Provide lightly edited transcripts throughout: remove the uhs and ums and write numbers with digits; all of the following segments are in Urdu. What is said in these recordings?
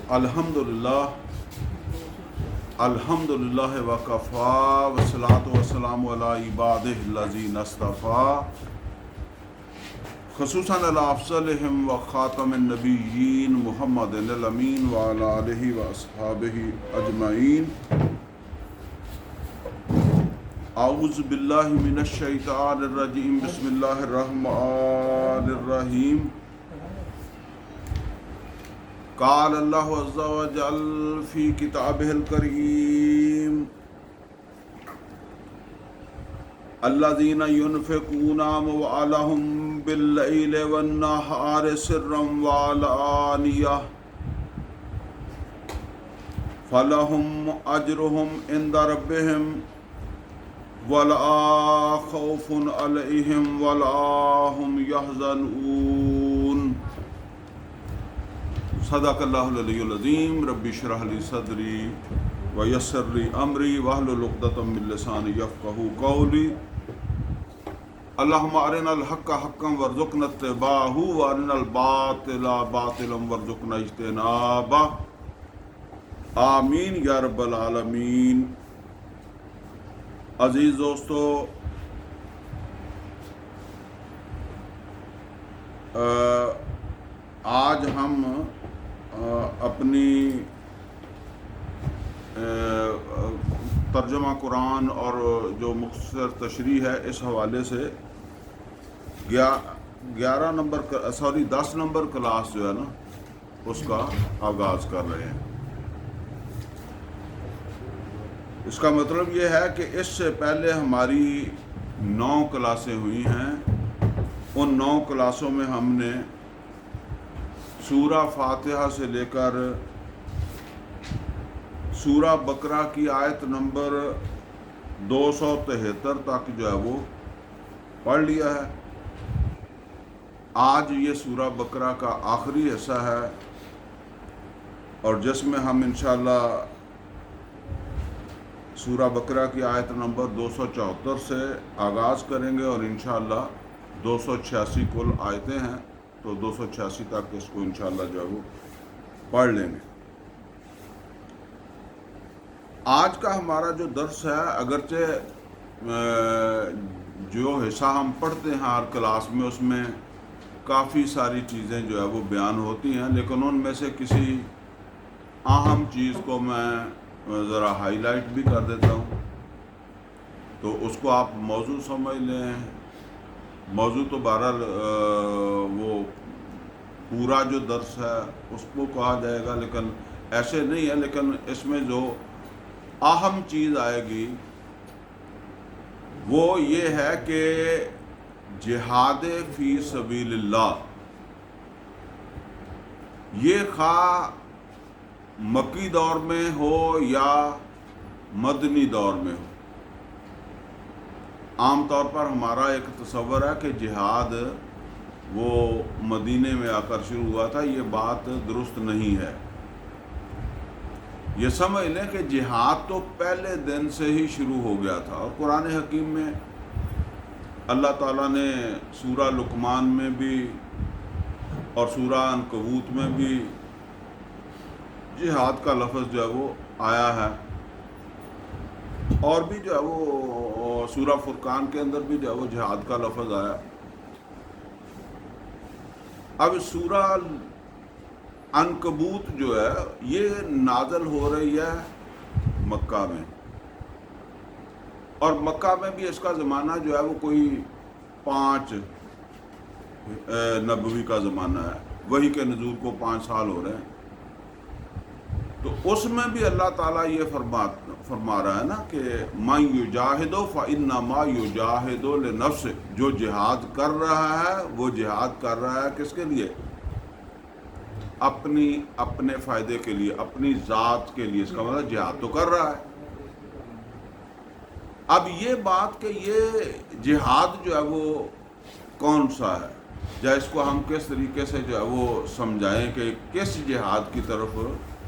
الحمدللہ وکفا والصلاۃ والسلام علی عبادہ الذین اصطفیٰ خصوصاً علی افضلہم وخاتم النبیین محمد الامین وعلی آلہ واصحابہ اجمعین۔ اعوذ باللہ من الشیطان الرجیم، بسم اللہ الرحمن الرحیم۔ قال اللہ عز وجل فی کتابہ الکریم الذین ينفقون اموالهم باللیل والنہار سرا وعلانیہ فلہم اجرہم عند ربہم ولا خوف علیہم ولا هم يحزنون۔ صدق اللہ العلی العظیم۔ رب اشرح لی صدری ویسر لی امری واحلل عقدۃ من لسانی یفقہوا قولی۔ اللہم ارنا الحق حقا وارزقنا اتباعہ وارنا الباطل باطلا وارزقنا اجتنابہ، آمین یا رب العالمین۔ عزیز دوستو، آج ہم اپنی ترجمہ قرآن اور جو مختصر تشریح ہے اس حوالے سے 10 نمبر کلاس جو ہے نا اس کا آغاز کر رہے ہیں۔ اس کا مطلب یہ ہے کہ اس سے پہلے ہماری 9 کلاسیں ہوئی ہیں۔ ان 9 کلاسوں میں ہم نے سورہ فاتحہ سے لے کر سورہ بقرہ کی آیت نمبر 273 تک جو ہے وہ پڑھ لیا ہے۔ آج یہ سورہ بقرہ کا آخری حصہ ہے اور جس میں ہم انشاءاللہ سورہ بقرہ کی آیت نمبر 274 سے آغاز کریں گے اور انشاءاللہ 286 کل آیتیں ہیں تو 286 تک اس کو انشاءاللہ جو ہے وہ پڑھ لیں گے۔ آج کا ہمارا جو درس ہے، اگرچہ جو حصہ ہم پڑھتے ہیں ہر کلاس میں اس میں کافی ساری چیزیں جو ہے وہ بیان ہوتی ہیں، لیکن ان میں سے کسی اہم چیز کو میں ذرا ہائی لائٹ بھی کر دیتا ہوں تو اس کو آپ موضوع سمجھ لیں۔ موضوع تو بہرحال وہ پورا جو درس ہے اس کو کہا جائے گا، لیکن ایسے نہیں ہے، لیکن اس میں جو اہم چیز آئے گی وہ یہ ہے کہ جہاد فی سبیل اللہ، یہ خواہ مکی دور میں ہو یا مدنی دور میں ہو۔ عام طور پر ہمارا ایک تصور ہے کہ جہاد وہ مدینے میں آ کر شروع ہوا تھا، یہ بات درست نہیں ہے۔ یہ سمجھ لیں کہ جہاد تو پہلے دن سے ہی شروع ہو گیا تھا، اور قرآن حکیم میں اللہ تعالیٰ نے سورہ لقمان میں بھی اور سورہ عنکبوت میں بھی جہاد کا لفظ جو ہے وہ آیا ہے، اور بھی جو ہے وہ سورہ فرقان کے اندر بھی جو ہے وہ جہاد کا لفظ آیا۔ اب سورہ عنکبوت جو ہے یہ نازل ہو رہی ہے مکہ میں، اور مکہ میں بھی اس کا زمانہ جو ہے وہ کوئی 5 نبوی کا زمانہ ہے، وحی کے نزول کو 5 سال ہو رہے ہیں۔ تو اس میں بھی اللہ تعالیٰ یہ فرما رہا ہے نا کہ مَن یُجَاہِدُ فَإِنَّمَا یُجَاہِدُ لِنَفْسِهِ، جو جہاد کر رہا ہے وہ جہاد کر رہا ہے کس کے لیے؟ اپنے فائدے کے لیے، اپنی ذات کے لیے۔ اس کا مطلب جہاد تو کر رہا ہے۔ اب یہ بات کہ یہ جہاد جو ہے وہ کون سا ہے، یا اس کو ہم کس طریقے سے جو ہے وہ سمجھائیں کہ کس جہاد کی طرف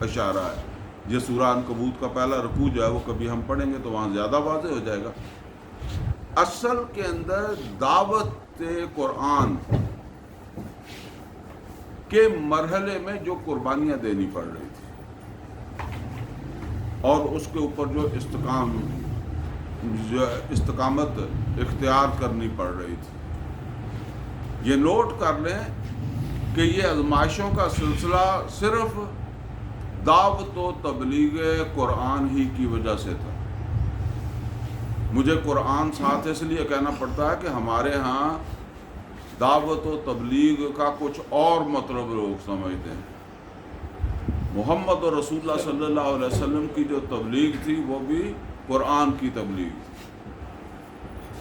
اشارہ ہے۔ یہ سورہ عنکبوت کا پہلا رکوع جو ہے وہ کبھی ہم پڑھیں گے تو وہاں زیادہ واضح ہو جائے گا۔ اصل کے اندر دعوت قرآن کے مرحلے میں جو قربانیاں دینی پڑ رہی تھی اور اس کے اوپر جو استقامت اختیار کرنی پڑ رہی تھی. یہ نوٹ کر لیں کہ یہ آزمائشوں کا سلسلہ صرف دعوت و تبلیغ قرآن ہی کی وجہ سے تھا. مجھے قرآن ساتھ اس لیے کہنا پڑتا ہے کہ ہمارے ہاں دعوت و تبلیغ کا کچھ اور مطلب لوگ سمجھتے ہیں. محمد اور رسول اللہ صلی اللہ علیہ وسلم کی جو تبلیغ تھی وہ بھی قرآن کی تبلیغ تھی،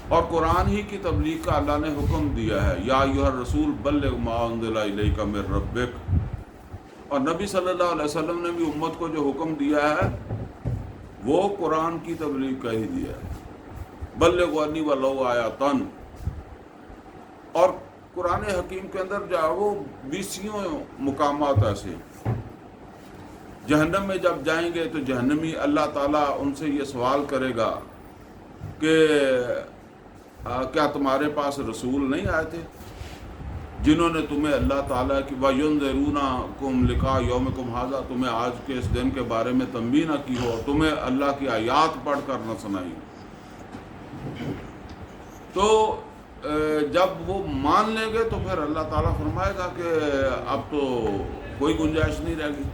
اور قرآن ہی کی تبلیغ کا اللہ نے حکم دیا ہے، یا ایھا الرسول بلغ ما انزل الیک من ربک. اور نبی صلی اللہ علیہ وسلم نے بھی امت کو جو حکم دیا ہے وہ قرآن کی تبلیغ کا ہی دیا ہے، بلغ عنی ولو آیۃ. اور قرآن حکیم کے اندر جو ہے وہ 20 مقامات ایسے. جہنم میں جب جائیں گے تو جہنمی اللہ تعالیٰ ان سے یہ سوال کرے گا کہ کیا تمہارے پاس رسول نہیں آئے تھے جنہوں نے تمہیں اللہ تعالیٰ کی وَيُنذِرُونَكُمْ لِقَاءَ يَوْمِكُمْ هَذَا، تمہیں آج کے اس دن کے بارے میں تنبیہ نہ کی ہو، تمہیں اللہ کی آیات پڑھ کر نہ سنائی. تو جب وہ مان لیں گے تو پھر اللہ تعالیٰ فرمائے گا کہ اب تو کوئی گنجائش نہیں رہ گئی.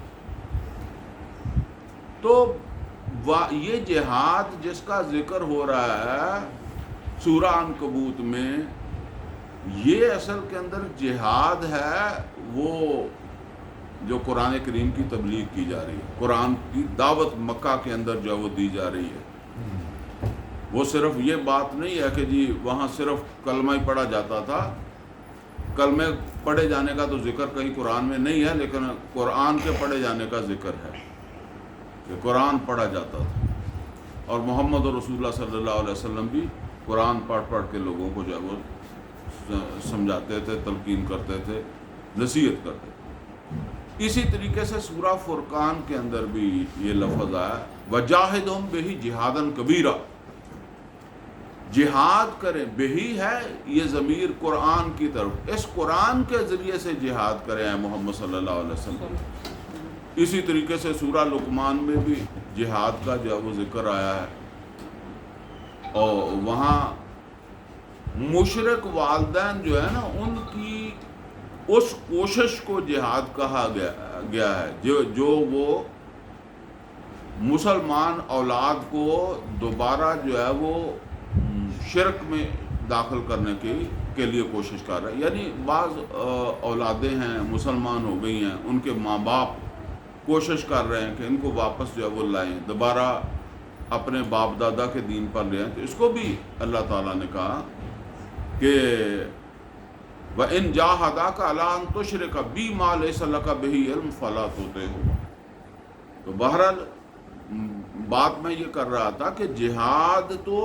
تو یہ جہاد جس کا ذکر ہو رہا ہے سورہ عنکبوت میں، یہ اصل کے اندر جہاد ہے وہ جو قرآن کریم کی تبلیغ کی جا رہی ہے، قرآن کی دعوت مکہ کے اندر جو وہ دی جا رہی ہے. وہ صرف یہ بات نہیں ہے کہ جی وہاں صرف کلمہ ہی پڑھا جاتا تھا. کلمے پڑھے جانے کا تو ذکر کہیں قرآن میں نہیں ہے، لیکن قرآن کے پڑھے جانے کا ذکر ہے کہ قرآن پڑھا جاتا تھا. اور محمد رسول اللہ صلی اللہ علیہ وسلم بھی قرآن پڑھ کے لوگوں کو جو ہے وہ سمجھاتے تھے، تلقین کرتے تھے، نصیحت کرتے تھے. اسی طریقے سے سورہ فرقان کے اندر بھی یہ لفظ آیا وَجَاهِدْهُمْ بِهِ جِهَادًا كَبِيرًا. جہاد کریں، بہی ہے یہ ضمیر قرآن کی طرف، اس قرآن کے ذریعے سے جہاد کریں اے محمد صلی اللہ علیہ وسلم. اسی طریقے سے سورہ لقمان میں بھی جہاد کا جو ہے وہ ذکر آیا ہے، اور وہاں مشرک والدین جو ہے نا ان کی اس کوشش کو جہاد کہا گیا ہے جو وہ مسلمان اولاد کو دوبارہ جو ہے وہ شرک میں داخل کرنے کے لیے کوشش کر رہا ہے. یعنی بعض اولادیں ہیں مسلمان ہو گئی ہیں، ان کے ماں باپ کوشش کر رہے ہیں کہ ان کو واپس جو ہے وہ لائیں، دوبارہ اپنے باپ دادا کے دین پر لے آئیں. تو اس کو بھی اللہ تعالیٰ نے کہا کہ وَإِن جَاهَدَاكَ عَلَىٰ أَن تُشْرِكَ بِي مَا لَيْسَ لَكَ بِهِ عِلْمٌ فَلَا تُطِعْهُمَا. تو بہرحال بات میں یہ کر رہا تھا کہ جہاد تو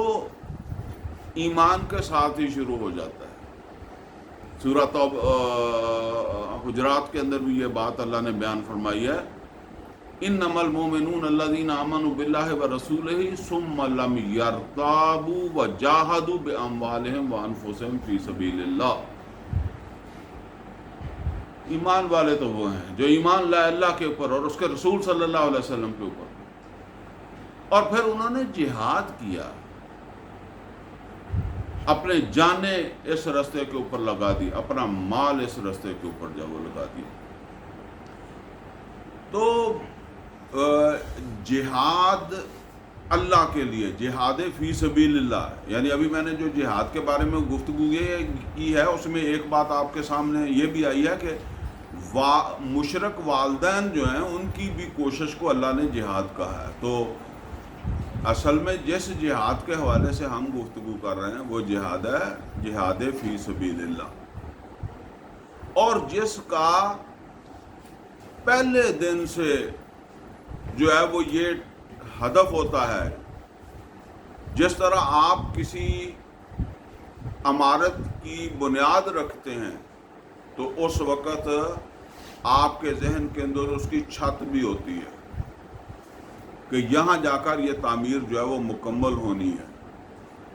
ایمان کے ساتھ ہی شروع ہو جاتا ہے. سورہ حجرات کے اندر بھی یہ بات اللہ نے بیان فرمائی ہے اِنَّمَا الْمُؤْمِنُونَ الَّذِينَ آمَنُوا بِاللَّهِ وَرَسُولِهِ ثُمَّ لَمْ يَرْتَابُوا وَجَاهَدُوا بِأَمْوَالِهِمْ وَأَنفُسِهِمْ فِي سَبِيلِ اللَّهِ. ایمان والے تو وہ ہیں جو ایمان لائے اللہ کے اوپر اور اس کے رسول صلی اللہ علیہ وسلم کے اوپر، اور پھر انہوں نے جہاد کیا، اپنے جانیں اس راستے کے اوپر لگا دی، اپنا مال اس راستے کے اوپر جو وہ لگا دیا. تو جہاد اللہ کے لیے، جہاد فی سبیل اللہ، یعنی ابھی میں نے جو جہاد کے بارے میں گفتگو یہ کی ہے اس میں ایک بات آپ کے سامنے یہ بھی آئی ہے کہ مشرک والدین جو ہیں ان کی بھی کوشش کو اللہ نے جہاد کہا ہے. تو اصل میں جس جہاد کے حوالے سے ہم گفتگو کر رہے ہیں وہ جہاد ہے جہاد فی سبیل اللہ، اور جس کا پہلے دن سے جو ہے وہ یہ ہدف ہوتا ہے. جس طرح آپ کسی عمارت کی بنیاد رکھتے ہیں تو اس وقت آپ کے ذہن کے اندر اس کی چھت بھی ہوتی ہے کہ یہاں جا کر یہ تعمیر جو ہے وہ مکمل ہونی ہے.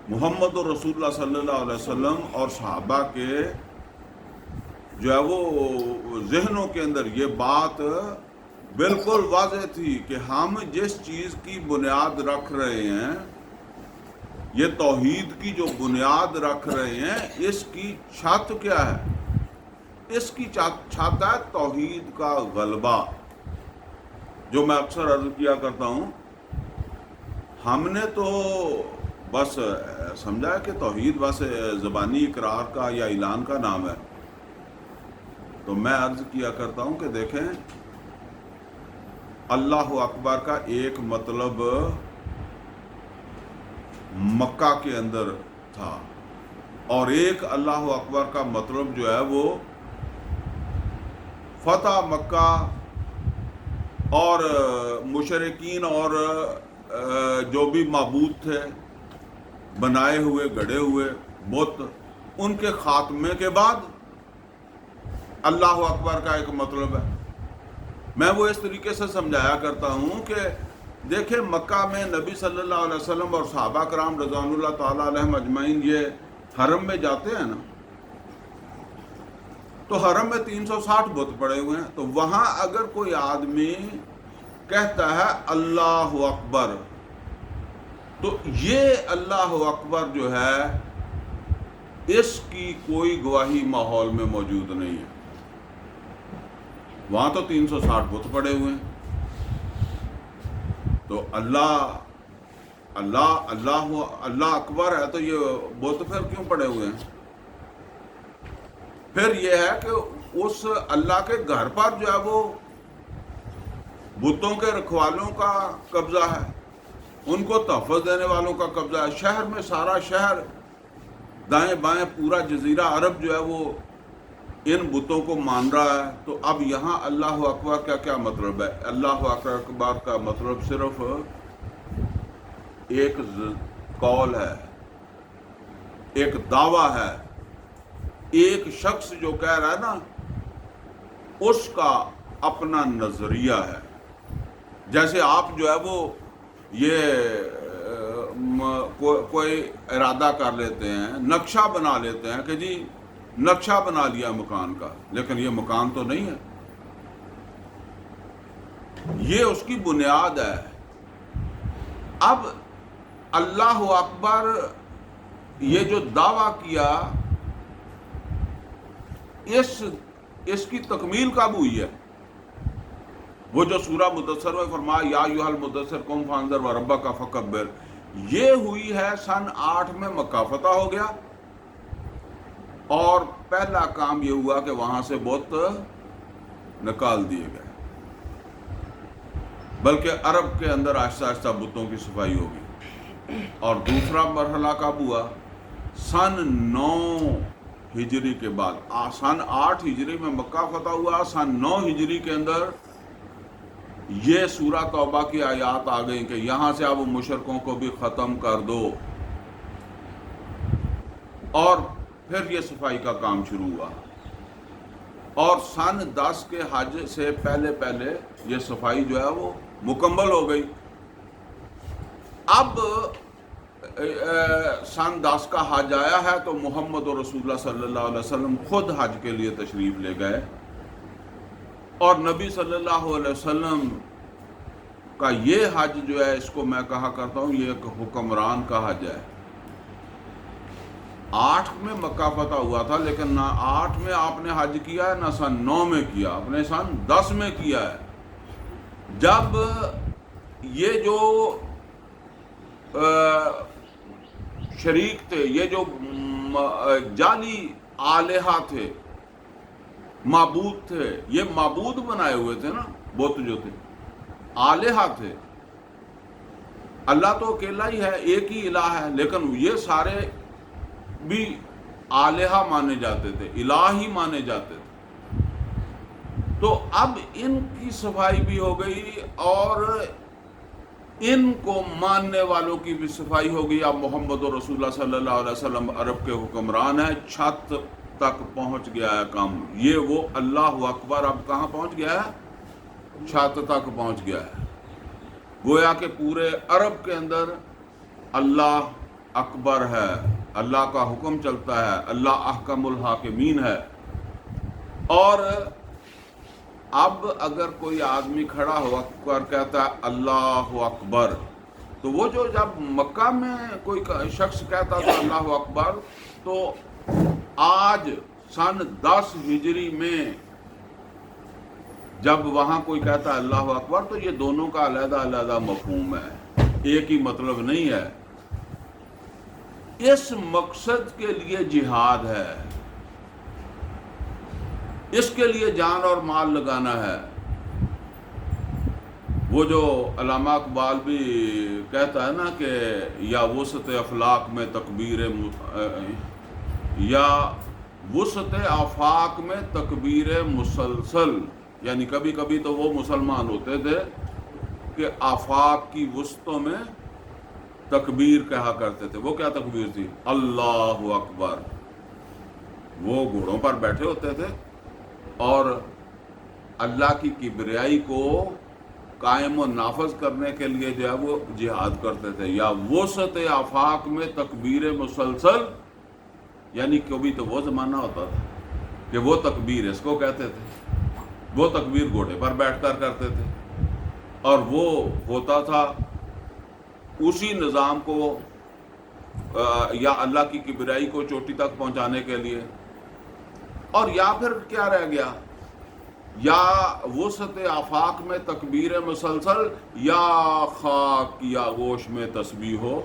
محمد رسول اللہ صلی اللہ علیہ وسلم اور صحابہ کے جو ہے وہ ذہنوں کے اندر یہ بات بالکل واضح تھی کہ ہم جس چیز کی بنیاد رکھ رہے ہیں، یہ توحید کی جو بنیاد رکھ رہے ہیں، اس کی چھت کیا ہے؟ اس کی چھت ہے توحید کا غلبہ۔ جو میں اکثر عرض کیا کرتا ہوں، ہم نے تو بس سمجھا ہے کہ توحید بس زبانی اقرار کا یا اعلان کا نام ہے۔ تو میں عرض کیا کرتا ہوں کہ دیکھیں، اللہ اکبر کا ایک مطلب مکہ کے اندر تھا، اور ایک اللہ اکبر کا مطلب جو ہے وہ فتح مکہ اور مشرکین اور جو بھی معبود تھے، بنائے ہوئے گڑھے ہوئے بت، ان کے خاتمے کے بعد اللہ اکبر کا ایک مطلب ہے۔ میں وہ اس طریقے سے سمجھایا کرتا ہوں کہ دیکھیں، مکہ میں نبی صلی اللہ علیہ وسلم اور صحابہ کرام رضوان اللہ تعالیٰ علیہم اجمعین یہ حرم میں جاتے ہیں نا، تو حرم میں 360 بت پڑے ہوئے ہیں، تو وہاں اگر کوئی آدمی کہتا ہے اللہ اکبر، تو یہ اللہ اکبر جو ہے اس کی کوئی گواہی ماحول میں موجود نہیں ہے۔ وہاں تو 360 بت پڑے ہوئے ہیں، تو اللہ اللہ اللہ اللہ اکبر ہے، تو یہ بت پھر کیوں پڑے ہوئے ہیں؟ پھر یہ ہے کہ اس اللہ کے گھر پر جو ہے وہ بتوں کے رکھوالوں کا قبضہ ہے، ان کو تحفظ دینے والوں کا قبضہ ہے۔ شہر میں سارا شہر دائیں بائیں پورا جزیرہ عرب جو ہے وہ ان بتوں کو مان رہا ہے۔ تو اب یہاں اللہ اکبر کا کیا مطلب ہے؟ اللہ اکبر کا مطلب صرف ایک قول ہے، ایک دعویٰ ہے، ایک شخص جو کہہ رہا ہے نا، اس کا اپنا نظریہ ہے۔ جیسے آپ جو ہے وہ یہ کوئی ارادہ کر لیتے ہیں، نقشہ بنا لیتے ہیں کہ جی نقشہ بنا لیا مکان کا، لیکن یہ مکان تو نہیں ہے، یہ اس کی بنیاد ہے۔ اب اللہ اکبر یہ جو دعویٰ کیا، اس کی تکمیل کب ہوئی ہے؟ وہ جو سورہ مدثر میں فرمایا یا ایھا المدثر قم فانذر وربک فکبر، یہ ہوئی ہے سن 8 میں مکہ فتح ہو گیا، اور پہلا کام یہ ہوا کہ وہاں سے بت نکال دیے گئے، بلکہ عرب کے اندر آہستہ آہستہ بتوں کی صفائی ہوگی۔ اور دوسرا مرحلہ کب ہوا؟ سن 9 ہجری کے بعد۔ سن 8 ہجری میں مکہ فتح ہوا، سن 9 ہجری کے اندر یہ سورہ توبہ کی آیات آ گئی کہ یہاں سے اب مشرکوں کو بھی ختم کر دو، اور پھر یہ صفائی کا کام شروع ہوا، اور سن 10 کے حج سے پہلے یہ صفائی جو ہے وہ مکمل ہو گئی۔ اب سن 10 کا حج آیا ہے تو محمد رسول اللہ صلی اللہ علیہ وسلم خود حج کے لیے تشریف لے گئے، اور نبی صلی اللہ علیہ وسلم کا یہ حج جو ہے، اس کو میں کہا کرتا ہوں یہ ایک حکمران کا حج ہے۔ 8 میں مکہ فتح ہوا تھا، لیکن نہ 8 میں آپ نے حج کیا ہے، نہ سن 9 میں کیا، آپ نے سن 10 میں کیا ہے، جب یہ جو شریک تھے، یہ جو جعلی آلہہ تھے، معبود تھے، یہ معبود بنائے ہوئے تھے نا، بت جو تھے آلہہ تھے۔ اللہ تو اکیلا ہی ہے، ایک ہی الہ ہے، لیکن یہ سارے بھی آلہہ مانے جاتے تھے، الہ ہی مانے جاتے تھے۔ تو اب ان کی صفائی بھی ہو گئی، اور ان کو ماننے والوں کی بھی صفائی ہو گئی۔ اب محمد رسول اللہ صلی اللہ علیہ وسلم عرب کے حکمران ہیں، چھت تک پہنچ گیا ہے کام۔ یہ وہ اللہ اکبر اب کہاں پہنچ گیا ہے؟ چھت تک پہنچ گیا ہے۔ گویا کہ پورے عرب کے اندر اللہ اکبر ہے، اللہ کا حکم چلتا ہے، اللہ احکم الحاکمین ہے۔ اور اب اگر کوئی آدمی کھڑا ہو کر کہتا ہے اللہ اکبر، تو وہ جو جب مکہ میں کوئی شخص کہتا تھا اللہ اکبر، تو آج سن 10 ہجری میں جب وہاں کوئی کہتا ہے اللہ اکبر، تو یہ دونوں کا علیحدہ علیحدہ مفہوم ہے، ایک ہی مطلب نہیں ہے۔ اس مقصد کے لیے جہاد ہے، اس کے لیے جان اور مال لگانا ہے۔ وہ جو علامہ اقبال بھی کہتا ہے نا کہ یا وسط افلاق میں تکبیر یا وسط آفاق میں تکبیر مسلسل، یعنی کبھی کبھی تو وہ مسلمان ہوتے تھے کہ آفاق کی وسطوں میں تکبیر کہا کرتے تھے۔ وہ کیا تکبیر تھی؟ اللہ اکبر۔ وہ گھوڑوں پر بیٹھے ہوتے تھے اور اللہ کی کبریائی کو قائم و نافذ کرنے کے لیے جو ہے وہ جہاد کرتے تھے۔ یا وسط آفاق میں تکبیر مسلسل، یعنی کبھی تو وہ زمانہ ہوتا تھا کہ وہ تکبیر اس کو کہتے تھے، وہ تکبیر گھوڑے پر بیٹھ کر کرتے تھے، اور وہ ہوتا تھا اسی نظام کو یا اللہ کی کبریائی کو چوٹی تک پہنچانے کے لیے۔ اور یا پھر کیا رہ گیا؟ یا وسط آفاق میں تکبیر مسلسل یا خاک کی آغوش میں تسبیح و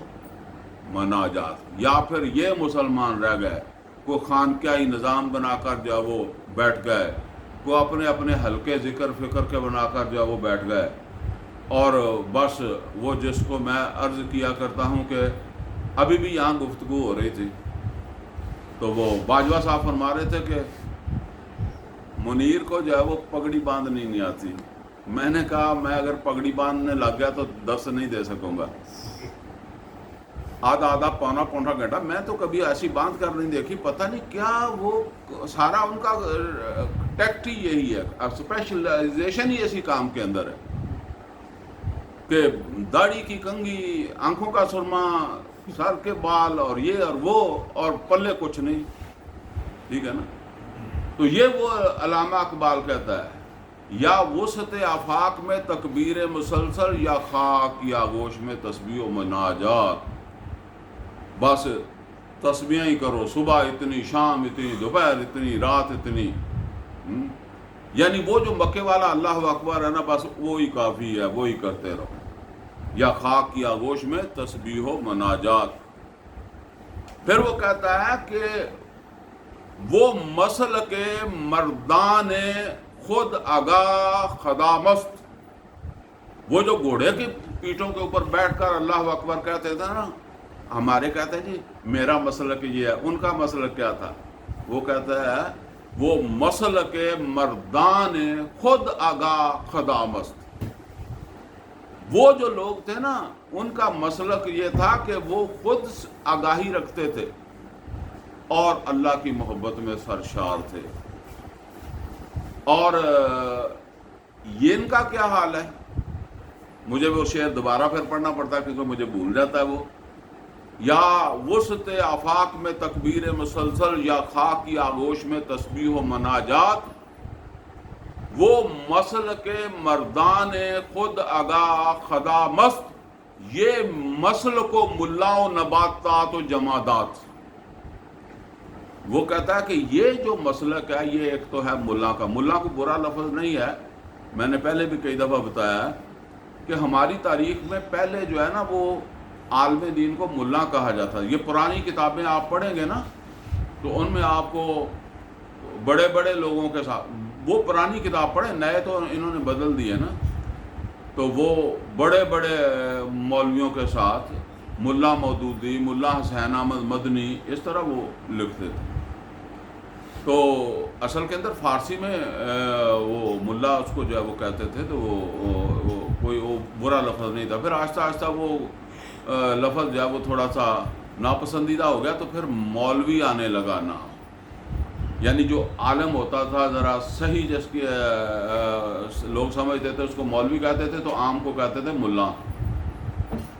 مناجات۔ یا پھر یہ مسلمان رہ گئے، کوئی خانقاہی نظام بنا کر جو وہ بیٹھ گئے، کوئی اپنے اپنے حلقے ذکر فکر کے بنا کر جو وہ بیٹھ گئے، اور بس وہ جس کو میں عرض کیا کرتا ہوں کہ ابھی بھی یہاں گفتگو ہو رہی تھی تو وہ باجوہ صاحب فرما رہے تھے کہ منیر کو جو ہے وہ پگڑی باندھنی نہیں آتی۔ میں نے کہا میں اگر پگڑی باندھنے لگ گیا تو 10 نہیں دے سکوں گا، آدھا پونا گھنٹہ۔ میں تو کبھی ایسی باندھ کر نہیں دیکھی، پتہ نہیں کیا وہ سارا ان کا ٹیکٹ ہی یہی ہے، اسپیشلائزیشن ہی اسی کام کے اندر ہے کہ داڑھی کی کنگھی، آنکھوں کا سرما، سر کے بال، اور یہ اور وہ، اور پلے کچھ نہیں، ٹھیک ہے نا۔ تو یہ وہ علامہ اقبال کہتا ہے یا وسط آفاق میں تکبیر مسلسل یا خاک کی آغوش میں تسبیح و مناجات۔ بس تسبیحیں ہی کرو، صبح اتنی، شام اتنی، دوپہر اتنی، رات اتنی۔ یعنی وہ جو مکے والا اللہ اکبر ہے نا، بس وہی کافی ہے، وہی کرتے رہو۔ یا خاک کی آغوش میں تسبیح و مناجات۔ پھر وہ کہتا ہے کہ وہ مسلک مردان خود آگاہ خدامست، وہ جو گھوڑے کی پیٹھوں کے اوپر بیٹھ کر اللہ اکبر کہتے تھے نا، ہمارے کہتے ہیں جی میرا مسلک یہ ہے، ان کا مسلک کیا تھا؟ وہ کہتا ہے وہ مسلک مردان خود آگاہ خدامست۔ وہ جو لوگ تھے نا، ان کا مسلک یہ تھا کہ وہ خود آگاہی رکھتے تھے اور اللہ کی محبت میں سرشار تھے۔ اور یہ ان کا کیا حال ہے؟ مجھے وہ شعر دوبارہ پھر پڑھنا پڑتا ہے کیونکہ مجھے بھول جاتا ہے وہ۔ یا وسط آفاق میں تکبیر مسلسل یا خاک کی آغوش میں تسبیح و مناجات، وہ مسلک مردان خود آگاہ خدامست، یہ مسلک و ملا و نباتات و جمادات۔ وہ کہتا ہے کہ یہ جو مسلک ہے یہ ایک تو ہے ملا کا۔ ملا کو برا لفظ نہیں ہے، میں نے پہلے بھی کئی دفعہ بتایا ہے کہ ہماری تاریخ میں پہلے جو ہے نا وہ عالم دین کو ملا کہا جاتا ہے۔ یہ پرانی کتابیں آپ پڑھیں گے نا تو ان میں آپ کو بڑے بڑے لوگوں کے ساتھ، وہ پرانی کتاب پڑھیں، نئے تو انہوں نے بدل دیے نا، تو وہ بڑے بڑے مولویوں کے ساتھ ملا مودودی، ملا حسین احمد مدنی، اس طرح وہ لکھتے تھے۔ تو اصل کے اندر فارسی میں وہ ملا اس کو جو ہے وہ کہتے تھے، تو وہ کوئی وہ برا لفظ نہیں تھا۔ پھر آہستہ آہستہ وہ لفظ جو ہے وہ تھوڑا سا ناپسندیدہ ہو گیا، تو پھر مولوی آنے لگا نا، یعنی جو عالم ہوتا تھا ذرا صحیح، جس کے لوگ سمجھتے تھے اس کو مولوی کہتے تھے، تو عام کو کہتے تھے ملا۔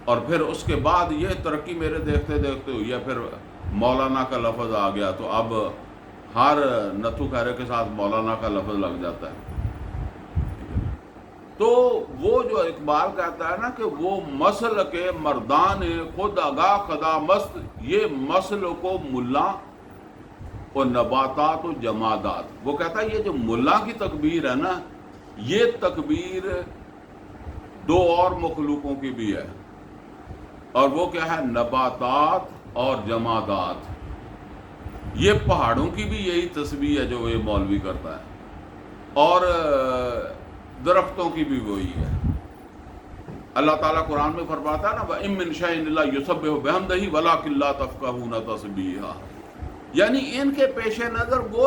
اور پھر اس کے بعد یہ ترقی میرے دیکھتے دیکھتے ہوئی ہے، پھر مولانا کا لفظ آ گیا، تو اب ہر نتھو خیرے کے ساتھ مولانا کا لفظ لگ جاتا ہے. تو وہ جو اقبال کہتا ہے نا کہ وہ مسل کے مردان خود آگاہ خدا مست، یہ مسل کو ملا اور نباتات و جمادات. وہ کہتا ہے یہ جو ملا کی تکبیر ہے نا، یہ تکبیر دو اور مخلوقوں کی بھی ہے، اور وہ کیا ہے؟ نباتات اور جمادات. یہ پہاڑوں کی بھی یہی تسبیح ہے جو یہ مولوی کرتا ہے، اور درختوں کی بھی وہی ہے. اللہ تعالیٰ قرآن میں فرماتا ہے نا وَإِن مِّن شَيْءٍ إِلَّا يُسَبِّحُ بِحَمْدِهِ وَلَٰكِن لَّا تَفْقَهُونَ تَسْبِيحَهُ. یعنی ان کے پیش نظر وہ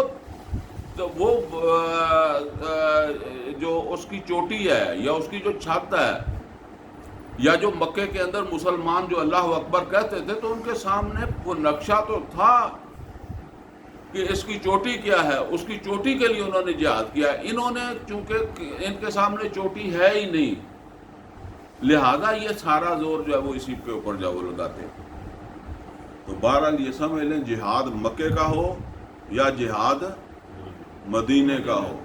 جو اس کی چوٹی ہے یا اس کی جو چھت ہے، یا جو مکے کے اندر مسلمان جو اللہ اکبر کہتے تھے، تو ان کے سامنے وہ نقشہ تو تھا کہ اس کی چوٹی کیا ہے، اس کی چوٹی کے لیے انہوں نے جہاد کیا. انہوں نے چونکہ ان کے سامنے چوٹی ہے ہی نہیں، لہذا یہ سارا زور جو ہے وہ اسی کے اوپر جا وہ لگاتے. تو بہرحال یہ سمجھ لیں جہاد مکے کا ہو یا جہاد مدینے کا ہو،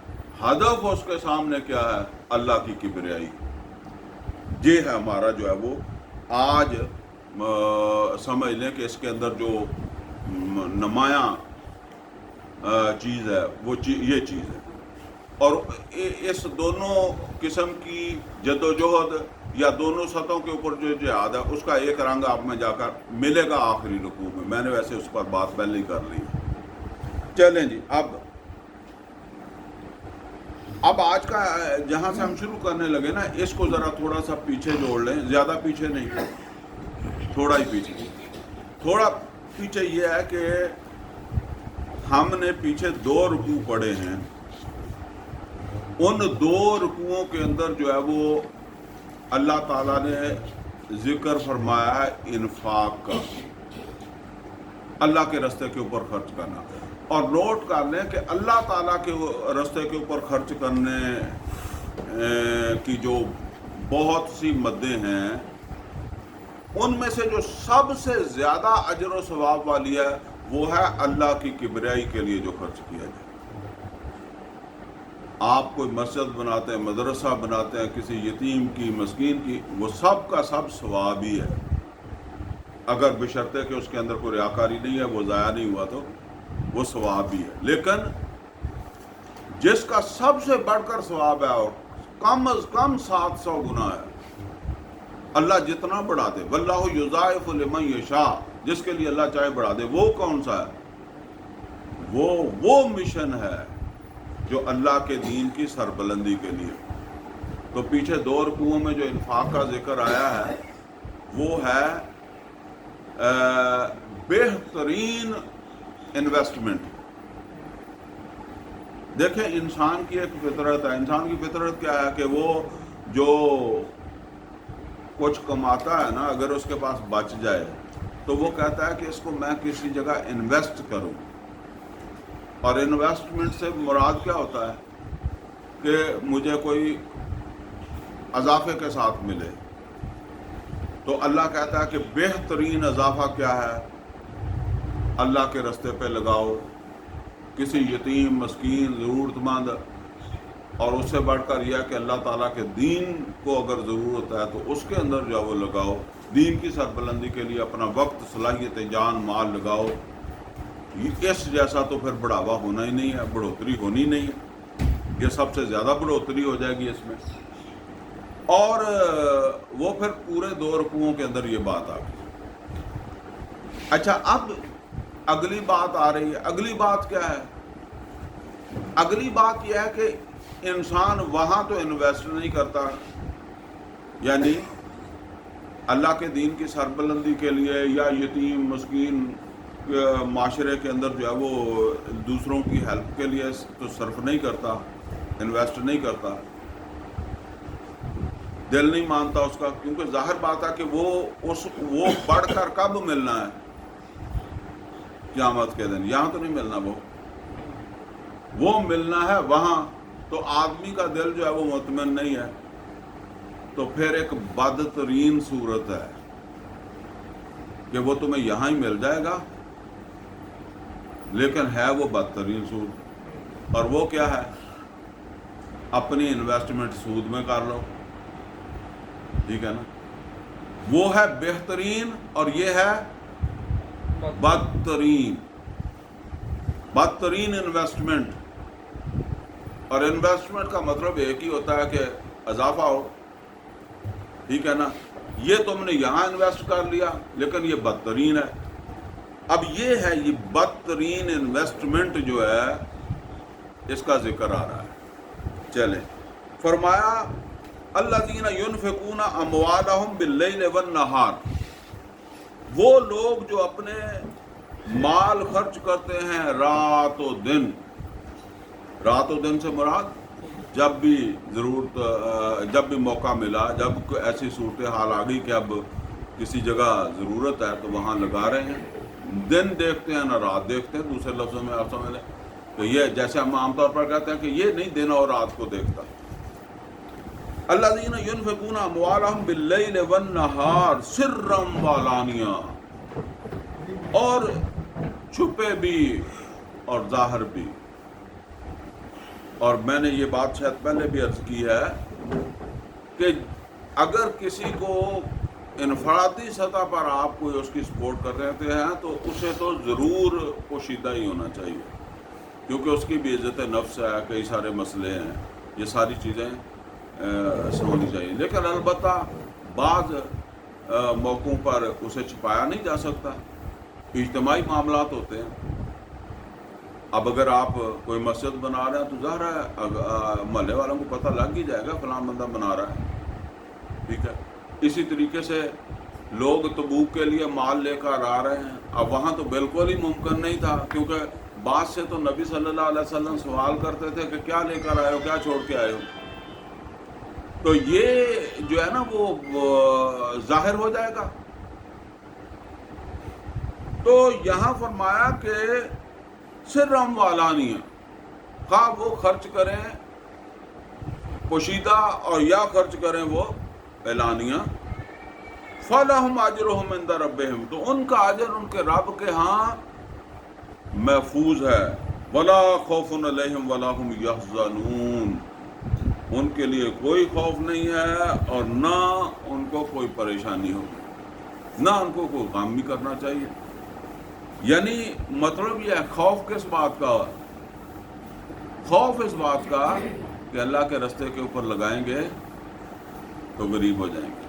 ہدف اس کے سامنے کیا ہے؟ اللہ کی کبریائی. یہ ہے ہمارا جو ہے وہ آج سمجھ لیں کہ اس کے اندر جو نمایاں چیز ہے وہ یہ چیز ہے. اور اس دونوں قسم کی جدوجہد یا دونوں سطحوں کے اوپر جو جہاد ہے، اس کا ایک رنگ آپ میں جا کر ملے گا آخری رکوع میں. میں نے ویسے اس پر بات پہلے ہی کر لی. چلیں جی، اب آج کا جہاں سے ہم شروع کرنے لگے نا، اس کو ذرا تھوڑا سا پیچھے جوڑ لیں، زیادہ پیچھے نہیں، تھوڑا ہی پیچھے. تھوڑا پیچھے یہ ہے کہ ہم نے پیچھے 2 رکوع پڑھے ہیں. ان 2 رکوعوں کے اندر جو ہے وہ اللہ تعالیٰ نے ذکر فرمایا ہے انفاق کا، اللہ کے راستے کے اوپر خرچ کرنا. اور نوٹ کر لیں کہ اللہ تعالیٰ کے راستے کے اوپر خرچ کرنے کی جو بہت سی مدیں ہیں، ان میں سے جو سب سے زیادہ اجر و ثواب والی ہے وہ ہے اللہ کی کبریائی کے لیے جو خرچ کیا جائے. آپ کوئی مسجد بناتے ہیں، مدرسہ بناتے ہیں، کسی یتیم کی، مسکین کی، وہ سب کا سب ثواب ہی ہے، اگر بشرطے کہ اس کے اندر کوئی ریاکاری نہیں ہے، وہ ضائع نہیں ہوا تو وہ ثواب بھی ہے. لیکن جس کا سب سے بڑھ کر ثواب ہے اور کم از کم 700 گنا ہے، اللہ جتنا بڑھا دے، واللہ یضاعف لمن یشاء، جس کے لیے اللہ چاہے بڑھا دے. وہ کون سا ہے؟ وہ مشن ہے جو اللہ کے دین کی سربلندی کے لیے. تو پیچھے 2 رکوعوں میں جو انفاق کا ذکر آیا ہے وہ ہے بہترین انویسٹمنٹ. دیکھیں انسان کی ایک فطرت ہے. انسان کی فطرت کیا ہے کہ وہ جو کچھ کماتا ہے نا، اگر اس کے پاس بچ جائے تو وہ کہتا ہے کہ اس کو میں کسی جگہ انویسٹ کروں. اور انویسٹمنٹ سے مراد کیا ہوتا ہے کہ مجھے کوئی اضافے کے ساتھ ملے. تو اللہ کہتا ہے کہ بہترین اضافہ کیا ہے؟ اللہ کے راستے پہ لگاؤ، کسی یتیم، مسکین، ضرورت مند. اور اس سے بڑھ کر یہ ہے کہ اللہ تعالیٰ کے دین کو اگر ضرورت ہے تو اس کے اندر جو وہ لگاؤ. دین کی سربلندی کے لیے اپنا وقت، صلاحیت، جان، مال لگاؤ. اس جیسا تو پھر بڑھاوا ہونا ہی نہیں ہے، بڑھوتری ہونی نہیں ہے. یہ سب سے زیادہ بڑھوتری ہو جائے گی اس میں. اور وہ پھر پورے 2 رکوعوں کے اندر یہ بات آ گئی. اچھا، اب اگلی بات آ رہی ہے. اگلی بات کیا ہے؟ اگلی بات یہ ہے کہ انسان وہاں تو انویسٹ نہیں کرتا، یعنی اللہ کے دین کی سربلندی کے لیے یا یتیم، مسکین معاشرے کے اندر جو ہے وہ دوسروں کی ہیلپ کے لیے تو صرف نہیں کرتا، انویسٹ نہیں کرتا. دل نہیں مانتا اس کا، کیونکہ ظاہر بات ہے کہ وہ بڑھ کر کب ملنا ہے؟ قیامت کے دن. یہاں تو نہیں ملنا، وہ ملنا ہے وہاں. تو آدمی کا دل جو ہے وہ مطمئن نہیں ہے، تو پھر ایک بدترین صورت ہے کہ وہ تمہیں یہاں ہی مل جائے گا لیکن ہے وہ بدترین سود، اور وہ کیا ہے؟ اپنی انویسٹمنٹ سود میں کر لو، ٹھیک ہے نا، وہ ہے بہترین اور یہ ہے بدترین انویسٹمنٹ۔ اور انویسٹمنٹ کا مطلب ایک ہی ہوتا ہے کہ اضافہ ہو، ٹھیک ہے نا، یہ تم نے یہاں انویسٹ کر لیا لیکن یہ بدترین ہے۔ اب یہ ہے، یہ بدترین انویسٹمنٹ جو ہے اس کا ذکر آ رہا ہے۔ چلیں، فرمایا الذین ینفقون اموالہم باللیل والنہار، وہ لوگ جو اپنے مال خرچ کرتے ہیں رات و دن۔ رات و دن سے مراد جب بھی ضرورت، جب بھی موقع ملا، جب کوئی ایسی صورتحال آ گئی کہ اب کسی جگہ ضرورت ہے تو وہاں لگا رہے ہیں۔ دن دیکھتے ہیں نہ رات دیکھتے ہیں، دوسرے لفظوں میں آپ سمجھ لیں کہ یہ جیسے ہم عام طور پر کہتے ہیں کہ یہ نہیں دن اور رات کو دیکھتا۔ الذین ینفقون اموالہم باللیل والنہار سرا وعلانیہ، اور چھپے بھی اور ظاہر بھی۔ اور میں نے یہ بات شاید پہلے بھی عرض کی ہے کہ اگر کسی کو انفرادی سطح پر آپ کوئی اس کی سپورٹ کر رہے ہیں تو اسے تو ضرور پوشیدہ ہی ہونا چاہیے، کیونکہ اس کی بھی عزت نفس ہے، کئی سارے مسئلے ہیں، یہ ساری چیزیں سمجھنی چاہیے۔ لیکن البتہ بعض موقعوں پر اسے چھپایا نہیں جا سکتا، اجتماعی معاملات ہوتے ہیں۔ اب اگر آپ کوئی مسجد بنا رہے ہیں تو ظاہر ہے محلے والوں کو پتہ لگ ہی جائے گا فلاں بندہ بنا رہا ہے، ٹھیک ہے۔ اسی طریقے سے لوگ تبوک کے لیے مال لے کر آ رہے ہیں، اب وہاں تو بالکل ہی ممکن نہیں تھا، کیونکہ بعض سے تو نبی صلی اللہ علیہ وسلم سوال کرتے تھے کہ کیا لے کر آئے ہو، کیا چھوڑ کے آئے ہو، تو یہ جو ہے نا وہ ظاہر ہو جائے گا۔ تو یہاں فرمایا کہ سرم وعلانیہ، خواہ وہ خرچ کریں پوشیدہ اور یا خرچ کریں وہ اعلانیہ، فَلَهُمْ أَجْرُهُمْ عِنْدَ رَبِّهِمْ، تو ان کا اجر ان کے رب کے ہاں محفوظ ہے۔ وَلَا خَوْفٌ عَلَيْهِمْ وَلَا هُمْ يَحْزَنُونَ، ان کے لیے کوئی خوف نہیں ہے اور نہ ان کو کوئی پریشانی ہوگی، نہ ان کو کوئی کام بھی کرنا چاہیے۔ یعنی مطلب یہ ہے، خوف کس بات کا؟ خوف اس بات کا کہ اللہ کے رستے کے اوپر لگائیں گے تو غریب ہو جائیں گے۔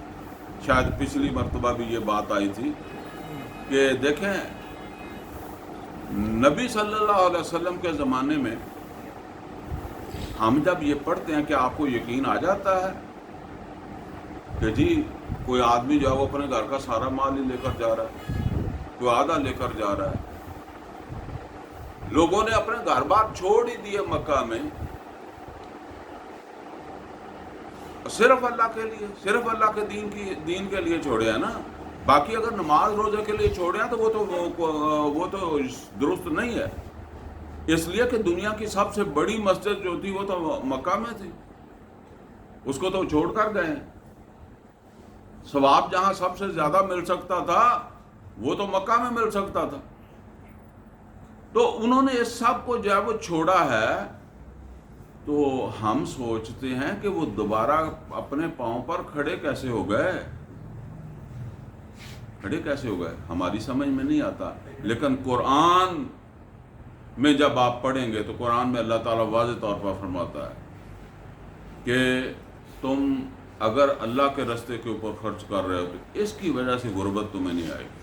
شاید پچھلی مرتبہ بھی یہ بات آئی تھی کہ دیکھیں نبی صلی اللہ علیہ وسلم کے زمانے میں ہم جب یہ پڑھتے ہیں کہ آپ کو یقین آ جاتا ہے کہ جی کوئی آدمی جو ہے وہ اپنے گھر کا سارا مال ہی لے کر جا رہا ہے، کوئی آدھا لے کر جا رہا ہے۔ لوگوں نے اپنے گھر بار چھوڑ ہی دیے مکہ میں صرف اللہ کے لیے، صرف اللہ کے دین کے لیے چھوڑے ہیں نا۔ باقی اگر نماز روزے کے لیے چھوڑے ہیں تو وہ تو درست نہیں ہے، اس لیے کہ دنیا کی سب سے بڑی مسجد جو تھی وہ تو مکہ میں تھی، اس کو تو چھوڑ کر گئے ہیں۔ ثواب جہاں سب سے زیادہ مل سکتا تھا وہ تو مکہ میں مل سکتا تھا، تو انہوں نے اس سب کو جو ہے وہ چھوڑا ہے۔ تو ہم سوچتے ہیں کہ وہ دوبارہ اپنے پاؤں پر کھڑے کیسے ہو گئے، ہماری سمجھ میں نہیں آتا۔ لیکن قرآن میں جب آپ پڑھیں گے تو قرآن میں اللہ تعالیٰ واضح طور پر فرماتا ہے کہ تم اگر اللہ کے راستے کے اوپر خرچ کر رہے ہو تو اس کی وجہ سے غربت تمہیں نہیں آئے گی۔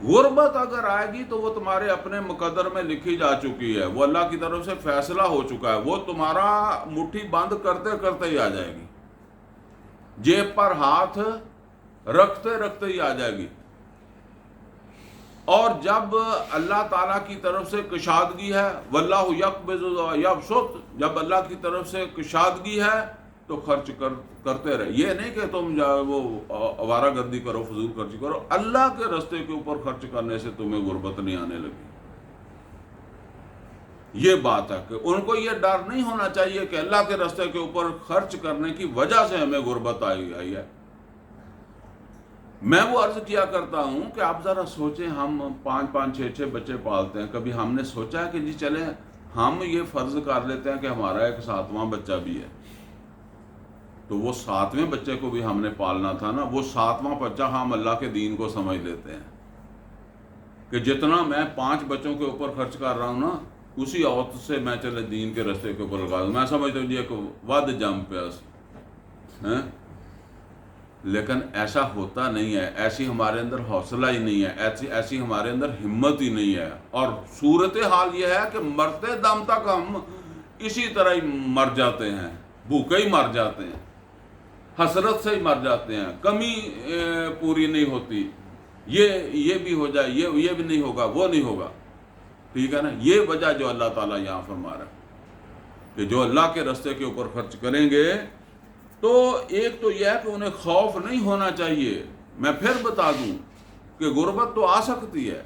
غربت اگر آئے گی تو وہ تمہارے اپنے مقدر میں لکھی جا چکی ہے، وہ اللہ کی طرف سے فیصلہ ہو چکا ہے، وہ تمہارا مٹھی بند کرتے کرتے ہی آ جائے گی، جیب پر ہاتھ رکھتے رکھتے ہی آ جائے گی۔ اور جب اللہ تعالیٰ کی طرف سے کشادگی ہے، واللہ یقبض ویبسط، جب اللہ کی طرف سے کشادگی ہے تو خرچ کرتے رہے۔ یہ نہیں کہ تم وہ آوارہ گردی کرو، فضول خرچی کرو، اللہ کے راستے کے اوپر خرچ کرنے سے تمہیں غربت نہیں آنے لگی۔ یہ بات ہے کہ ان کو یہ ڈر نہیں ہونا چاہیے کہ اللہ کے راستے کے اوپر خرچ کرنے کی وجہ سے ہمیں غربت آئی ہے۔ میں وہ عرض کیا کرتا ہوں کہ آپ ذرا سوچیں، ہم 5-5 6 بچے پالتے ہیں، کبھی ہم نے سوچا ہے کہ جی چلیں ہم یہ فرض کر لیتے ہیں کہ ہمارا ایک 7واں بچہ بھی ہے، تو وہ 7ویں بچے کو بھی ہم نے پالنا تھا نا، وہ 7واں بچہ ہم اللہ کے دین کو سمجھ لیتے ہیں کہ جتنا میں 5 بچوں کے اوپر خرچ کر رہا ہوں نا، اسی اوقات سے میں چلے دین کے رستے کے اوپر لگا دوں، میں سمجھتا ہوں جی ایک ود جم پیاس ہیں، لیکن ایسا ہوتا نہیں ہے، ایسی ہمارے اندر حوصلہ ہی نہیں ہے، ایسی ہمارے اندر ہمت ہی نہیں ہے، اور صورتحال یہ ہے کہ مرتے دم تک ہم اسی طرح ہی مر جاتے ہیں، بھوکے ہی مر جاتے ہیں، حسرت سے ہی مر جاتے ہیں، کمی پوری نہیں ہوتی، یہ بھی ہو جائے، یہ بھی نہیں ہوگا، وہ نہیں ہوگا، ٹھیک ہے نا۔ یہ وجہ جو اللہ تعالیٰ یہاں فرما رہا ہے کہ جو اللہ کے رستے کے اوپر خرچ کریں گے، تو ایک تو یہ ہے کہ انہیں خوف نہیں ہونا چاہیے۔ میں پھر بتا دوں کہ غربت تو آ سکتی ہے،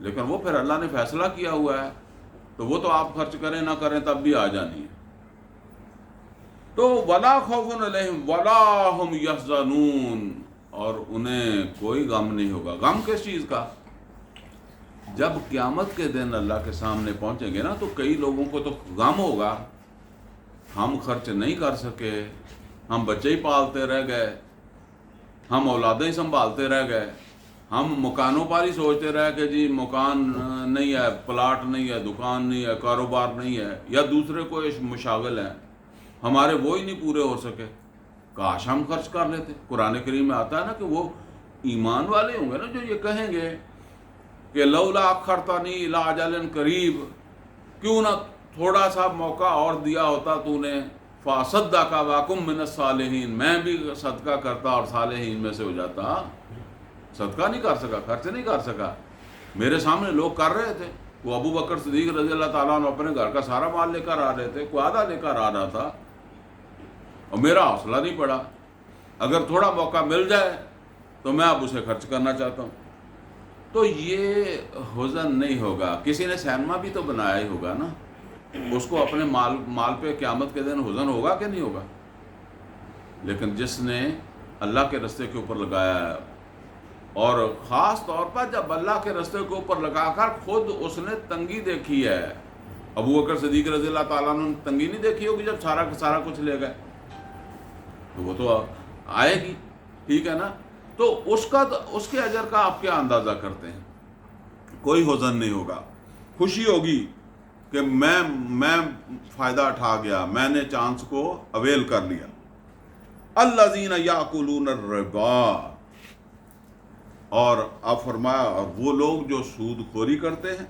لیکن وہ پھر اللہ نے فیصلہ کیا ہوا ہے، تو وہ تو آپ خرچ کریں نہ کریں تب بھی آ جانی ہے۔ تو ولا خوف علیہم ولا ہم یحزنون، اور انہیں کوئی غم نہیں ہوگا۔ غم کس چیز کا؟ جب قیامت کے دن اللہ کے سامنے پہنچیں گے نا، تو کئی لوگوں کو تو غم ہوگا، ہم خرچ نہیں کر سکے، ہم بچے ہی پالتے رہ گئے، ہم اولادیں ہی سنبھالتے رہ گئے، ہم مکانوں پر ہی سوچتے رہے کہ جی مکان نہیں ہے، پلاٹ نہیں ہے، دکان نہیں ہے، کاروبار نہیں ہے، یا دوسرے کوئی مشاغل ہیں، ہمارے وہ ہی نہیں پورے ہو سکے۔ کاش ہم خرچ کر لیتے۔ قرآن کریم میں آتا ہے نا کہ وہ ایمان والے ہوں گے نا جو یہ کہیں گے کہ لولا اخرتنی الی اجل قریب، کیوں نہ تھوڑا سا موقع اور دیا ہوتا تو نے، فاصدق واکم من الصالحین، میں بھی صدقہ کرتا اور صالحین میں سے ہو جاتا۔ صدقہ نہیں کر سکا، خرچ نہیں کر سکا، میرے سامنے لوگ کر رہے تھے، وہ ابو بکر صدیق رضی اللہ تعالیٰ عنہ اپنے گھر کا سارا مال لے کر آ رہے تھے، کوئی آدھا لے کر آ رہا تھا، اور میرا حوصلہ نہیں پڑا، اگر تھوڑا موقع مل جائے تو میں اب اسے خرچ کرنا چاہتا ہوں۔ تو یہ حزن نہیں ہوگا۔ کسی نے سینما بھی تو بنایا ہی ہوگا نا، اس کو اپنے مال پہ قیامت کے دن حزن ہوگا کہ نہیں ہوگا؟ لیکن جس نے اللہ کے رستے کے اوپر لگایا ہے، اور خاص طور پر جب اللہ کے رستے کے اوپر لگا کر خود اس نے تنگی دیکھی ہے، ابو بکر صدیق رضی اللہ تعالیٰ عنہ نے تنگی نہیں دیکھی ہوگی جب سارا کچھ لے گئے، تو وہ تو آئے گی، ٹھیک ہے نا۔ تو اس کے اجر کا آپ کیا اندازہ کرتے ہیں؟ کوئی حزن نہیں ہوگا، خوشی ہوگی کہ میں فائدہ اٹھا گیا، میں نے چانس کو اویل کر لیا۔ الذین یاکلون الربا، اور اب فرمایا اور وہ لوگ جو سود خوری کرتے ہیں،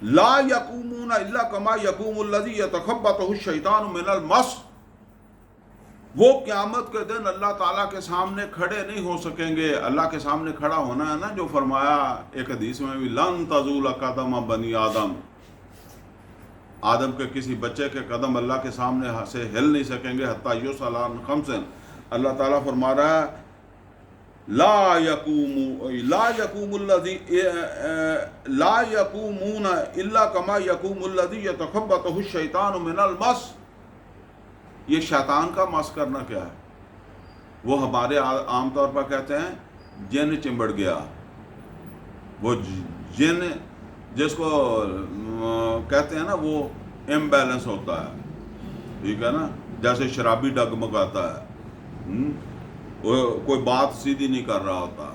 لا یقومون الا کما یقوم الذی یتخبطہ الشیطان من المس، وہ قیامت کے دن اللہ تعالیٰ کے سامنے کھڑے نہیں ہو سکیں گے۔ اللہ کے سامنے کھڑا ہونا ہے نا، جو فرمایا ایک حدیث میں بھی، لن تزول قدم بنی آدم، آدم کے کسی بچے کے قدم اللہ کے سامنے سے ہل نہیں سکیں گے حتیٰ یسأل عن خمس۔ اللہ تعالیٰ فرما رہا ہے لا یقومون الا کما یقوم الذی یتخبطہ الشیطان من المس۔ یہ شیطان کا مس کرنا کیا ہے؟ وہ ہمارے عام طور پر کہتے ہیں جن چمبڑ گیا، وہ جن جس کو کہتے ہیں نا وہ امبیلنس ہوتا ہے، ٹھیک ہے نا، جیسے شرابی ڈگمگاتا ہے، کوئی بات سیدھی نہیں کر رہا ہوتا۔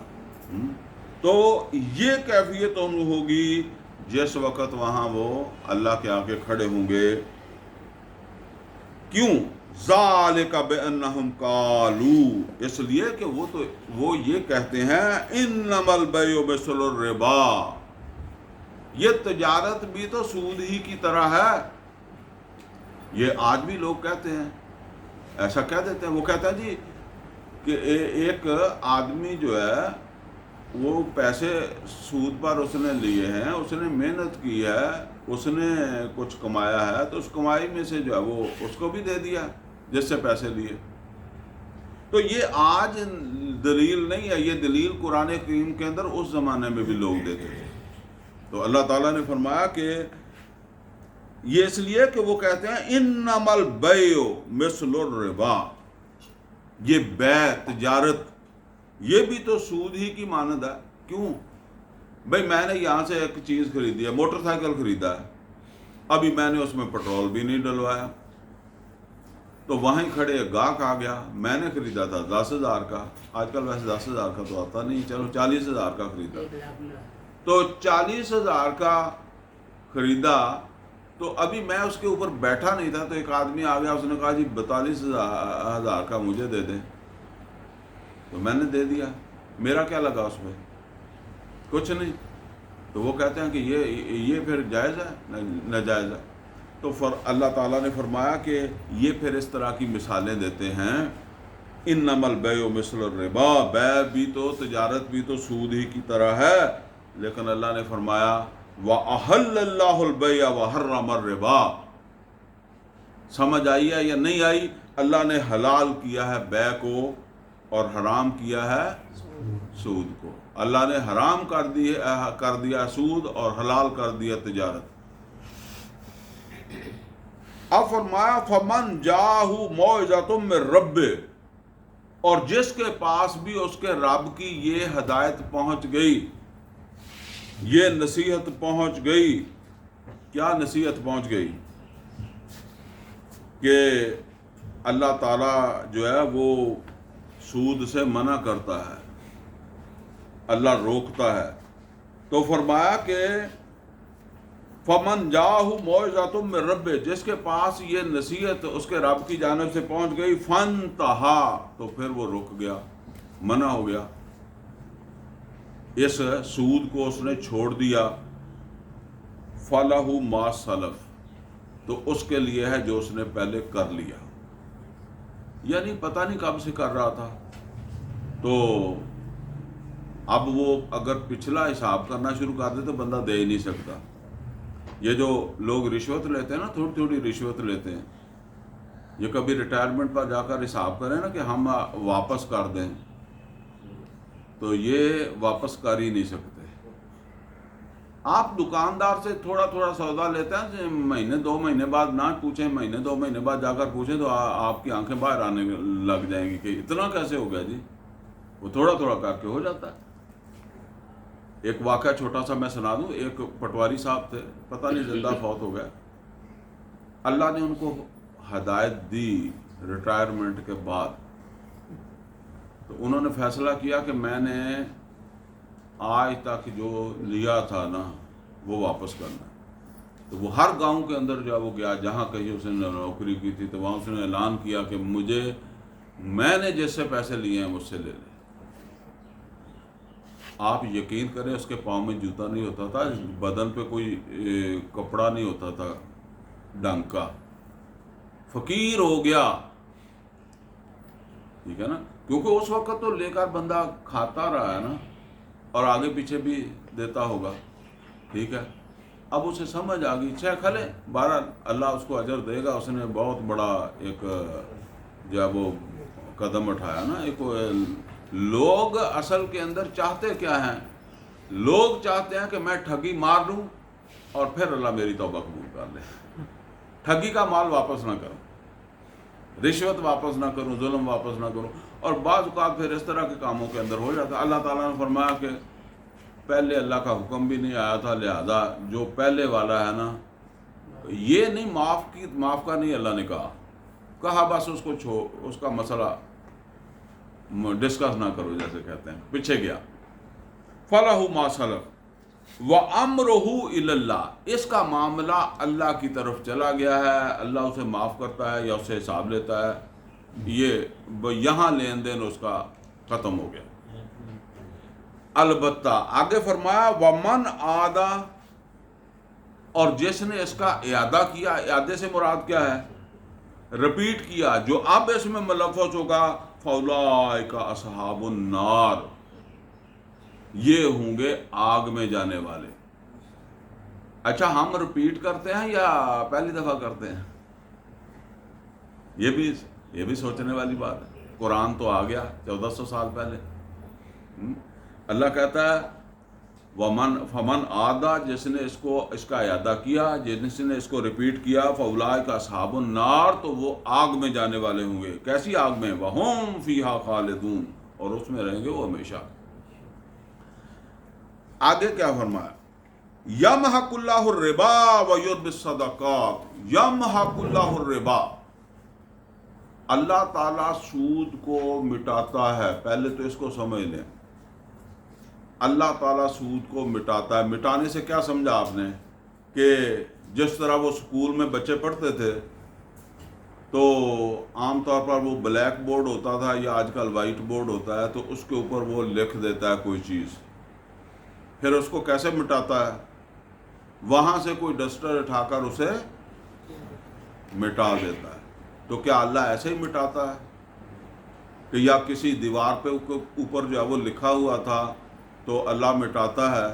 تو یہ کیفیت ہوگی جس وقت وہاں وہ اللہ کے آگے کھڑے ہوں گے۔ کیوں؟ ذالک بانہم قالوا، اس لیے کہ وہ یہ کہتے ہیں انما البیع مثل الربا، یہ تجارت بھی تو سود ہی کی طرح ہے۔ یہ آج بھی لوگ کہتے ہیں، ایسا کہہ دیتے ہیں، وہ کہتا ہے جی کہ ایک آدمی جو ہے وہ پیسے سود پر اس نے لیے ہیں، اس نے محنت کی ہے، اس نے کچھ کمایا ہے، تو اس کمائی میں سے جو ہے وہ اس کو بھی دے دیا جس سے پیسے لیے۔ تو یہ آج دلیل نہیں ہے، یہ دلیل قرآن کریم کے اندر اس زمانے میں بھی لوگ دیتے تھے۔ تو اللہ تعالیٰ نے فرمایا کہ یہ اس لیے کہ وہ کہتے ہیں انما البیع مثل الربا، یہ بیع تجارت یہ بھی تو سود ہی کی مانند ہے. کیوں بھائی میں نے یہاں سے ایک چیز خریدی ہے، موٹر سائیکل خریدا ہے، ابھی میں نے اس میں پیٹرول بھی نہیں ڈلوایا، تو وہیں کھڑے گاہک آ گیا، میں نے خریدا تھا 10,000 کا، آج کل ویسے 10,000 کا تو آتا نہیں، چلو 40,000 کا خریدا، تو 40,000 کا خریدا، تو ابھی میں اس کے اوپر بیٹھا نہیں تھا، تو ایک آدمی آ گیا، اس نے کہا جی 42,000 کا مجھے دے دیں، تو میں نے دے دیا، میرا کیا لگا اس میں؟ کچھ نہیں. تو وہ کہتے ہیں کہ یہ پھر جائز ہے ناجائز ہے؟ تو اللہ تعالیٰ نے فرمایا کہ یہ پھر اس طرح کی مثالیں دیتے ہیں، انما البیع مثل الربا، بیع بھی تو تجارت بھی تو سود ہی کی طرح ہے، لیکن اللہ نے فرمایا وَأَحَلَّ اللَّهُ الْبَيْعَ وَحَرَّمَ الرِّبَا. سمجھ آئی ہے یا نہیں آئی؟ اللہ نے حلال کیا ہے بیع کو اور حرام کیا ہے سود کو. اللہ نے حرام کر دیا سود اور حلال کر دیا تجارت. اب فرمایا فمن جاہ موعظۃ من ربہ، اور جس کے پاس بھی اس کے رب کی یہ ہدایت پہنچ گئی، یہ نصیحت پہنچ گئی. کیا نصیحت پہنچ گئی؟ کہ اللہ تعالیٰ جو ہے وہ سود سے منع کرتا ہے، اللہ روکتا ہے. تو فرمایا کہ فمن جاہ موعظۃ من ربہ، جس کے پاس یہ نصیحت اس کے رب کی جانب سے پہنچ گئی، فانتہا، تو پھر وہ رک گیا، منع ہو گیا، اس سود کو اس نے چھوڑ دیا، فَلَهُ مَا سَلَف، تو اس کے لیے ہے جو اس نے پہلے کر لیا. یعنی پتہ نہیں کب سے کر رہا تھا، تو اب وہ اگر پچھلا حساب کرنا شروع کر دے تو بندہ دے ہی نہیں سکتا. یہ جو لوگ رشوت لیتے ہیں نا، تھوڑی تھوڑی رشوت لیتے ہیں، یہ کبھی ریٹائرمنٹ پر جا کر حساب کریں نا کہ ہم واپس کر دیں، تو یہ واپس کر ہی نہیں سکتے. آپ دکاندار سے تھوڑا تھوڑا سودا لیتے ہیں، مہینے 2 مہینے بعد نہ پوچھیں، مہینے 2 مہینے بعد جا کر پوچھیں تو آپ کی آنکھیں باہر آنے لگ جائیں گی کہ اتنا کیسے ہو گیا جی. وہ تھوڑا تھوڑا کر کے ہو جاتا ہے. ایک واقعہ چھوٹا سا میں سنا دوں. ایک پٹواری صاحب تھے، پتہ نہیں زندہ فوت ہو گئے. اللہ نے ان کو ہدایت دی ریٹائرمنٹ کے بعد، تو انہوں نے فیصلہ کیا کہ میں نے آج تک جو لیا تھا نا وہ واپس کرنا. تو وہ ہر گاؤں کے اندر جو وہ گیا، جہاں کہیں اس نے نوکری کی تھی، تو وہاں اس نے اعلان کیا کہ میں نے جس سے پیسے لیے ہیں مجھ سے لے لیں. آپ یقین کریں اس کے پاؤں میں جوتا نہیں ہوتا تھا، بدن پہ کوئی کپڑا نہیں ہوتا تھا ڈنگ کا، فقیر ہو گیا. ٹھیک ہے نا، کیونکہ اس وقت تو لے کر بندہ کھاتا رہا ہے نا، اور آگے پیچھے بھی دیتا ہوگا. ٹھیک ہے، اب اسے سمجھ آ گئی، کھلے، بہرحال اللہ اس کو اجر دے گا. اس نے بہت بڑا ایک جو ہے وہ قدم اٹھایا نا. ایک لوگ اصل کے اندر چاہتے کیا ہیں؟ لوگ چاہتے ہیں کہ میں ٹھگی مار لوں اور پھر اللہ میری توبہ قبول کر لے. ٹھگی کا مال واپس نہ کروں، رشوت واپس نہ کروں، ظلم واپس نہ کروں. اور بعض اوقات پھر اس طرح کے کاموں کے اندر ہو جاتا. اللہ تعالیٰ نے فرمایا کہ پہلے اللہ کا حکم بھی نہیں آیا تھا، لہذا جو پہلے والا ہے نا، یہ نہیں معاف کا نہیں اللہ نے کہا بس اس کو اس کا مسئلہ ڈسکس نہ کرو، جیسے کہتے ہیں، پیچھے گیا. فَلَهُ مَا سَلَفَ وَأَمْرُهُ إِلَى اللَّهِ، اس کا معاملہ اللہ کی طرف چلا گیا ہے، اللہ اسے معاف کرتا ہے یا اسے حساب لیتا ہے. یہ یہاں لین دین اس کا ختم ہو گیا. البتہ آگے فرمایا وَمَنْ عَادَ، اور جس نے اس کا اعادہ کیا، اعادے سے مراد کیا ہے؟ رپیٹ کیا، جو اب اس میں ملوث ہوگا، فَأُولَٰئِکَ أَصْحَابُ النَّارِ، یہ ہوں گے آگ میں جانے والے. اچھا، ہم رپیٹ کرتے ہیں یا پہلی دفعہ کرتے ہیں؟ یہ بھی سوچنے والی بات ہے. قرآن تو آ گیا 1400 سال پہلے. اللہ کہتا ہے فمن عادا، جس نے اس کا اعادہ کیا، جس نے اس کو ریپیٹ کیا، فاولئک اصحاب النار، تو وہ آگ میں جانے والے ہوں گے. کیسی آگ میں؟ وہم فیہا خالدون، اور اس میں رہیں گے وہ ہمیشہ۔ آگے کیا فرمایا؟ یمحق اللہ الربا ویربی الصدقات، یمحق اللہ الربا، اللہ تعالیٰ سود کو مٹاتا ہے۔ پہلے تو اس کو سمجھ لیں، اللہ تعالیٰ سود کو مٹاتا ہے۔ مٹانے سے کیا سمجھا آپ نے؟ کہ جس طرح وہ اسکول میں بچے پڑھتے تھے تو عام طور پر وہ بلیک بورڈ ہوتا تھا یا آج کل وائٹ بورڈ ہوتا ہے، تو اس کے اوپر وہ لکھ دیتا ہے کوئی چیز، پھر اس کو کیسے مٹاتا ہے؟ وہاں سے کوئی ڈسٹر اٹھا کر اسے مٹا دیتا ہے۔ تو کیا اللہ ایسے ہی مٹاتا ہے کہ یا کسی دیوار پہ اوپر جو ہے وہ لکھا ہوا تھا تو اللہ مٹاتا ہے؟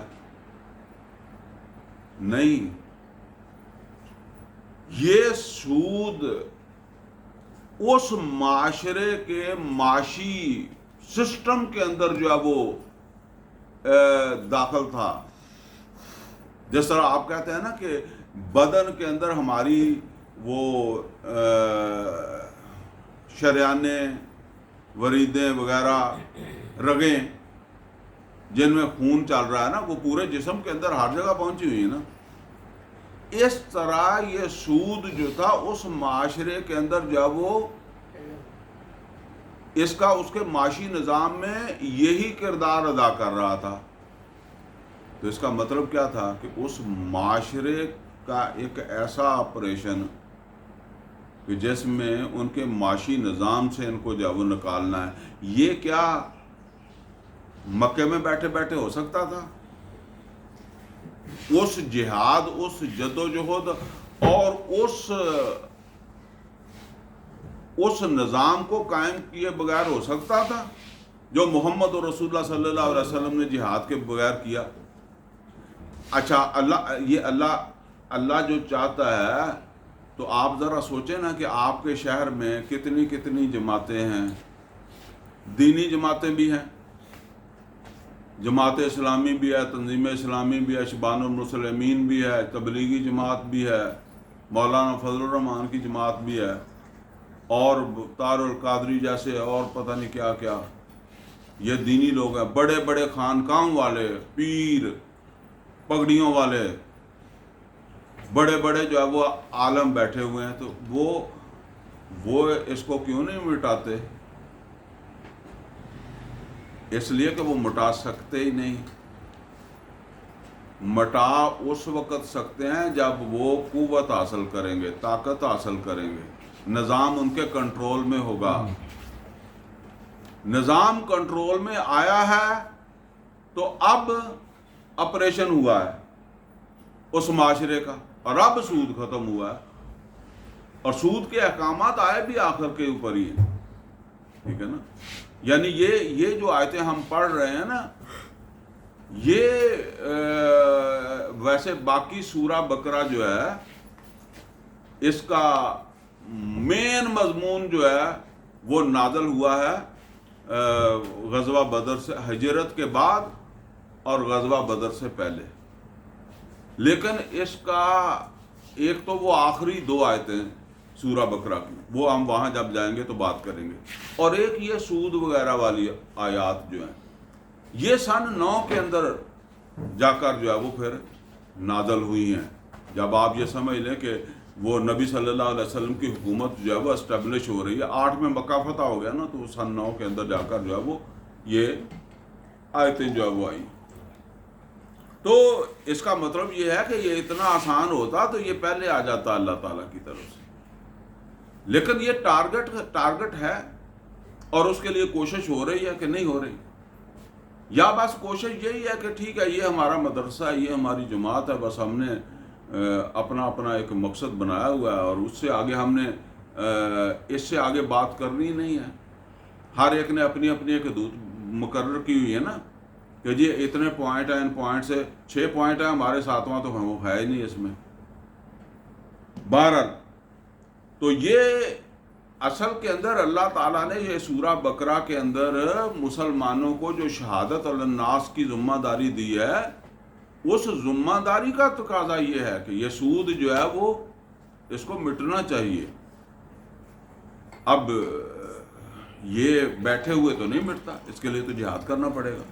نہیں، یہ سود اس معاشرے کے معاشی سسٹم کے اندر جو ہے وہ داخل تھا۔ جس طرح آپ کہتے ہیں نا کہ بدن کے اندر ہماری وہ شریانیں، وریدیں وغیرہ، رگیں جن میں خون چل رہا ہے نا، وہ پورے جسم کے اندر ہر جگہ پہنچی ہوئی ہے نا، اس طرح یہ سود جو تھا اس معاشرے کے اندر جو ہے وہ اس کے معاشی نظام میں یہی کردار ادا کر رہا تھا۔ تو اس کا مطلب کیا تھا کہ اس معاشرے کا ایک ایسا آپریشن کہ جس میں ان کے معاشی نظام سے ان کو جو ہے وہ نکالنا ہے، یہ کیا مکے میں بیٹھے بیٹھے ہو سکتا تھا؟ اس جہاد، اس جدوجہد اور اس نظام کو قائم کیے بغیر ہو سکتا تھا جو محمد رسول اللہ صلی اللہ علیہ وسلم نے جہاد کے بغیر کیا؟ اچھا، اللہ جو چاہتا ہے تو آپ ذرا سوچیں نا کہ آپ کے شہر میں کتنی جماعتیں ہیں، دینی جماعتیں بھی ہیں، جماعت اسلامی بھی ہے، تنظیم اسلامی بھی ہے، شبان المسلمین بھی ہے، تبلیغی جماعت بھی ہے، مولانا فضل الرحمان کی جماعت بھی ہے، اور تار القادری جیسے، اور پتہ نہیں کیا کیا۔ یہ دینی لوگ ہیں، بڑے بڑے خانقاہوں والے، پیر پگڑیوں والے، بڑے بڑے جو ہے وہ عالم بیٹھے ہوئے ہیں، تو وہ اس کو کیوں نہیں مٹاتے؟ اس لیے کہ وہ مٹا سکتے ہی نہیں۔ مٹا اس وقت سکتے ہیں جب وہ قوت حاصل کریں گے، طاقت حاصل کریں گے، نظام ان کے کنٹرول میں ہوگا۔ نظام کنٹرول میں آیا ہے تو اب آپریشن ہوا ہے اس معاشرے کا، اور اب سود ختم ہوا ہے، اور سود کے احکامات آئے بھی آخر کے اوپر ہی ہیں، ٹھیک ہے نا؟ یعنی یہ جو آیتیں ہم پڑھ رہے ہیں نا، یہ ویسے باقی سورہ بقرہ جو ہے اس کا مین مضمون جو ہے وہ نازل ہوا ہے غزوہ بدر سے، ہجرت کے بعد اور غزوہ بدر سے پہلے، لیکن اس کا ایک تو وہ آخری 2 آیتیں سورہ بقرہ کی، وہ ہم وہاں جب جائیں گے تو بات کریں گے، اور ایک یہ سود وغیرہ والی آیات جو ہیں یہ سن 9 کے اندر جا کر جو ہے وہ پھر نازل ہوئی ہیں۔ جب آپ یہ سمجھ لیں کہ وہ نبی صلی اللہ علیہ وسلم کی حکومت جو ہے وہ اسٹیبلش ہو رہی ہے، 8 میں مکہ فتح ہو گیا نا، تو سن 9 کے اندر جا کر جو ہے وہ یہ آیتیں جو ہے وہ آئی۔ تو اس کا مطلب یہ ہے کہ یہ اتنا آسان ہوتا تو یہ پہلے آ جاتا اللہ تعالیٰ کی طرف سے، لیکن یہ ٹارگٹ ہے، اور اس کے لیے کوشش ہو رہی ہے کہ نہیں ہو رہی؟ یا بس کوشش یہی ہے کہ ٹھیک ہے یہ ہمارا مدرسہ ہے، یہ ہماری جماعت ہے، بس ہم نے اپنا ایک مقصد بنایا ہوا ہے، اور اس سے آگے ہم نے اس سے آگے بات کرنی نہیں ہے۔ ہر ایک نے اپنی ایک حدود مقرر کی ہوئی ہے نا، کہ جی اتنے پوائنٹ ہیں، ان پوائنٹ سے 6 پوائنٹ ہیں، ہمارے 7واں تو وہ ہے ہی نہیں اس میں۔ بہرحال تو یہ اصل کے اندر اللہ تعالیٰ نے یہ سورہ بقرہ کے اندر مسلمانوں کو جو شہادت الناس کی ذمہ داری دی ہے، اس ذمہ داری کا تقاضا یہ ہے کہ یہ سود جو ہے وہ اس کو مٹنا چاہیے۔ اب یہ بیٹھے ہوئے تو نہیں مٹتا، اس کے لیے تو جہاد کرنا پڑے گا،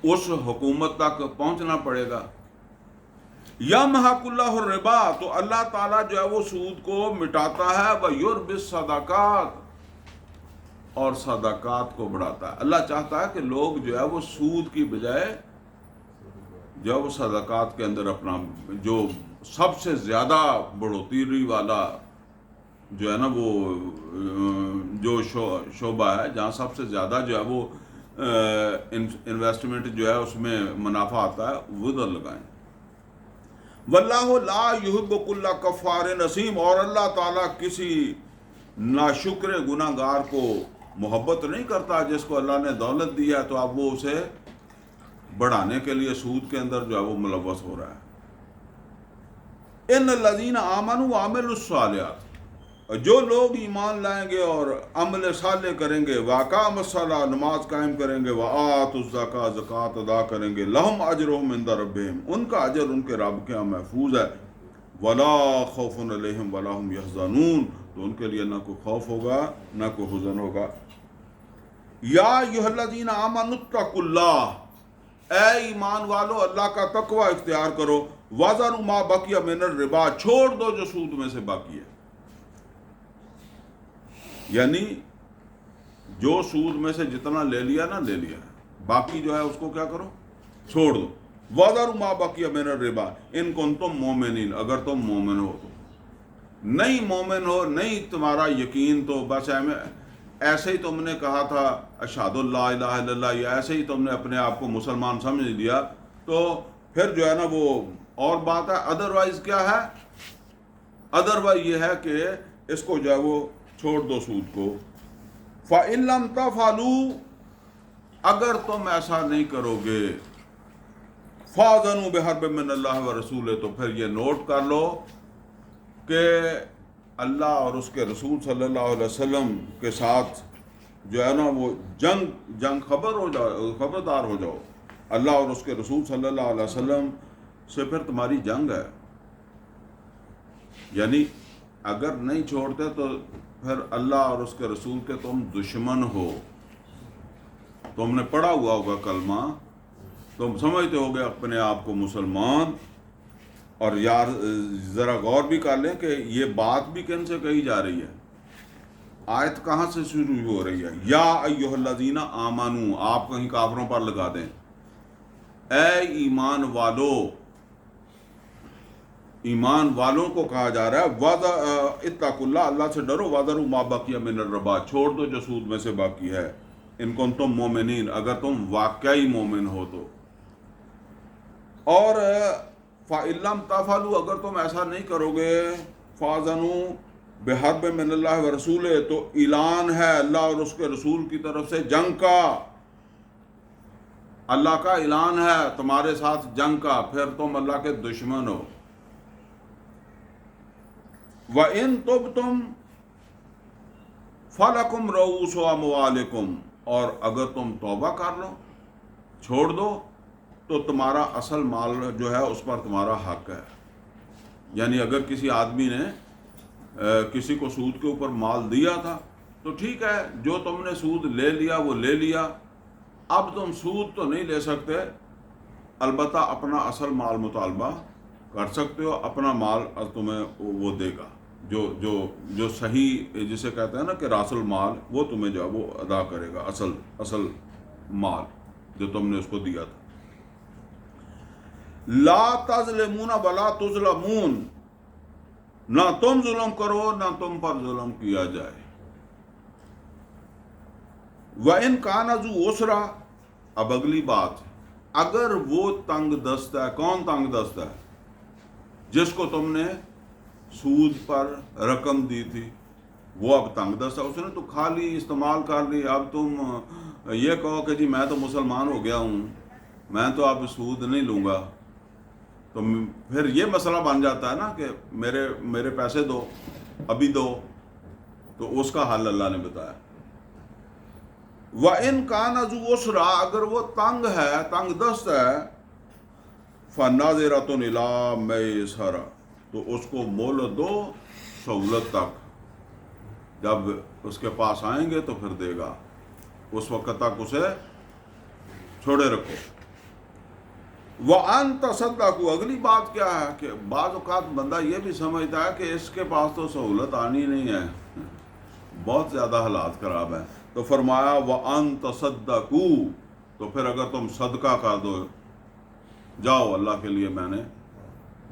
اس حکومت تک پہنچنا پڑے گا۔ یمحق اللہ الربا، تو اللہ تعالیٰ جو ہے وہ سود کو مٹاتا ہے، ویربی الصدقات، اور صدقات کو بڑھاتا ہے۔ اللہ چاہتا ہے کہ لوگ جو ہے وہ سود کی بجائے جو ہے وہ صدقات کے اندر اپنا جو سب سے زیادہ بڑھوتری والا جو ہے نا وہ جو شعبہ ہے جہاں سب سے زیادہ جو ہے وہ انویسٹمنٹ جو ہے اس میں منافع آتا ہے، وہ ادھر لگائیں۔ واللہ لا یحب کل کفار نسیم، اور اللہ تعالیٰ کسی ناشکر گناہ گار کو محبت نہیں کرتا جس کو اللہ نے دولت دی ہے تو اب وہ اسے بڑھانے کے لیے سود کے اندر جو ہے وہ ملوث ہو رہا ہے۔ ان الذین آمنوا وعملوا الصالحات، جو لوگ ایمان لائیں گے اور عمل صالح کریں گے، واقام الصلاۃ، نماز قائم کریں گے، وآتوا الزکاۃ، زکوٰۃ ادا کریں گے، لہم اجرہم عند ربہم، ان کا اجر ان کے رب کے ہاں محفوظ ہے، ولا خوف علیہم ولا هم یحزنون، تو ان کے لیے نہ کوئی خوف ہوگا نہ کوئی حزن ہوگا۔ یا ایھا الذین آمنوا اتقوا اللہ، اے ایمان والو اللہ کا تقوی اختیار کرو، وذروا ما بقی من الربا، چھوڑ دو جو سود میں سے باقی ہے، یعنی جو سود میں سے جتنا لے لیا نا لے لیا، باقی جو ہے اس کو کیا کرو، چھوڑ دو۔ وذروا ما بقی من الربا ان کنتم مؤمنین، اگر تم مومن ہو تو، نہیں مومن ہو، نہیں تمہارا یقین، تو بس ایسے ہی تم نے کہا تھا اشہد اللہ الہ الا اللہ، یا ایسے ہی تم نے اپنے آپ کو مسلمان سمجھ لیا، تو پھر جو ہے نا وہ اور بات ہے۔ ادروائز کیا ہے؟ ادروائز یہ ہے کہ اس کو جو ہے وہ چھوڑ دو سود کو۔ فَإِن لَمْ تَفْعَلُوا، اگر تم ایسا نہیں کرو گے، فَأَذَنُوا بِحَرْبٍ مِّنَ اللَّهِ وَرَسُولِهِ، تو پھر یہ نوٹ کر لو کہ اللہ اور اس کے رسول صلی اللہ علیہ وسلم کے ساتھ جو ہے نا وہ جنگ خبردار ہو جاؤ، اللہ اور اس کے رسول صلی اللہ علیہ وسلم سے پھر تمہاری جنگ ہے، یعنی اگر نہیں چھوڑتے تو پھر اللہ اور اس کے رسول کے تم دشمن ہو۔ تم نے پڑھا ہوا ہوگا کلمہ، تم سمجھتے ہوگے اپنے آپ کو مسلمان، اور یار ذرا غور بھی کر لیں کہ یہ بات بھی کن سے کہی جا رہی ہے، آیت کہاں سے شروع ہو رہی ہے؟ یا ایھا الذین آمنو، آپ کہیں کافروں پر لگا دیں، اے ایمان والو، ایمان والوں کو کہا جا رہا ہے، اتقوا اللہ، اللہ سے ڈرو، وذروا ما بقی من الربا، چھوڑ دو جو سود میں سے باقی ہے، ان کنتم مومنین، اگر تم واقعی مومن ہو تو۔ اور فَإِن لَمْ تَفْعَلُوا، اگر تم ایسا نہیں کرو گے، فَأَذَنُوا بِحَرْبٍ مِّنَ اللَّهِ وَرَسُولِهِ، تو اعلان ہے اللہ اور اس کے رسول کی طرف سے جنگ کا، اللہ کا اعلان ہے تمہارے ساتھ جنگ کا، پھر تم اللہ کے دشمن ہو۔ وَإِن تُبْتُمْ فَلَكُمْ رُءُوسُ أَمْوَالِكُمْ، اور اگر تم توبہ کر لو، چھوڑ دو، تو تمہارا اصل مال جو ہے اس پر تمہارا حق ہے۔ یعنی اگر کسی آدمی نے کسی کو سود کے اوپر مال دیا تھا تو ٹھیک ہے، جو تم نے سود لے لیا وہ لے لیا، اب تم سود تو نہیں لے سکتے، البتہ اپنا اصل مال مطالبہ کر سکتے ہو، اپنا مال تمہیں وہ دے گا، جو صحیح جسے کہتے ہیں نا کہ راس المال، وہ تمہیں جو ہے وہ ادا کرے گا، اصل مال جو تم نے اس کو دیا تھا۔ لا تظلمون ولا تظلمون، نہ تم ظلم کرو نہ تم پر ظلم کیا جائے۔ وَإِن كَانَ ذُو عُسْرَةٍ، اب اگلی بات، اگر وہ تنگ دست ہے، کون تنگ دست ہے؟ جس کو تم نے سود پر رقم دی تھی وہ اب تنگ دست ہے، اس نے تو کھا لی، استعمال کر لی، اب تم یہ کہو کہ جی میں تو مسلمان ہو گیا ہوں، میں تو اب سود نہیں لوں گا، تو پھر یہ مسئلہ بن جاتا ہے نا کہ میرے پیسے دو، ابھی دو، تو اس کا حل اللہ نے بتایا۔ وَإِن كَانَ ذُو عُسْرَةٍ، اگر وہ تنگ ہے، تنگ دست ہے، فَنَاظِرَةٌ إِلَىٰ مَيْسَرَةٍ، تو اس کو مہلت دو سہولت تک، جب اس کے پاس آئیں گے تو پھر دے گا، اس وقت تک اسے چھوڑے رکھو۔ وَأَن تَصَدَّقُوا، اگلی بات کیا ہے کہ بعض اوقات بندہ یہ بھی سمجھتا ہے کہ اس کے پاس تو سہولت آنی نہیں ہے، بہت زیادہ حالات خراب ہیں، تو فرمایا وَأَن تَصَدَّقُوا، تو پھر اگر تم صدقہ کر دو، جاؤ اللہ کے لیے میں نے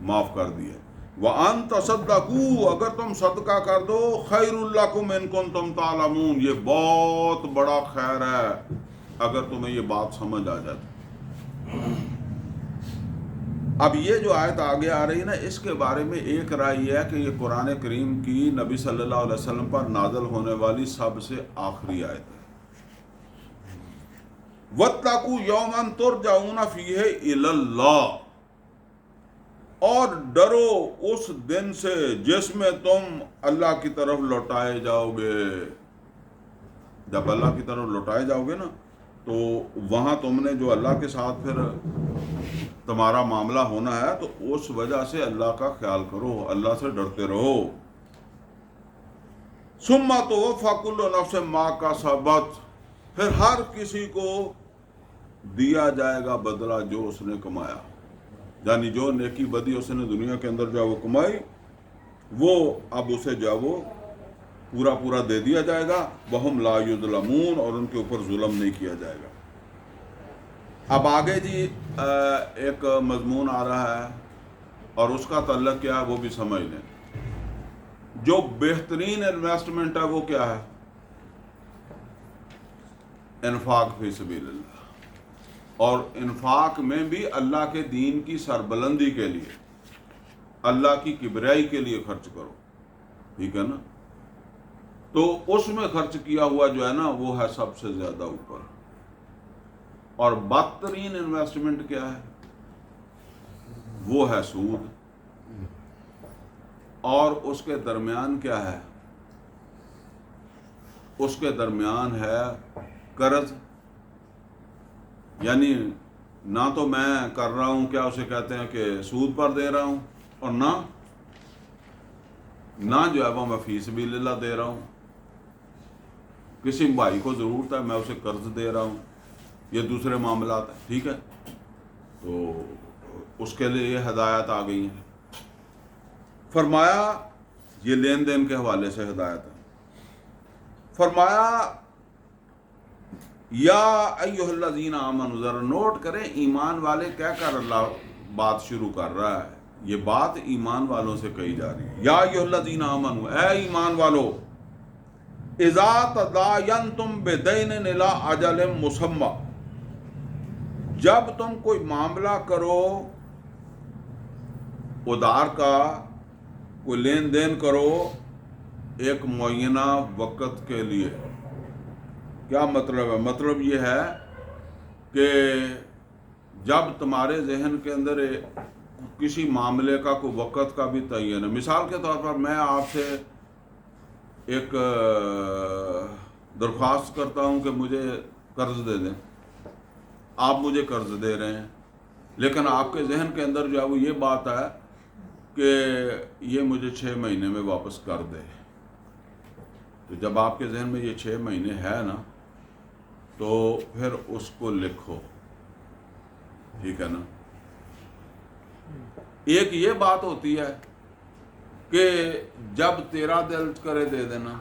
معاف کر دیے۔ وَأَن تَصَدَّقُوا، اگر تم صدقہ کر دو، خَيْرٌ لَكُمْ إِن كُنتُمْ تَعْلَمُونَ، یہ بہت بڑا خیر ہے اگر تمہیں یہ بات سمجھ آ جائے۔ اب یہ جو آیت آگے آ رہی ہے نا، اس کے بارے میں ایک رائے یہ ہے کہ یہ قرآن کریم کی نبی صلی اللہ علیہ وسلم پر نازل ہونے والی سب سے آخری آیت ہے۔ وَاتَّقُوا يَوْمًا تُرْجَعُونَ فِيهِ إِلَى اللَّهِ، اور ڈرو اس دن سے جس میں تم اللہ کی طرف لوٹائے جاؤ گے۔ جب اللہ کی طرف لوٹائے جاؤ گے نا، تو وہاں تم نے جو اللہ کے ساتھ پھر تمہارا معاملہ ہونا ہے، تو اس وجہ سے اللہ کا خیال کرو، اللہ سے ڈرتے رہو۔ ثُمَّ تُوَفَّىٰ كُلُّ نَفْسٍ مَا كَسَبَتْ، پھر ہر کسی کو دیا جائے گا بدلہ جو اس نے کمایا، یعنی جو نیکی بدی اس نے دنیا کے اندر جو ہے وہ کمائی، وہ اب اسے جو ہے وہ پورا پورا دے دیا جائے گا۔ وَهُمْ لَا يُظْلَمُونَ، اور ان کے اوپر ظلم نہیں کیا جائے گا۔ اب آگے جی ایک مضمون آ رہا ہے، اور اس کا تعلق کیا ہے وہ بھی سمجھ لیں۔ جو بہترین انویسٹمنٹ ہے وہ کیا ہے؟ انفاق فی سبیل اللہ، اور انفاق میں بھی اللہ کے دین کی سربلندی کے لیے، اللہ کی کبریائی کے لیے خرچ کرو، ٹھیک ہے نا؟ تو اس میں خرچ کیا ہوا جو ہے نا وہ ہے سب سے زیادہ اوپر۔ اور بدترین انویسٹمنٹ کیا ہے؟ وہ ہے سود، اور اس کے درمیان کیا ہے؟ اس کے درمیان ہے قرض، یعنی نہ تو میں کر رہا ہوں کیا اسے کہتے ہیں کہ سود پر دے رہا ہوں، اور نہ جو ہے وہ میں فی سبیل اللہ دے رہا ہوں۔ کسی بھائی کو ضرورت ہے، میں اسے قرض دے رہا ہوں، یہ دوسرے معاملات ہیں، ٹھیک ہے؟ تو اس کے لیے یہ ہدایت آ گئی ہے۔ فرمایا یہ لین دین کے حوالے سے ہدایت ہے۔ فرمایا یا ایھا الذین آمنوا، ذرا نوٹ کریں ایمان والے کہہ کر اللہ بات شروع کر رہا ہے، یہ بات ایمان والوں سے کہی جا رہی ہے۔ یا ایھا الذین آمنوا، اے ایمان والو، اذا تداینتم بدین الی اجل مسمی، جب تم کوئی معاملہ کرو ادار کا، کوئی لین دین کرو ایک معینہ وقت کے لیے۔ کیا مطلب ہے؟ مطلب یہ ہے کہ جب تمہارے ذہن کے اندر کسی معاملے کا کوئی وقت کا بھی تعین ہے، مثال کے طور پر میں آپ سے ایک درخواست کرتا ہوں کہ مجھے قرض دے دیں، آپ مجھے قرض دے رہے ہیں، لیکن آپ کے ذہن کے اندر جو ہے وہ یہ بات ہے کہ یہ مجھے 6 مہینے میں واپس کر دے۔ تو جب آپ کے ذہن میں یہ 6 مہینے ہے نا، تو پھر اس کو لکھو، ٹھیک ہے نا؟ ایک یہ بات ہوتی ہے کہ جب تیرا دل کرے دے دینا،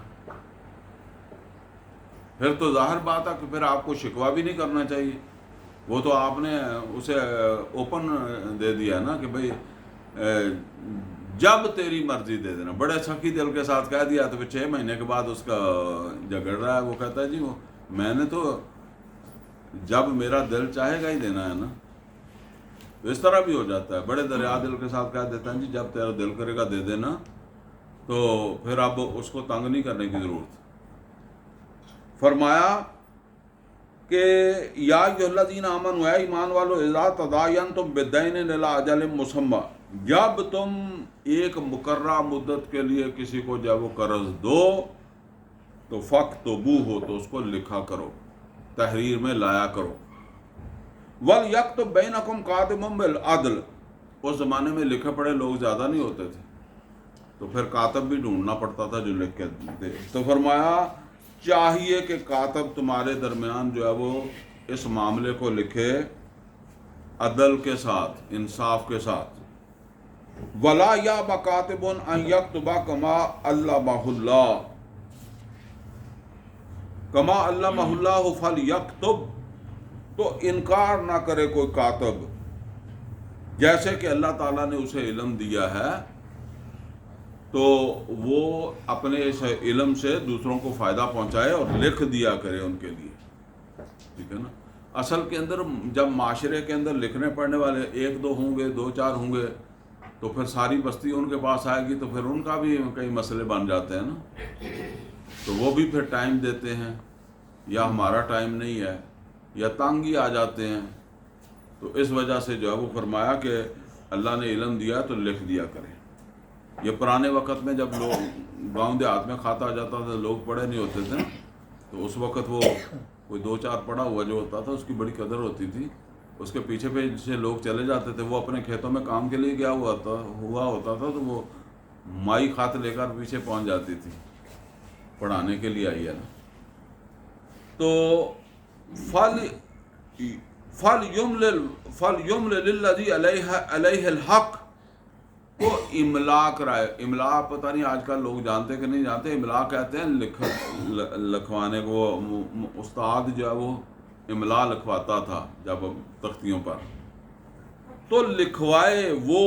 پھر تو ظاہر بات ہے کہ پھر آپ کو شکوہ بھی نہیں کرنا چاہیے، وہ تو آپ نے اسے اوپن دے دیا نا کہ بھئی جب تیری مرضی دے دینا، بڑے سخی دل کے ساتھ کہہ دیا، تو پھر 6 مہینے کے بعد اس کا جھگڑ رہا ہے، وہ کہتا ہے جی وہ میں نے تو جب میرا دل چاہے گا ہی دینا ہے نا۔ تو اس طرح بھی ہو جاتا ہے، بڑے دریا دل کے ساتھ کہہ دیتا ہے جی جب تیرا دل کرے گا دے دینا، تو پھر اب اس کو تنگ نہیں کرنے کی ضرورت۔ فرمایا کہ یا ایھا الذین آمنوا، اے ایمان والو، اذا تداینتم بدین الی اجل مسمی، جب تم ایک مقررہ مدت کے لیے کسی کو جب وہ قرض دو تو فاکتبوہ، تو اس کو لکھا کرو، تحریر میں لایا کرو۔ وَلْيَكْتُب بَيْنَكُمْ كَاتِبٌ بِالْعَدْلِ، اس زمانے میں لکھے پڑھے لوگ زیادہ نہیں ہوتے تھے، تو پھر کاتب بھی ڈھونڈنا پڑتا تھا جو لکھ کے دے. تو فرمایا چاہیے کہ کاتب تمہارے درمیان جو ہے وہ اس معاملے کو لکھے عدل کے ساتھ، انصاف کے ساتھ. ولا یا بکاتب ان یکتب کما علمہ اللہ، کما علمہ اللہ فلیکتب، تو انکار نہ کرے کوئی کاتب جیسے کہ اللہ تعالیٰ نے اسے علم دیا ہے، تو وہ اپنے اس علم سے دوسروں کو فائدہ پہنچائے اور لکھ دیا کرے ان کے لیے. ٹھیک ہے نا. اصل کے اندر جب معاشرے کے اندر لکھنے پڑھنے والے ایک دو ہوں گے، دو چار ہوں گے، تو پھر ساری بستی ان کے پاس آئے گی، تو پھر ان کا بھی کئی مسئلے بن جاتے ہیں نا. تو وہ بھی پھر ٹائم دیتے ہیں، یا ہمارا ٹائم نہیں ہے، یا تنگ ہی آ جاتے ہیں. تو اس وجہ سے جو ہے وہ فرمایا کہ اللہ نے علم دیا تو لکھ دیا کریں. یہ پرانے وقت میں جب لوگ گاؤں دیہات میں کھاتا آ جاتا تھا، لوگ پڑھے نہیں ہوتے تھے، تو اس وقت وہ کوئی دو چار پڑھا ہوا جو ہوتا تھا اس کی بڑی قدر ہوتی تھی. اس کے پیچھے سے لوگ چلے جاتے تھے. وہ اپنے کھیتوں میں کام کے لیے گیا ہوا ہوتا تھا، تو وہ مائی خط لے کر پیچھے پہنچ جاتی تھی، پڑھانے کے لیے آئی ہے نا. تو فَلْيُمْلِلِ الَّذِي عَلَيْهِ الْحَقِّ، کو املا کرائے. املا پتہ نہیں آج کل لوگ جانتے کہ نہیں جانتے. املا کہتے ہیں لکھوانے کو. استاد جو ہے وہ املا لکھواتا تھا جب تختیوں پر. تو لکھوائے وہ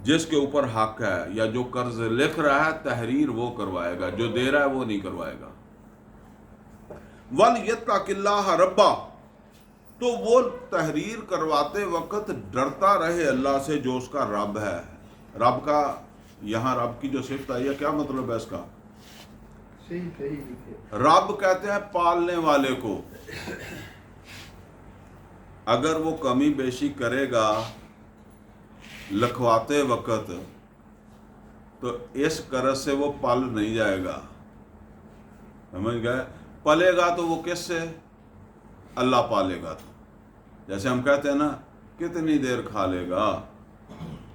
جس کے اوپر حق ہے، یا جو قرض لکھ رہا ہے تحریر وہ کروائے گا، جو دے رہا ہے وہ نہیں کروائے گا. وَلْيَتَّقِ اللَّهَ رَبَّهُ، تو وہ تحریر کرواتے وقت ڈرتا رہے اللہ سے جو اس کا رب ہے. رب کا یہاں رب کی جو صفت آئی ہے، کیا مطلب ہے اس کا؟ رب کہتے ہیں پالنے والے کو. اگر وہ کمی بیشی کرے گا لکھواتے وقت تو اس قرض سے وہ پل نہیں جائے گا. سمجھ گئے؟ پلے گا تو وہ کس سے؟ اللہ پالے گا. تو جیسے ہم کہتے ہیں نا، کتنی دیر کھا لے گا،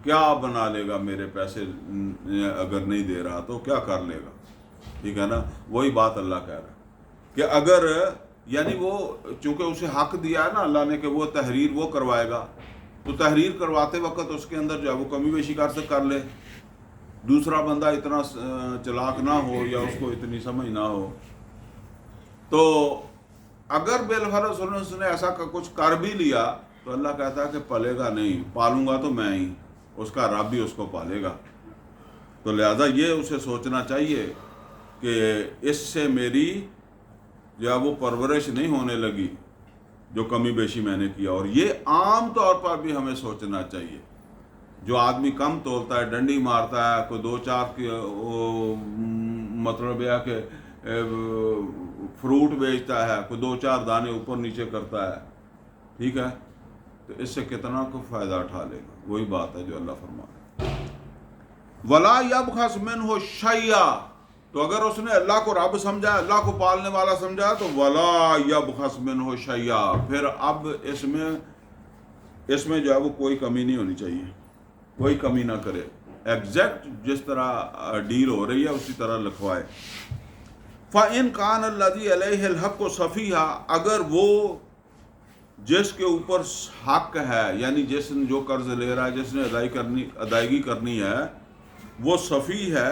کیا بنا لے گا، میرے پیسے اگر نہیں دے رہا تو کیا کر لے گا. ٹھیک ہے نا. وہی بات اللہ کہہ رہا ہے کہ اگر یعنی وہ چونکہ اسے حق دیا ہے نا اللہ نے کہ وہ تحریر وہ کروائے گا، تو تحریر کرواتے وقت اس کے اندر جو ہے وہ کمی بیشی کر لے. دوسرا بندہ اتنا چلاک نہ ہو یا اس کو اتنی سمجھ نہ ہو، تو اگر بالفرض اس نے ایسا کچھ کر بھی لیا تو اللہ کہتا ہے کہ پلے گا نہیں، پالوں گا تو میں ہی، اس کا رب بھی اس کو پالے گا. تو لہذا یہ اسے سوچنا چاہیے کہ اس سے میری جو ہے وہ پرورش نہیں ہونے لگی جو کمی بیشی میں نے کیا. اور یہ عام طور پر بھی ہمیں سوچنا چاہیے. جو آدمی کم تولتا ہے، ڈنڈی مارتا ہے، کوئی دو چار کی مطلب یہ کہ فروٹ بیچتا ہے، کوئی دو چار دانے اوپر نیچے کرتا ہے، ٹھیک ہے، تو اس سے کتنا کو فائدہ اٹھا لے گا. وہی بات ہے جو اللہ فرما رہا ہے. وَلَا يَبْخَسْ مِنْهُ شَيْئًا، تو اگر اس نے اللہ کو رب سمجھا، اللہ کو پالنے والا سمجھا، تو وَلَا يَبْخَسْ مِنْهُ شَيْئًا، پھر اب اس میں جو ہے وہ کوئی کمی نہیں ہونی چاہیے، کوئی کمی نہ کرے. ایگزیکٹ جس طرح ڈیل ہو رہی ہے اسی طرح لکھوائے. فَإِنْ كَانَ الَّذِي عَلَيْهِ الْحَقُّ صَفِيحًا، اگر وہ جس کے اوپر حق ہے، یعنی جس نے جو قرض لے رہا ہے، جس نے ادائیگی کرنی ہے، وہ صفیح ہے،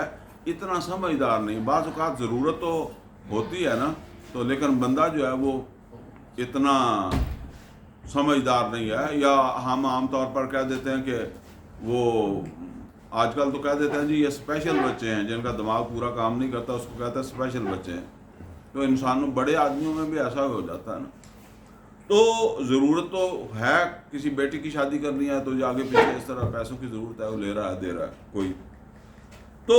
اتنا سمجھدار نہیں. بعض اوقات ضرورت تو ہوتی ہے نا، تو لیکن بندہ جو ہے وہ اتنا سمجھدار نہیں ہے. یا ہم عام طور پر کہہ دیتے ہیں کہ وہ آج کل تو کہہ دیتے ہیں جی یہ اسپیشل بچے ہیں، جن کا دماغ پورا کام نہیں کرتا، اس کو کہتے ہیں اسپیشل بچے ہیں. تو انسانوں بڑے آدمیوں میں بھی ایسا ہو جاتا ہے نا. تو ضرورت تو ہے، کسی بیٹی کی شادی کرنی ہے تو جو آگے پیچھے اس طرح پیسوں کی ضرورت ہے، وہ لے رہا ہے، دے رہا ہے کوئی. تو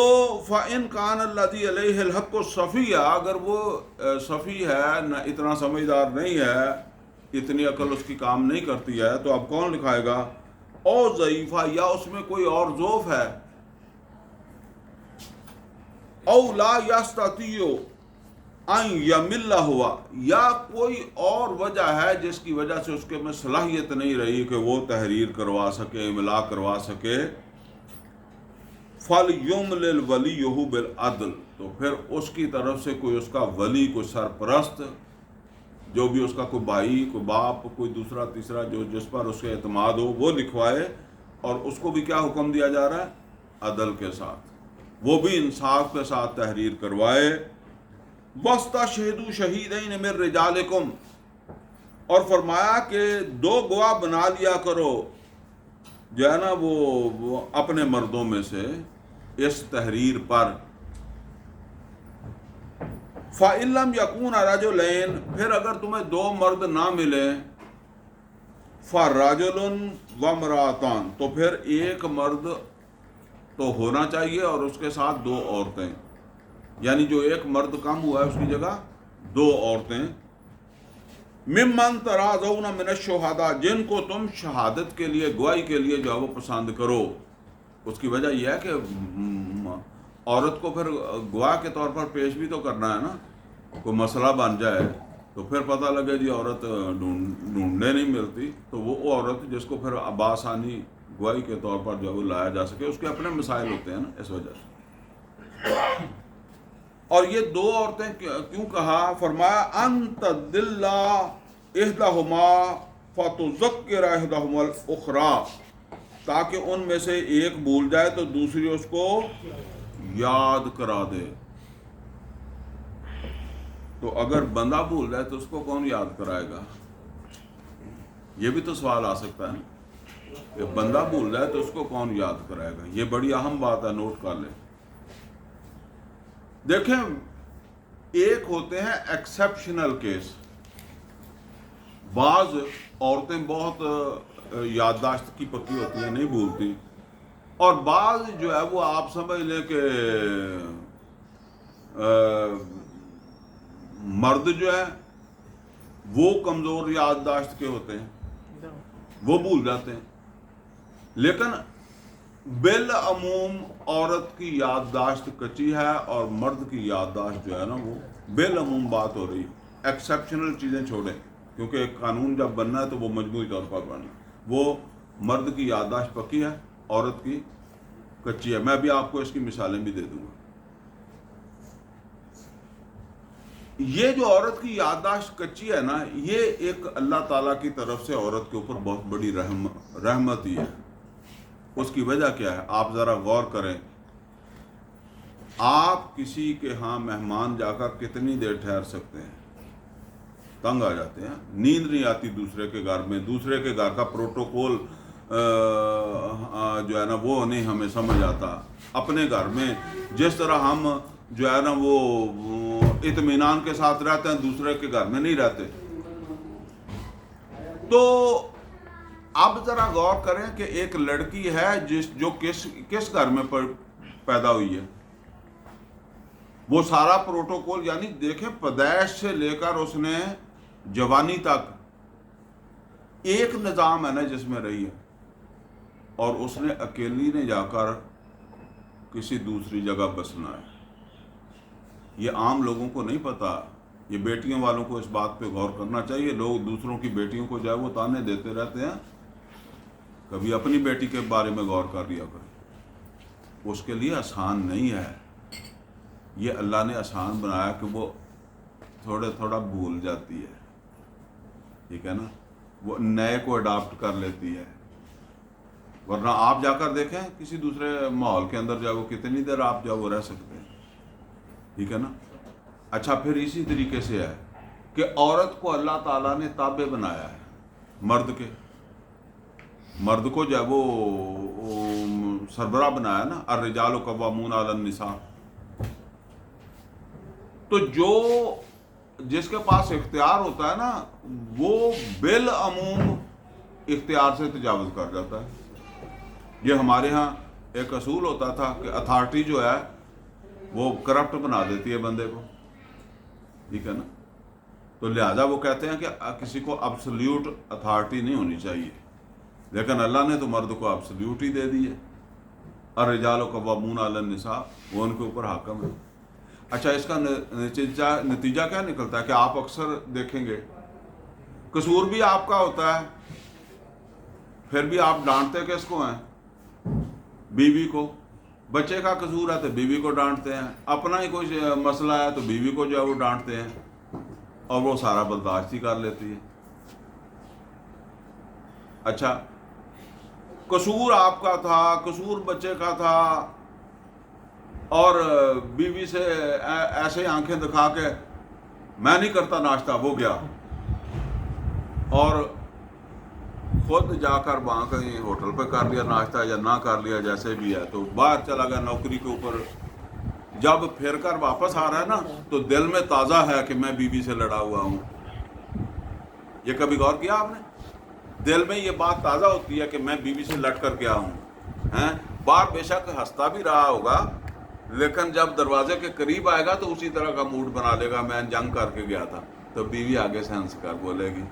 فَإِنْ كَانَ الَّذِي عَلَيْهِ الْحَقُّ صَفِيًّا، اگر وہ صفی ہے، نہ اتنا سمجھدار نہیں ہے، اتنی عقل اس کی کام نہیں کرتی ہے، تو اب کون لکھائے گا؟ او ضعیفہ، یا اس میں کوئی اور ضعف ہے. او لا یستطیع ان یمل ہوا، یا کوئی اور وجہ ہے جس کی وجہ سے اس کے میں صلاحیت نہیں رہی کہ وہ تحریر کروا سکے، املا کروا سکے. فَلْيُمْلِلْ وَلِيُّهُ بِالْعَدْلِ، تو پھر اس کی طرف سے کوئی اس کا ولی، کوئی سرپرست، جو بھی اس کا کوئی بھائی، کوئی باپ، کوئی دوسرا تیسرا جو جس پر اس کے اعتماد ہو، وہ لکھوائے، اور اس کو بھی کیا حکم دیا جا رہا ہے؟ عدل کے ساتھ، وہ بھی انصاف کے ساتھ تحریر کروائے۔ وَاسْتَشْهِدُوا شَهِيدَيْنِ مِن رِجَالِكُمْ، اور فرمایا کہ 2 گواہ بنا لیا کرو جو ہے نا وہ اپنے مردوں میں سے اس تحریر پر۔ فَإِن لَّمْ يَكُونَ رَجُلَيْنِ، پھر اگر تمہیں 2 مرد نہ ملیں، فَرَجُلٌ وَامْرَأَتَانِ، تو پھر 1 مرد تو ہونا چاہیے اور اس کے ساتھ 2 عورتیں، یعنی جو 1 مرد کم ہوا ہے اس کی جگہ 2 عورتیں۔ ممن تراضون من الشہداء، جن کو تم شہادت کے لیے، گواہی کے لیے جو ہے وہ پسند کرو۔ اس کی وجہ یہ ہے کہ عورت کو پھر گواہ کے طور پر پیش بھی تو کرنا ہے نا، کوئی مسئلہ بن جائے تو پھر پتہ لگے جی عورت ڈھونڈنے نہیں ملتی، تو وہ عورت جس کو پھر بآسانی گواہی کے طور پر جو ہے وہ لایا جا سکے، اس کے اپنے مسائل ہوتے ہیں نا، اس وجہ سے۔ اور یہ 2 عورتیں کیوں کہا؟ فرمایا ان تدل احدہما فتذکر احدہما الاخری، تاکہ ان میں سے ایک بھول جائے تو دوسری اس کو یاد کرا دے۔ تو اگر بندہ بھول جائے تو اس کو کون یاد کرائے گا؟ یہ بھی تو سوال آ سکتا ہے نا کہ بندہ بھول جائے تو اس کو کون یاد کرائے گا؟ یہ بڑی اہم بات ہے، نوٹ کر لیں۔ دیکھیں، ایک ہوتے ہیں ایکسیپشنل کیس، بعض عورتیں بہت یادداشت کی پکی ہوتی ہیں، نہیں بھولتی، اور بعض جو ہے وہ آپ سمجھ لیں کہ مرد جو ہے وہ کمزور یادداشت کے ہوتے ہیں، وہ بھول جاتے ہیں، لیکن بالعموم عورت کی یادداشت کچی ہے اور مرد کی یادداشت جو ہے نا وہ بالعموم بات ہو رہی ہے۔ ایکسیپشنل چیزیں چھوڑیں، کیونکہ ایک قانون جب بننا ہے تو وہ مجموعی طور پر بننا ہے۔ وہ مرد کی یادداشت پکی ہے، عورت کی کچی ہے۔ میں بھی آپ کو اس کی مثالیں بھی دے دوں گا۔ یہ جو عورت کی یادداشت کچی ہے نا، یہ ایک اللہ تعالیٰ کی طرف سے عورت کے اوپر بہت بڑی رحمت ہی ہے۔ اس کی وجہ کیا ہے؟ آپ ذرا غور کریں، آپ کسی کے ہاں مہمان جا کر کتنی دیر ٹھہر سکتے ہیں؟ تنگ آ جاتے ہیں، نیند نہیں آتی دوسرے کے گھر میں، دوسرے کے گھر کا پروٹوکول جو ہے نا وہ نہیں ہمیں سمجھ آتا۔ اپنے گھر میں جس طرح ہم جو ہے نا وہ اطمینان کے ساتھ رہتے ہیں، دوسرے کے گھر میں نہیں رہتے۔ تو اب ذرا غور کریں کہ ایک لڑکی ہے جو کس گھر میں پیدا ہوئی ہے، وہ سارا پروٹوکول، یعنی دیکھیں پیدائش سے لے کر اس نے جوانی تک ایک نظام ہے نا جس میں رہی ہے، اور اس نے اکیلی نے جا کر کسی دوسری جگہ بسنا ہے۔ یہ عام لوگوں کو نہیں پتا، یہ بیٹیوں والوں کو اس بات پہ غور کرنا چاہیے۔ لوگ دوسروں کی بیٹیوں کو جو ہے وہ تانے دیتے رہتے ہیں، کبھی اپنی بیٹی کے بارے میں غور کر لیا کریں۔ اس کے لیے آسان نہیں ہے، یہ اللہ نے آسان بنایا کہ وہ تھوڑا بھول جاتی ہے، ٹھیک ہے نا، وہ نئے کو اڈاپٹ کر لیتی ہے۔ ورنہ آپ جا کر دیکھیں کسی دوسرے ماحول کے اندر جا وہ کتنی دیر آپ جا وہ رہ سکتے ہیں، ٹھیک ہے نا۔ اچھا، پھر اسی طریقے سے ہے کہ عورت کو اللہ تعالیٰ نے تابع بنایا ہے مرد کو جو ہے وہ سربراہ بنایا نا، الرجال قوامون علی النساء۔ تو جس کے پاس اختیار ہوتا ہے نا، وہ بالعموم اختیار سے تجاوز کر جاتا ہے۔ یہ ہمارے ہاں ایک اصول ہوتا تھا کہ اتھارٹی جو ہے وہ کرپٹ بنا دیتی ہے بندے کو، ٹھیک ہے نا۔ تو لہٰذا وہ کہتے ہیں کہ کسی کو ابسلیوٹ اتھارٹی نہیں ہونی چاہیے، لیکن اللہ نے تو مرد کو ابسلیوٹ ہی دے دی ہے۔ الرجال قوامون علی النساء، وہ ان کے اوپر حاکم ہے۔ اچھا، اس کا نتیجہ کیا نکلتا ہے کہ آپ اکثر دیکھیں گے قصور بھی آپ کا ہوتا ہے، پھر بھی آپ ڈانٹتے کس کو ہیں؟ بیوی کو، بچے کا قصور ہے تو بیوی کو ڈانٹتے ہیں، اپنا ہی کوئی مسئلہ ہے تو بیوی کو جو ہے وہ ڈانٹتے ہیں، اور وہ سارا برداشت ہی کر لیتی ہے۔ اچھا، قصور آپ کا تھا، قصور بچے کا تھا، اور بیوی سے ایسے آنکھیں دکھا کے میں نہیں کرتا ناشتہ، وہ گیا اور خود جا کر وہاں کہیں ہوٹل پہ کر لیا ناشتہ یا نہ کر لیا، جیسے بھی ہے، تو باہر چلا گیا نوکری کے اوپر۔ جب پھر کر واپس آ رہا ہے نا تو دل میں تازہ ہے کہ میں بیوی سے لڑا ہوا ہوں۔ یہ کبھی غور کیا آپ نے؟ دل میں یہ بات تازہ ہوتی ہے کہ میں بیوی سے لڑ کر گیا ہوں۔ باہر بے شک ہنستا بھی رہا ہوگا، لیکن جب دروازے کے قریب آئے گا تو اسی طرح کا موڈ بنا لے گا، میں جنگ کر کے گیا تھا، تو بیوی آگے سے ہنس کر بولے گی۔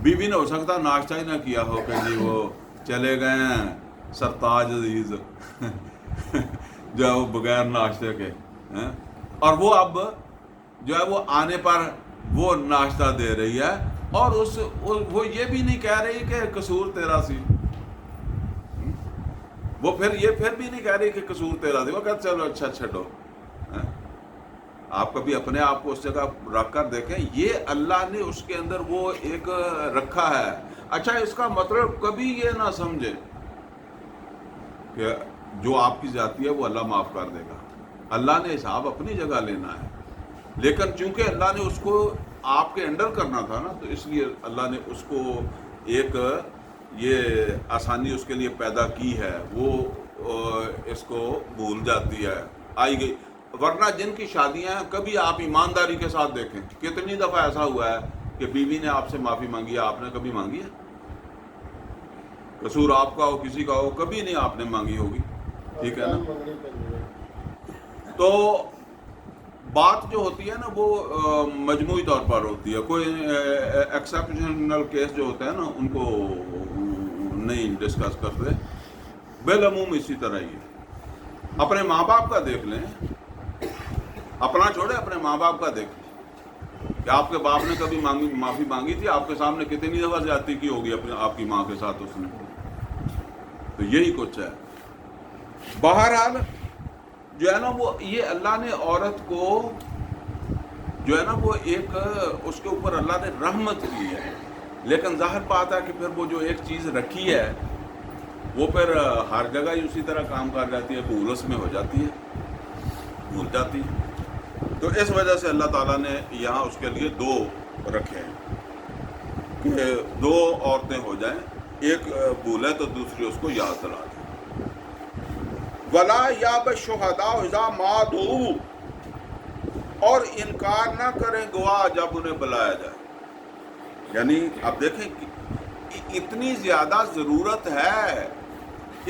بیوی نے ہو سکتا ناشتہ ہی نہ کیا ہو کہ جی وہ چلے گئے ہیں سرتاج عزیز جو ہے وہ بغیر ناشتے کے، اور وہ اب جو ہے وہ آنے پر وہ ناشتہ دے رہی ہے، اور وہ یہ بھی نہیں کہہ رہی کہ قصور تیرا سی، وہ پھر بھی نہیں کہہ رہی کہ قصور تیرا سی، وہ کہتے چلو اچھا چھڈو۔ آپ کبھی اپنے آپ کو اس جگہ رکھ کر دیکھیں، یہ اللہ نے اس کے اندر وہ ایک رکھا ہے۔ اچھا، اس کا مطلب کبھی یہ نہ سمجھے کہ جو آپ کی ذاتی ہے وہ اللہ معاف کر دے گا، اللہ نے حساب اپنی جگہ لینا ہے، لیکن چونکہ اللہ نے اس کو آپ کے انڈر کرنا تھا نا، تو اس لیے اللہ نے اس کو ایک یہ آسانی اس کے لیے پیدا کی ہے، وہ اس کو بھول جاتی ہے، آئی گئی۔ ورنہ جن کی شادیاں ہیں، کبھی آپ ایمانداری کے ساتھ دیکھیں کتنی دفعہ ایسا ہوا ہے کہ بیوی نے آپ سے معافی مانگی ہے، آپ نے کبھی مانگی ہے؟ قصور آپ کا ہو کسی کا ہو، کبھی نہیں آپ نے مانگی ہوگی، ٹھیک ہے نا؟ تو بات جو ہوتی ہے نا وہ مجموعی طور پر ہوتی ہے، کوئی ایکسیپشنل کیس جو ہوتے ہیں نا ان کو نہیں ڈسکس کرتے، بالعموم اسی طرح ہی ہے۔ اپنے ماں باپ کا دیکھ لیں، اپنا چھوڑے اپنے ماں باپ کا دیکھ لیں کہ آپ کے باپ نے کبھی معافی مانگی تھی آپ کے سامنے، کتنی دفعہ زیادتی کی ہوگی آپ کی ماں کے ساتھ اس نے، تو یہی کچھ ہے۔ بہرحال جو ہے نا وہ یہ اللہ نے عورت کو جو ہے نا وہ ایک اس کے اوپر اللہ نے رحمت کی ہے، لیکن ظاہر بات ہے کہ پھر وہ جو ایک چیز رکھی ہے وہ پھر ہر جگہ ہی اسی طرح کام کر جاتی ہے، بھول اس میں ہو جاتی ہے، بھول جاتی ہے۔ تو اس وجہ سے اللہ تعالیٰ نے یہاں اس کے لیے دو رکھے ہیں کہ دو عورتیں ہو جائیں، ایک بھولے تو دوسری اس کو یاد دلا دے۔ وَلَا يَأْبَ الشُّهَدَاءُ إِذَا مَا دُعُوا، اور انکار نہ کریں گواہ جب انہیں بلایا جائے۔ یعنی اب دیکھیں اتنی زیادہ ضرورت ہے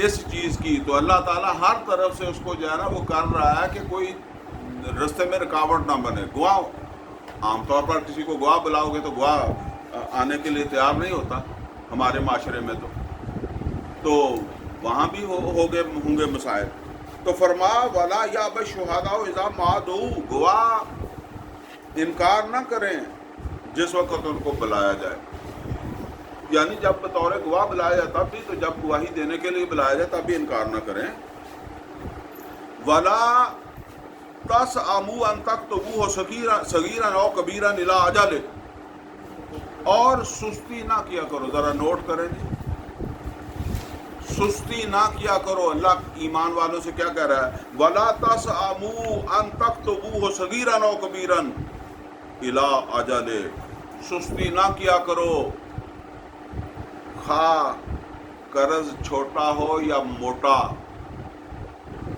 اس چیز کی، تو اللہ تعالیٰ ہر طرف سے اس کو جو ہے نا وہ کر رہا ہے کہ کوئی رستے میں رکاوٹ نہ بنے۔ گواہ عام طور پر کسی کو گواہ بلاؤ گے تو گواہ آنے کے لیے تیار نہیں ہوتا ہمارے معاشرے میں، تو وہاں بھی ہوں گے مسائل۔ تو فرمایا وَلَا يَأْبَ الشُّهَدَاءُ إِذَا مَا دُعُوا، گواہ انکار نہ کریں جس وقت ان کو بلایا جائے، یعنی جب بطور گواہ بلایا جائے تب بھی، تو جب گواہی دینے کے لیے بلایا جائے تب بھی انکار نہ کریں۔ وَلَا تَسْأَمُوا أَن تَكْتُبُوهُ صَغِيرًا أَوْ كَبِيرًا إِلَىٰ أَجَلِهِ، اور سستی نہ کیا کرو، ذرا نوٹ کریں جی، سستی نہ کیا کرو۔ اللہ ایمان والوں سے کیا کہہ رہا ہے؟ وَلَا تَسْأَمُوا أَن تَكْتُبُوهُ صَغِيرًا أَوْ كَبِيرًا إِلَىٰ أَجَلِهِ، سستی نہ کیا کرو، خواہ قرض چھوٹا ہو یا موٹا،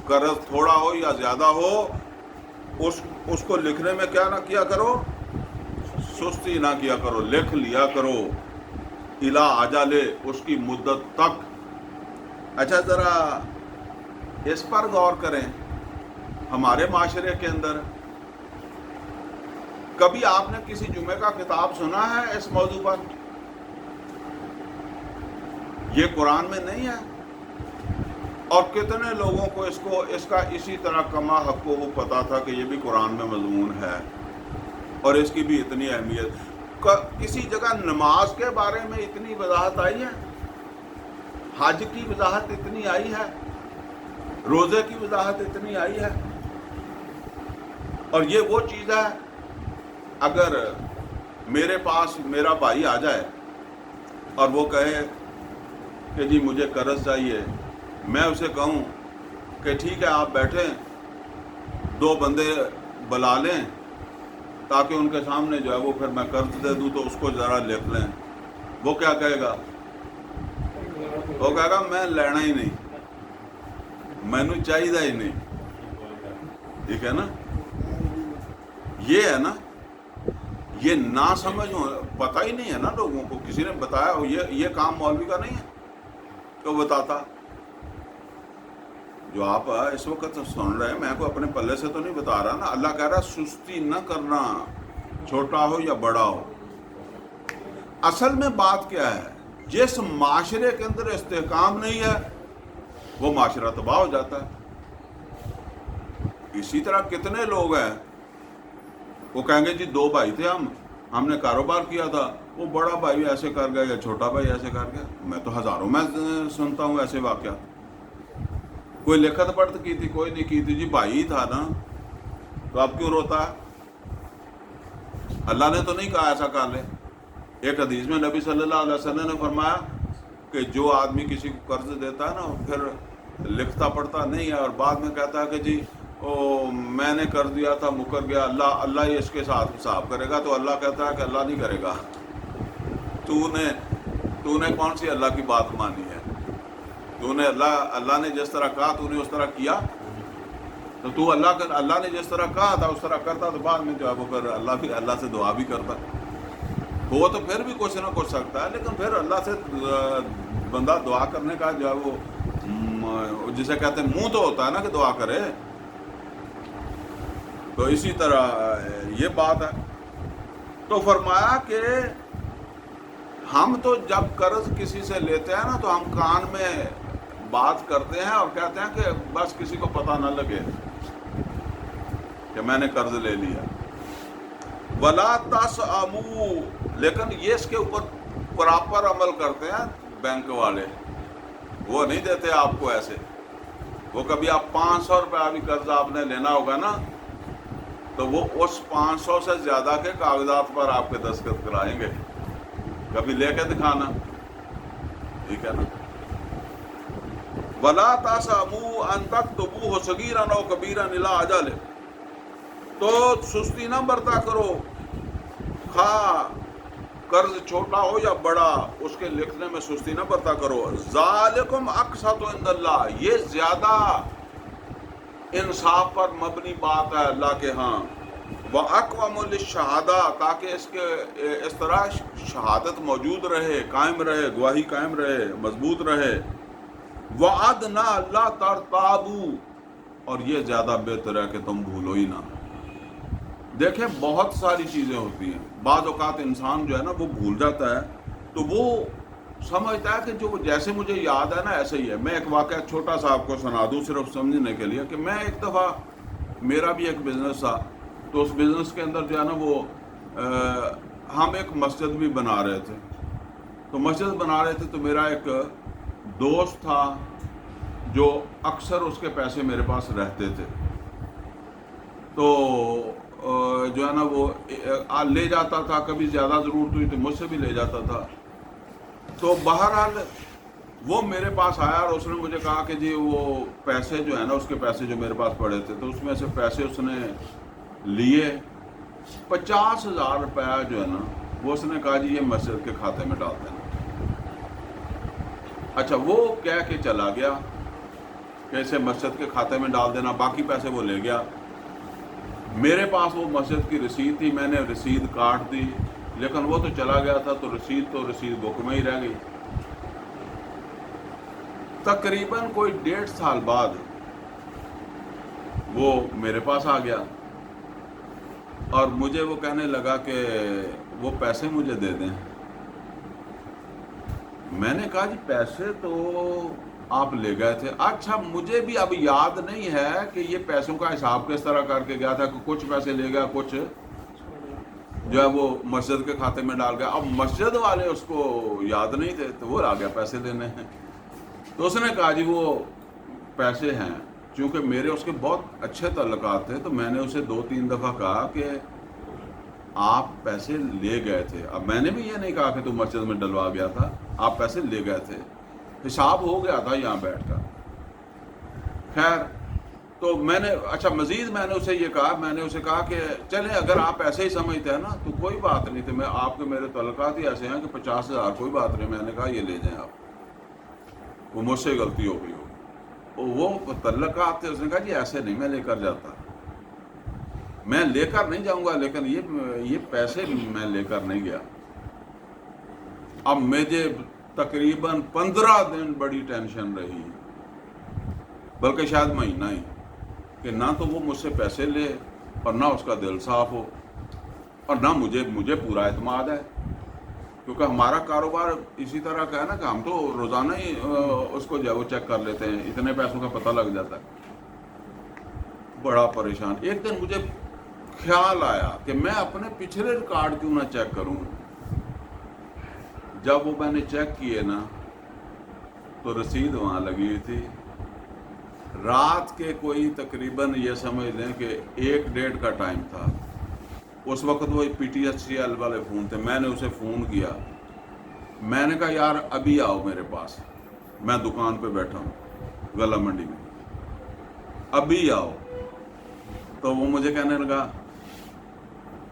قرض تھوڑا ہو یا زیادہ ہو، اس کو لکھنے میں کیا نہ کیا کرو، سستی نہ کیا کرو، لکھ لیا کرو، اِلیٰ اجل، اس کی مدت تک۔ اچھا ذرا اس پر غور کریں، ہمارے معاشرے کے اندر کبھی آپ نے کسی جمعے کا خطاب سنا ہے اس موضوع پر؟ یہ قرآن میں نہیں ہے، اور کتنے لوگوں کو اس کا اسی طرح کما حق کو وہ پتا تھا کہ یہ بھی قرآن میں مضمون ہے اور اس کی بھی اتنی اہمیت۔ کسی جگہ نماز کے بارے میں اتنی وضاحت آئی ہے، حج کی وضاحت اتنی آئی ہے، روزے کی وضاحت اتنی آئی ہے. اور یہ وہ چیز ہے اگر میرے پاس میرا بھائی آ جائے اور وہ کہے کہ جی مجھے قرض چاہیے، میں اسے کہوں کہ ٹھیک ہے آپ بیٹھیں، 2 بندے بلا لیں تاکہ ان کے سامنے جو ہے وہ پھر میں قرض دے دوں تو اس کو ذرا لکھ لیں، وہ کیا کہے گا؟ وہ کہے گا میں لینا ہی نہیں، مینو چاہیے ہی نہیں. ٹھیک ہے نا؟ یہ ہے نا، یہ نہ سمجھ پتہ ہی نہیں ہے نا لوگوں کو. کسی نے بتایا یہ کام مولوی کا نہیں ہے کہ وہ بتاتا. جو آپ اس وقت سن رہے ہیں میں کو اپنے پلے سے تو نہیں بتا رہا نا. اللہ کہہ رہا سستی نہ کرنا، چھوٹا ہو یا بڑا ہو. اصل میں بات کیا ہے، جس معاشرے کے اندر استحکام نہیں ہے وہ معاشرہ تباہ ہو جاتا ہے. اسی طرح کتنے لوگ ہیں وہ کہیں گے جی 2 بھائی تھے، ہم نے کاروبار کیا تھا، وہ بڑا بھائی ایسے کر گیا یا چھوٹا بھائی ایسے کر گیا. میں تو ہزاروں میں سنتا ہوں ایسے واقعات. کوئی لکھت پڑھت کی تھی، کوئی نہیں کی تھی، جی بھائی ہی تھا نا، تو اب کیوں روتا ہے؟ اللہ نے تو نہیں کہا ایسا کر لے. ایک حدیث میں نبی صلی اللہ علیہ وسلم نے فرمایا کہ جو آدمی کسی کو قرض دیتا ہے نا پھر لکھتا پڑھتا نہیں ہے اور بعد میں کہتا ہے کہ جی میں نے قرض دیا تھا مکر گیا، اللہ ہی اس کے ساتھ حساب کرے گا، تو اللہ کہتا ہے کہ اللہ نہیں کرے گا. تو نے کون سی اللہ کی بات مانی ہے؟ تو نے اللہ نے جس طرح کہا تو نے اس طرح کیا؟ تو اللہ نے جس طرح کہا تھا اس طرح کرتا تو بعد میں جو ہے وہ پھر اللہ سے دعا بھی کرتا. وہ تو پھر بھی کچھ نہ کچھ سکتا ہے، لیکن پھر اللہ سے بندہ دعا کرنے کا جو ہے وہ جسے کہتے ہیں منہ تو ہوتا ہے نا کہ دعا کرے. تو اسی طرح یہ بات ہے. تو فرمایا کہ ہم تو جب قرض کسی سے لیتے ہیں نا تو ہم کان میں بات کرتے ہیں اور کہتے ہیں کہ بس کسی کو پتہ نہ لگے کہ میں نے قرض لے لیا. ولا تسأموا، لیکن یہ اس کے اوپر پراپر عمل کرتے ہیں بینک والے. وہ نہیں دیتے آپ کو ایسے. وہ کبھی آپ 500 روپیہ بھی قرض آپ نے لینا ہوگا نا تو وہ اس 500 سے زیادہ کے کاغذات پر آپ کے دستخط کرائیں گے. کبھی لے کے دکھانا. ٹھیک ہے نا؟ ولا تسأموا ان تكتبوه صغيرا او كبيرا الى اجل، تو سستی نہ برتا کرو، خواہ قرض چھوٹا ہو یا بڑا اس کے لکھنے میں سستی نہ برتا کرو. ذالکم اقسط عند اللہ، یہ زیادہ انصاف پر مبنی بات ہے اللہ کے ہاں. وَأَقْوَمُ لِلشَّهَادَةِ، تاکہ اس طرح شہادت موجود رہے، قائم رہے، گواہی قائم رہے، مضبوط رہے. وَأَدْنَا لَا تَرْتَابُوا، اور یہ زیادہ بہتر ہے کہ تم بھولو ہی نہ. دیکھیں بہت ساری چیزیں ہوتی ہیں. بعض اوقات انسان جو ہے نا وہ بھول جاتا ہے تو وہ سمجھتا ہے کہ جو جیسے مجھے یاد ہے نا ایسے ہی ہے. میں ایک واقعہ چھوٹا سا آپ کو سنا دوں صرف سمجھنے کے لیے کہ میں ایک دفعہ میرا بھی ایک بزنس تھا تو اس بزنس کے اندر جو ہے نا وہ ہم ایک مسجد بھی بنا رہے تھے. تو مسجد بنا رہے تھے تو میرا ایک دوست تھا جو اکثر اس کے پیسے میرے پاس رہتے تھے. تو جو ہے نا وہ لے جاتا تھا، کبھی زیادہ ضرورت ہوئی تو مجھ سے بھی لے جاتا تھا. تو بہرحال وہ میرے پاس آیا اور اس نے مجھے کہا کہ جی وہ پیسے جو ہے نا اس کے پیسے جو میرے پاس پڑے تھے تو اس میں سے پیسے اس نے لیے 50,000 روپیہ جو ہے نا وہ اس نے کہا جی یہ مسجد کے کھاتے میں ڈال دینا. اچھا وہ کہہ کے چلا گیا کہ اسے مسجد کے کھاتے میں ڈال دینا، باقی پیسے وہ لے گیا. میرے پاس وہ مسجد کی رسید تھی، میں نے رسید کاٹ دی، لیکن وہ تو چلا گیا تھا تو رسید بک میں ہی رہ گئی. تقریباً کوئی 1.5 سال بعد وہ میرے پاس آ گیا اور مجھے وہ کہنے لگا کہ وہ پیسے مجھے دے دیں. میں نے کہا جی پیسے تو آپ لے گئے تھے. اچھا مجھے بھی اب یاد نہیں ہے کہ یہ پیسوں کا حساب کس طرح کر کے گیا تھا کہ کچھ پیسے لے گیا، کچھ جو ہے وہ مسجد کے کھاتے میں ڈال گیا. اب مسجد والے اس کو یاد نہیں تھے تو وہ آ گیا پیسے لینے ہیں. تو اس نے کہا جی وہ پیسے ہیں چونکہ میرے اس کے بہت اچھے تعلقات تھے تو میں نے اسے 2-3 دفعہ کہا کہ آپ پیسے لے گئے تھے. اب میں نے بھی یہ نہیں کہا کہ تم مسجد میں ڈلوا گیا تھا, آپ پیسے لے گئے تھے, حساب ہو گیا تھا یہاں بیٹھ کر. خیر تو میں نے مزید میں نے اسے یہ کہا, میں نے اسے کہا کہ چلیں اگر آپ ایسے ہی سمجھتے ہیں نا تو کوئی بات نہیں تھی, میں آپ کے میرے تعلقات ہی ایسے ہیں کہ 50,000 کوئی بات نہیں. میں نے کہا یہ لے جائیں آپ, وہ مجھ سے غلطی ہو گئی ہوگی. وہ تعلقات تھے, اس نے کہا جی ایسے نہیں میں لے کر جاتا, میں لے کر نہیں جاؤں گا, لیکن یہ پیسے میں لے کر نہیں گیا. اب مجھے تقریباً 15 دن بڑی ٹینشن رہی, بلکہ شاید مہینہ ہی, کہ نہ تو وہ مجھ سے پیسے لے اور نہ اس کا دل صاف ہو اور نہ مجھے پورا اعتماد ہے, کیونکہ ہمارا کاروبار اسی طرح کا ہے نا کہ ہم تو روزانہ ہی اس کو جو ہے وہ چیک کر لیتے ہیں, اتنے پیسوں کا پتہ لگ جاتا ہے. بڑا پریشان. ایک دن مجھے خیال آیا کہ میں اپنے پچھلے ریکارڈ کیوں نہ چیک کروں. جب وہ میں نے چیک کیے نا تو رسید وہاں لگی ہوئی تھی. رات کے کوئی تقریباً یہ سمجھ لیں کہ 1-1:30 کا ٹائم تھا. اس وقت وہ PTSCL والے فون تھے. میں نے اسے فون کیا, میں نے کہا یار ابھی آؤ میرے پاس, میں دکان پہ بیٹھا ہوں گلا منڈی میں, ابھی آؤ. تو وہ مجھے کہنے لگا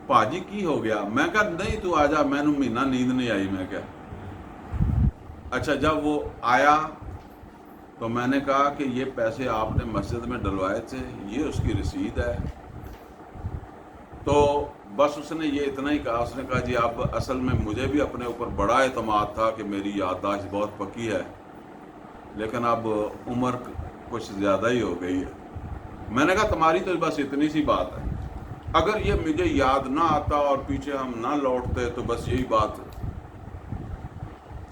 پاجی کی ہو گیا. میں کہا نہیں تو آ جا, میں نے مہینہ نیند نہیں آئی. میں کہا اچھا. جب وہ آیا تو میں نے کہا کہ یہ پیسے آپ نے مسجد میں ڈلوائے تھے, یہ اس کی رسید ہے. تو بس اس نے یہ اتنا ہی کہا, اس نے کہا جی آپ اصل میں مجھے بھی اپنے اوپر بڑا اعتماد تھا کہ میری یادداشت بہت پکی ہے, لیکن اب عمر کچھ زیادہ ہی ہو گئی ہے. میں نے کہا تمہاری تو بس اتنی سی بات ہے, اگر یہ مجھے یاد نہ آتا اور پیچھے ہم نہ لوٹتے تو بس یہی بات,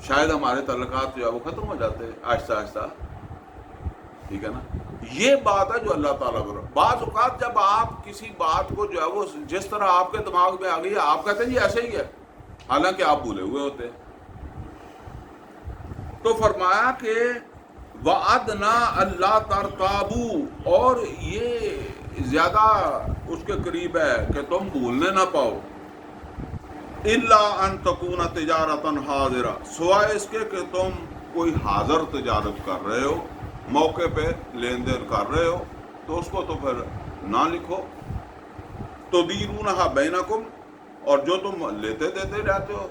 شاید ہمارے تعلقات جو ہے وہ ختم ہو جاتے آہستہ آہستہ. ٹھیک ہے نا, یہ بات ہے جو اللہ تعالیٰ کو. بعض اوقات جب آپ کسی بات کو جو ہے وہ جس طرح آپ کے دماغ میں آ گئی ہے, آپ کہتے ہیں جی ایسے ہی ہے, حالانکہ آپ بھولے ہوئے ہوتے ہیں. تو فرمایا کہ وَأَدْنَا أَلَّا تَرْتَابُوا, اور یہ زیادہ اس کے قریب ہے کہ تم بھولنے نہ پاؤ. إِلَّا أَن تَكُونَ تِجَارَةً حَاضِرَةً, سوائے اس کے کہ تم کوئی حاضر تجارت کر رہے ہو, موقع پہ لین دین کر رہے ہو, تو اس کو تو پھر نہ لکھو. تُدِيرُونَهَا بَيْنَكُمْ, اور جو تم لیتے دیتے رہتے ہو.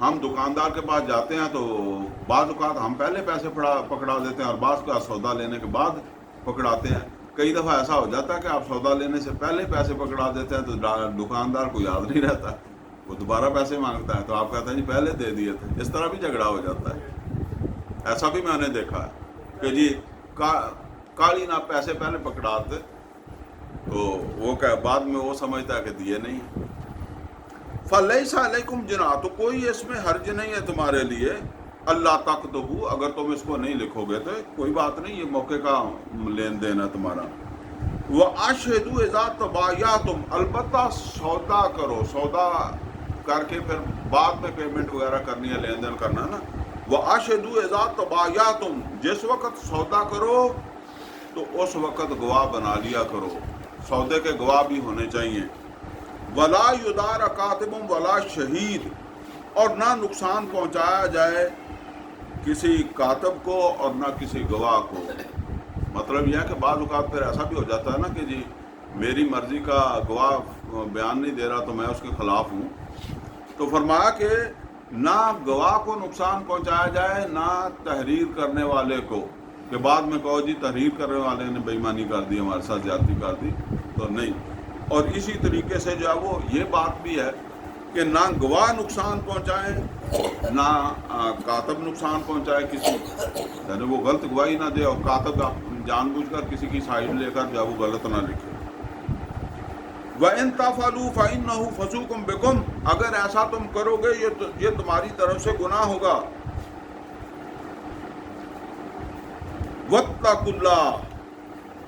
ہم دکاندار کے پاس جاتے ہیں تو بعض اوقات ہم پہلے پیسے پکڑا دیتے ہیں اور بعض کا سودا لینے کے بعد پکڑاتے ہیں. کئی دفعہ ایسا ہو جاتا ہے کہ آپ سودا لینے سے پہلے پیسے پکڑا دیتے ہیں تو دکاندار کو یاد نہیں رہتا, وہ دوبارہ پیسے مانگتا ہے, تو آپ کہتے ہیں جی پہلے دے دیے تھے. اس طرح بھی جھگڑا ہو جاتا ہے. ایسا بھی میں نے دیکھا ہے کہ جی کالی نہ پیسے پہلے پکڑاتے تو وہ بعد میں وہ سمجھتا ہے کہ دیے نہیں. فَلَيْسَ عَلَيْكُمْ جُنَاحٌ, تو کوئی اس میں حرج نہیں ہے تمہارے لیے, اللہ تَكْتُبُوا, اگر تم اس کو نہیں لکھو گے تو کوئی بات نہیں, یہ موقع کا لین دین ہے تمہارا. وَأَشْهِدُوا إِذَا تَبَايَعْتُمْ, البتہ سودا کرو, سودا کر کے پھر بعد میں پیمنٹ وغیرہ کرنی ہے, لین دین کرنا ہے نا. وَأَشْهِدُوا إِذَا تَبَايَعْتُمْ, جس وقت سودا کرو تو اس وقت گواہ بنا لیا کرو, سودے کے گواہ بھی ہونے چاہیے. وَلَا يُدَارَ كَاتِبٌ وَلَا شَهِيدٌ, اور نہ نقصان پہنچایا جائے کسی کاتب کو اور نہ کسی گواہ کو. مطلب یہ ہے کہ بعض اوقات پھر ایسا بھی ہو جاتا ہے نا کہ جی میری مرضی کا گواہ بیان نہیں دے رہا تو میں اس کے خلاف ہوں. تو فرمایا کہ نہ گواہ کو نقصان پہنچایا جائے نہ تحریر کرنے والے کو, کہ بعد میں کہو جی تحریر کرنے والے نے بے ایمانی کر دی, ہمارے ساتھ زیادتی کر دی, تو نہیں. اور اسی طریقے سے جو ہے وہ یہ بات بھی ہے کہ نہ گواہ نقصان پہنچائیں نہ کاتب نقصان پہنچائے کسی, یعنی وہ غلط گواہی نہ دے اور کاتب جان بوجھ کر کسی کی سائڈ لے کر جو ہے وہ غلط نہ لکھے. وَإِن تَفْعَلُوا فَإِنَّهُ فُسُوقٌ بِكُمْ, اگر ایسا تم کرو گے یہ تمہاری طرف سے گناہ ہوگا. وَاتَّقُوا اللَّهَ,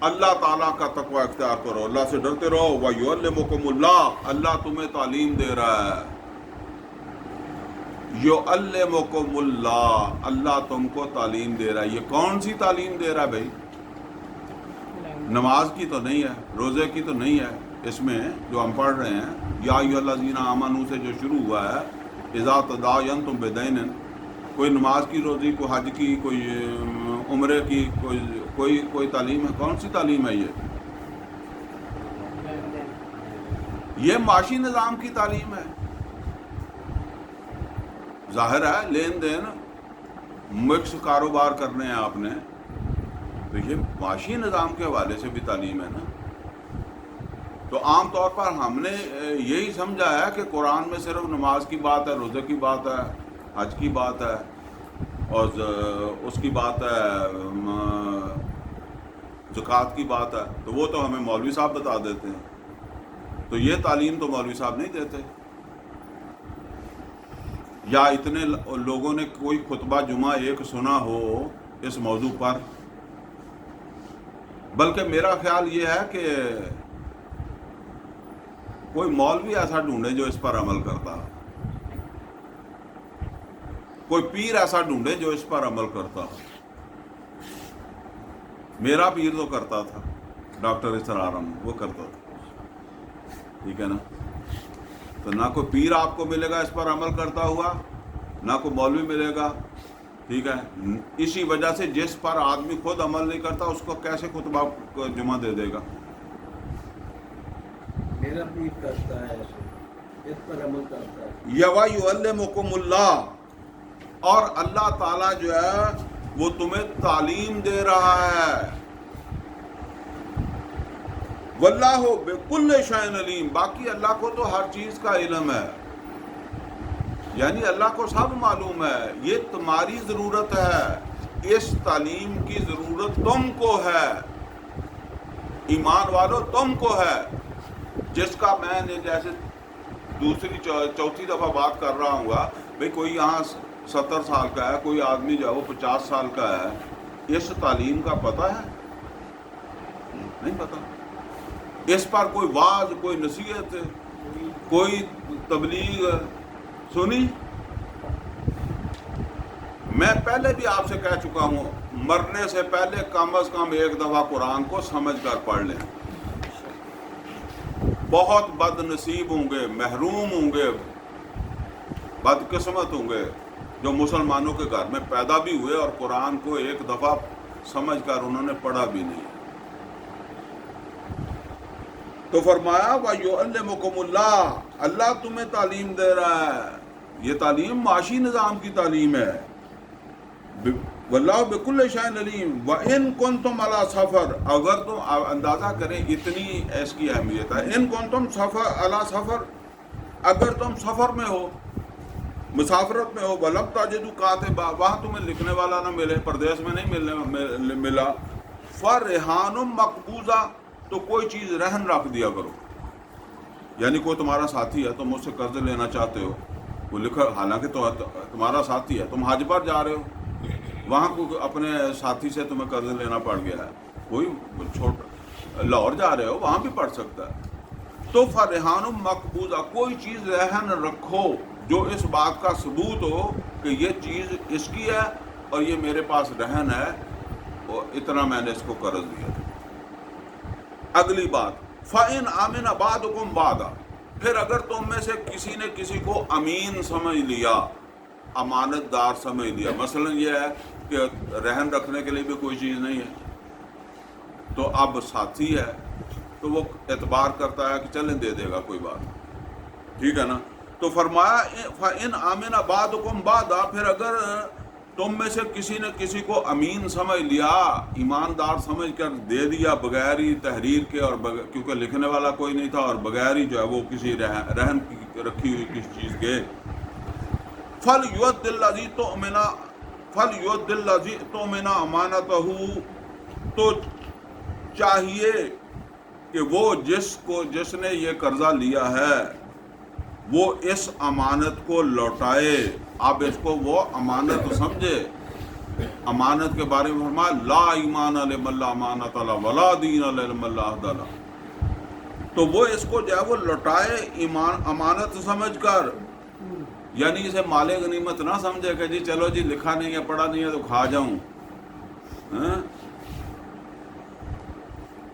اللہ تعالیٰ کا تقوی اختیار کرو, اللہ سے ڈرتے رہو. وَيُعَلِّمُكُمُ اللَّهُ, اللہ تمہیں تعلیم دے رہا ہے. يُعَلِّمُكُمُ اللَّهُ, اللہ تم کو تعلیم دے رہا ہے. یہ کون سی تعلیم دے رہا ہے بھائی؟ نماز کی تو نہیں ہے، روزے کی تو نہیں ہے، اس میں جو ہم پڑھ رہے ہیں یا ایھا الذین آمنوا سے جو شروع ہوا ہے اذا تداینتم بدین، کوئی نماز کی، روزی، کوئی حج کی، کوئی عمرے کی، کوئی تعلیم ہے؟ کون سی تعلیم ہے یہ معاشی نظام کی تعلیم ہے۔ ظاہر ہے لین دین مکس کاروبار کرنے ہیں آپ نے، تو یہ معاشی نظام کے حوالے سے بھی تعلیم ہے نا۔ تو عام طور پر ہم نے یہی سمجھا ہے کہ قرآن میں صرف نماز کی بات ہے، روزے کی بات ہے، حج کی بات ہے، اور اس کی بات ہے، زکوٰۃ کی بات ہے، تو وہ تو ہمیں مولوی صاحب بتا دیتے ہیں۔ تو یہ تعلیم تو مولوی صاحب نہیں دیتے، یا اتنے لوگوں نے کوئی خطبہ جمعہ ایک سنا ہو اس موضوع پر۔ بلکہ میرا خیال یہ ہے کہ کوئی مولوی ایسا ڈھونڈے جو اس پر عمل کرتا، کوئی پیر ایسا ڈھونڈے جو اس پر عمل کرتا۔ میرا پیر تو کرتا تھا، ڈاکٹر اسرارم، وہ کرتا تھا، ٹھیک ہے نا۔ تو نہ کوئی پیر آپ کو ملے گا اس پر عمل کرتا ہوا، نہ کوئی مولوی ملے گا، ٹھیک ہے۔ اسی وجہ سے جس پر آدمی خود عمل نہیں کرتا اس کو کیسے خطبہ جمعہ دے دے گا؟ میرا پیر کرتا ہے، اس پر عمل کرتا ہے۔ یعلمکم اللہ، اور اللہ تعالیٰ جو ہے وہ تمہیں تعلیم دے رہا ہے۔ واللہ بکل شیء علیم، باقی اللہ کو تو ہر چیز کا علم ہے، یعنی اللہ کو سب معلوم ہے۔ یہ تمہاری ضرورت ہے، اس تعلیم کی ضرورت تم کو ہے، ایمان والو تم کو ہے، جس کا میں نے جیسے دوسری چوتھی دفعہ بات کر رہا ہوں گا، بھئی کوئی یہاں 70 سال کا ہے، کوئی آدمی جو ہے وہ 50 سال کا ہے، اس تعلیم کا پتہ ہے؟ نہیں پتہ۔ اس پر کوئی واعظ، کوئی نصیحت، کوئی تبلیغ سنی؟ میں پہلے بھی آپ سے کہہ چکا ہوں، مرنے سے پہلے کم از کم ایک دفعہ قرآن کو سمجھ کر پڑھ لیں۔ بہت بد نصیب ہوں گے، محروم ہوں گے، بدقسمت ہوں گے جو مسلمانوں کے گھر میں پیدا بھی ہوئے اور قرآن کو ایک دفعہ سمجھ کر انہوں نے پڑھا بھی نہیں۔ تو فرمایا وَيُعَلِّمُكُمُ اللَّهُ، اللہ تمہیں تعلیم دے رہا ہے۔ یہ تعلیم معاشی نظام کی تعلیم ہے۔ وَاللَّهُ بِكُلِّ شَيْءٍ عَلِيمٌ وَإِن كُنتُمْ عَلَىٰ سَفَر، اگر تم اندازہ کریں اتنی اس کی اہمیت ہے۔ ان کنتم علی سفر، اگر تم سفر میں ہو، مسافرت میں ہو، وَلَمْ تَجِدُوا كَاتِبًا، وہاں تمہیں لکھنے والا نہ ملے، پردیس میں نہیں ملا، فَرِحَانٌ مَقْبُوضَةٌ، تو کوئی چیز رہن رکھ دیا کرو۔ یعنی کوئی تمہارا ساتھی ہے، تم اس سے قرض لینا چاہتے ہو، وہ لکھا، حالانکہ تو تمہارا ساتھی ہے، تم حج پر جا رہے ہو، وہاں کو اپنے ساتھی سے تمہیں قرض لینا پڑ گیا ہے، کوئی چھوٹا، لاہور جا رہے ہو وہاں بھی پڑ سکتا ہے، تو فرحان مقبوضہ، کوئی چیز رہن رکھو جو اس بات کا ثبوت ہو کہ یہ چیز اس کی ہے اور یہ میرے پاس رہن ہے، اور اتنا میں نے اس کو قرض دیا۔ اگلی بات، فَإِنْ آمِنَ بَعْضُكُمْ بَعْضًا، پھر اگر تم میں سے کسی نے کسی کو امین سمجھ لیا، امانت دار سمجھ لیا، مثلا یہ ہے کہ رہن رکھنے کے لیے بھی کوئی چیز نہیں ہے، تو اب ساتھی ہے تو وہ اعتبار کرتا ہے کہ چلیں دے دے گا، کوئی بات، ٹھیک ہے نا۔ تو فرمایا فَإِنْ آمِنَ بَعْضُكُمْ بَعْضًا، پھر اگر تم میں سے کسی نے کسی کو امین سمجھ لیا، ایماندار سمجھ کر دے دیا بغیر ہی تحریر کے، اور کیونکہ لکھنے والا کوئی نہیں تھا، اور بغیر ہی جو ہے وہ کسی رہن رکھی ہوئی کسی چیز کے، فَلْيُؤَدِّ الَّذِي اؤْتُمِنَ أَمَانَتَهُ، تو چاہیے کہ وہ جس نے یہ قرضہ لیا ہے وہ اس امانت کو لوٹائے۔ اب اس کو وہ امانت سمجھے۔ امانت کے بارے میں فرمایا لا ایمان لمن لا امانت له ولا دین لمن لا عہد له، تو وہ اس کو جو ہے وہ لوٹائے امانت سمجھ کر، یعنی اسے مال غنیمت نہ سمجھے کہ جی چلو جی لکھا نہیں ہے، پڑھا نہیں ہے تو کھا جاؤں۔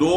2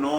9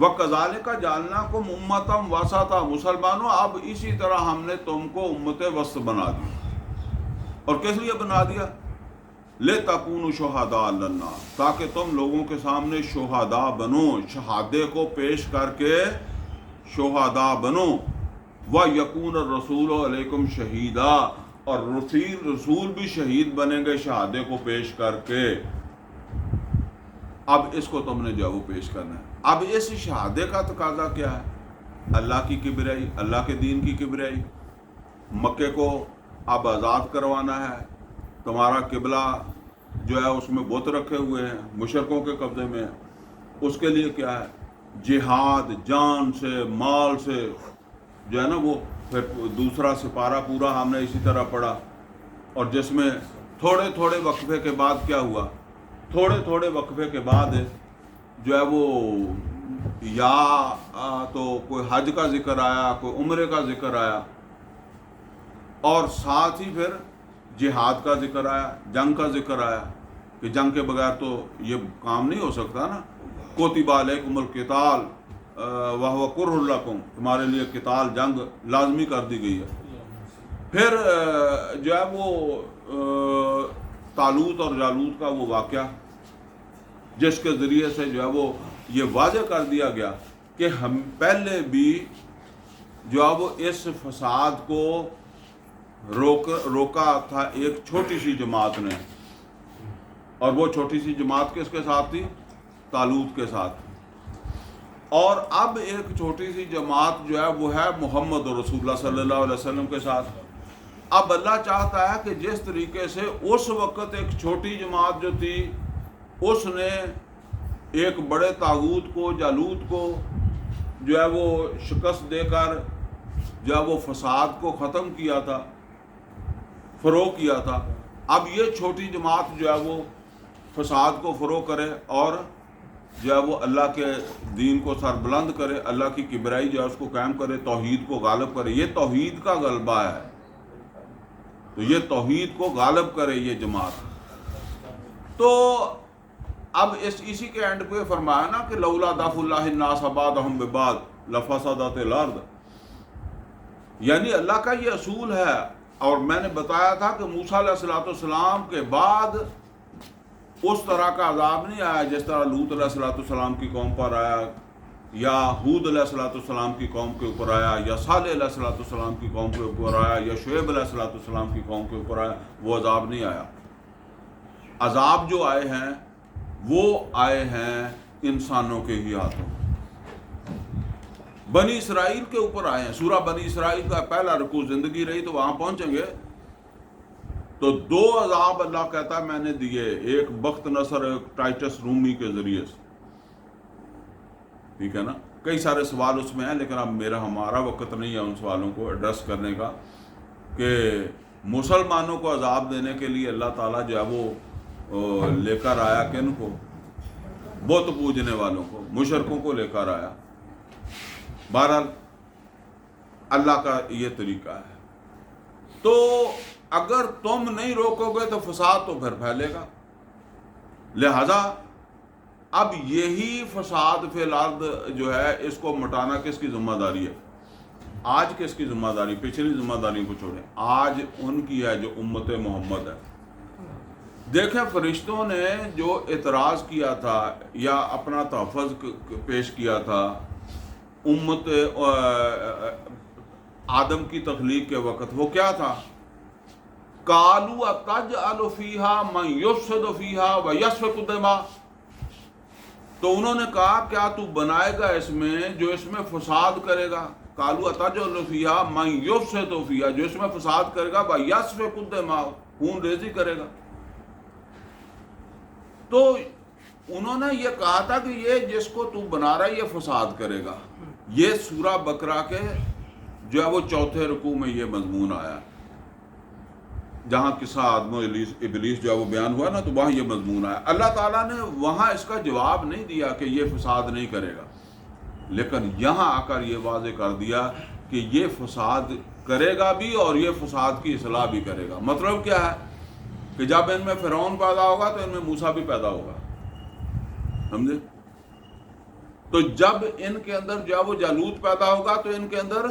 وَكَذَلِكَ جَعَلْنَاكُمْ أُمَّةً وَسَطًا، مسلمانوں اب اسی طرح ہم نے تم کو امت وسط بنا دیا۔ اور کس لیے بنا دیا؟ لِتَكُونُوا شُهَدَاءَ عَلَى النَّاسِ، تاکہ تم لوگوں کے سامنے شہداء بنو، شہادے کو پیش کر کے شہداء بنو۔ وَيَكُونَ الرَّسُولُ عَلَيْكُمْ شَهِيدًا، اور رسول بھی شہید بنیں گے شہادے کو پیش کر کے۔ اب اس کو تم نے جو ہے وہ پیش کرنا ہے۔ اب اس شہادے کا تقاضا کیا ہے؟ اللہ کی کبریائی، اللہ کے دین کی کبریائی۔ مکے کو اب آزاد کروانا ہے، تمہارا قبلہ جو ہے اس میں بت رکھے ہوئے ہیں، مشرکوں کے قبضے میں ہے۔ اس کے لیے کیا ہے؟ جہاد، جان سے، مال سے جو ہے نا وہ پھر دوسرا سپارہ پورا ہم نے اسی طرح پڑھا، اور جس میں تھوڑے تھوڑے وقفے کے بعد کیا ہوا؟ تھوڑے تھوڑے وقفے کے بعد جو ہے وہ یا تو کوئی حج کا ذکر آیا، کوئی عمرے کا ذکر آیا، اور ساتھ ہی پھر جہاد کا ذکر آیا، جنگ کا ذکر آیا کہ جنگ کے بغیر تو یہ کام نہیں ہو سکتا نا۔ کتب علیکم القتال وہو کرہ لکم، تمہارے لیے قتال، جنگ لازمی کر دی گئی ہے۔ پھر جو ہے وہ طالوت اور جالوت کا وہ واقعہ، جس کے ذریعے سے جو ہے وہ یہ واضح کر دیا گیا کہ ہم پہلے بھی جو ہے وہ اس فساد کو روکا تھا ایک چھوٹی سی جماعت نے، اور وہ چھوٹی سی جماعت کس کے ساتھ تھی؟ طالوت کے ساتھ۔ اور اب ایک چھوٹی سی جماعت جو ہے وہ ہے محمد رسول اللہ صلی اللہ علیہ وسلم کے ساتھ۔ اب اللہ چاہتا ہے کہ جس طریقے سے اس وقت ایک چھوٹی جماعت جو تھی اس نے ایک بڑے طاغوت کو، جالوت کو جو ہے وہ شکست دے کر جو ہے وہ فساد کو ختم کیا تھا، فروغ کیا تھا، اب یہ چھوٹی جماعت جو ہے وہ فساد کو فروغ کرے اور جو ہے وہ اللہ کے دین کو سر بلند کرے، اللہ کی کبریائی جو ہے اس کو قائم کرے، توحید کو غالب کرے۔ یہ توحید کا غلبہ ہے، تو یہ توحید کو غالب کرے یہ جماعت۔ تو اب اسی کے اینڈ پہ فرمایا نا کہ لولا دفع اللہ الناس بعضهم ببعض لفسدت الارض، یعنی اللہ کا یہ اصول ہے۔ اور میں نے بتایا تھا کہ موسیٰ علیہ السلام کے بعد اس طرح کا عذاب نہیں آیا جس طرح لوط علیہ السلام کی قوم پر آیا، یا ہود علیہ السلام کی قوم کے اوپر آیا، یا صالح علیہ السلام کی قوم کے اوپر آیا، یا شعیب علیہ السلام کی قوم کے اوپر آیا۔ وہ عذاب نہیں آیا۔ عذاب جو آئے ہیں وہ آئے ہیں انسانوں کے ہی ہاتھوں، بنی اسرائیل کے اوپر آئے ہیں۔ سورہ بنی اسرائیل کا پہلا رکوع زندگی رہی تو وہاں پہنچیں گے تو دو عذاب اللہ کہتا ہے میں نے دیے، ایک بخت نصر، ایک ٹائٹس رومی کے ذریعے سے، ٹھیک ہے نا۔ کئی سارے سوال اس میں ہیں لیکن اب ہمارا وقت نہیں ہے ان سوالوں کو ایڈریس کرنے کا، کہ مسلمانوں کو عذاب دینے کے لیے اللہ تعالیٰ جو ہے وہ لے کر آیا کن کو؟ بت پوجنے والوں کو، مشرکوں کو لے کر آیا۔ بہرحال اللہ کا یہ طریقہ ہے۔ تو اگر تم نہیں روکو گے تو فساد تو پھر پھیلے گا، لہذا اب یہی فساد فی الارض جو ہے اس کو مٹانا کس کی ذمہ داری ہے؟ آج کس کی ذمہ داری؟ پچھلی ذمہ داریوں کو چھوڑیں، آج ان کی ہے جو امت محمد ہے۔ دیکھیں فرشتوں نے جو اعتراض کیا تھا یا اپنا تحفظ پیش کیا تھا امت آدم کی تخلیق کے وقت، وہ کیا تھا؟ قالوا اتجعل فیہا من یفسد فیہا ویسفک الدماء، تو انہوں نے کہا کیا تو بنائے گا اس میں جو اس میں فساد کرے گا؟ قالوا اتجعل فیہا من یفسد فیہا، جو اس میں فساد کرے گا، ویسفک الدماء، خون ریزی کرے گا۔ تو انہوں نے یہ کہا تھا کہ یہ جس کو تو بنا رہا ہے یہ فساد کرے گا۔ یہ سورہ بقرہ کے جو ہے وہ چوتھے رکوع میں یہ مضمون آیا، جہاں قصہ آدم و ابلیس جو ہے وہ بیان ہوا نا، تو وہاں یہ مضمون آیا۔ اللہ تعالیٰ نے وہاں اس کا جواب نہیں دیا کہ یہ فساد نہیں کرے گا، لیکن یہاں آ کر یہ واضح کر دیا کہ یہ فساد کرے گا بھی اور یہ فساد کی اصلاح بھی کرے گا۔ مطلب کیا ہے کہ جب ان میں فرعون پیدا ہوگا تو ان میں موسیٰ بھی پیدا ہوگا، سمجھے؟ تو جب ان کے اندر جو ہے وہ جالوت پیدا ہوگا تو ان کے اندر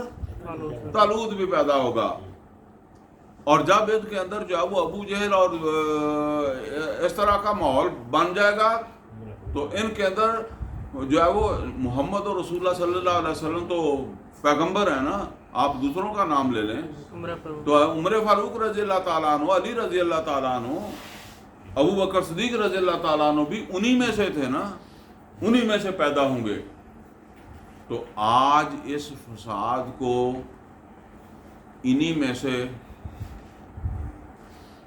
طالوت بھی پیدا ہوگا، اور جب ان کے اندر جو ہے وہ ابو جہل اور اس طرح کا ماحول بن جائے گا تو ان کے اندر جو ہے وہ محمد اور رسول اللہ صلی اللہ علیہ وسلم تو پیغمبر ہیں نا، آپ دوسروں کا نام لے لیں تو عمر فاروق رضی اللہ تعالیٰ عنہ، علی رضی اللہ تعالیٰ عنہ، ابو بکر صدیق رضی اللہ تعالیٰ عنہ بھی انہی میں سے تھے نا، انہی میں سے پیدا ہوں گے۔ تو آج اس فساد کو انہی میں سے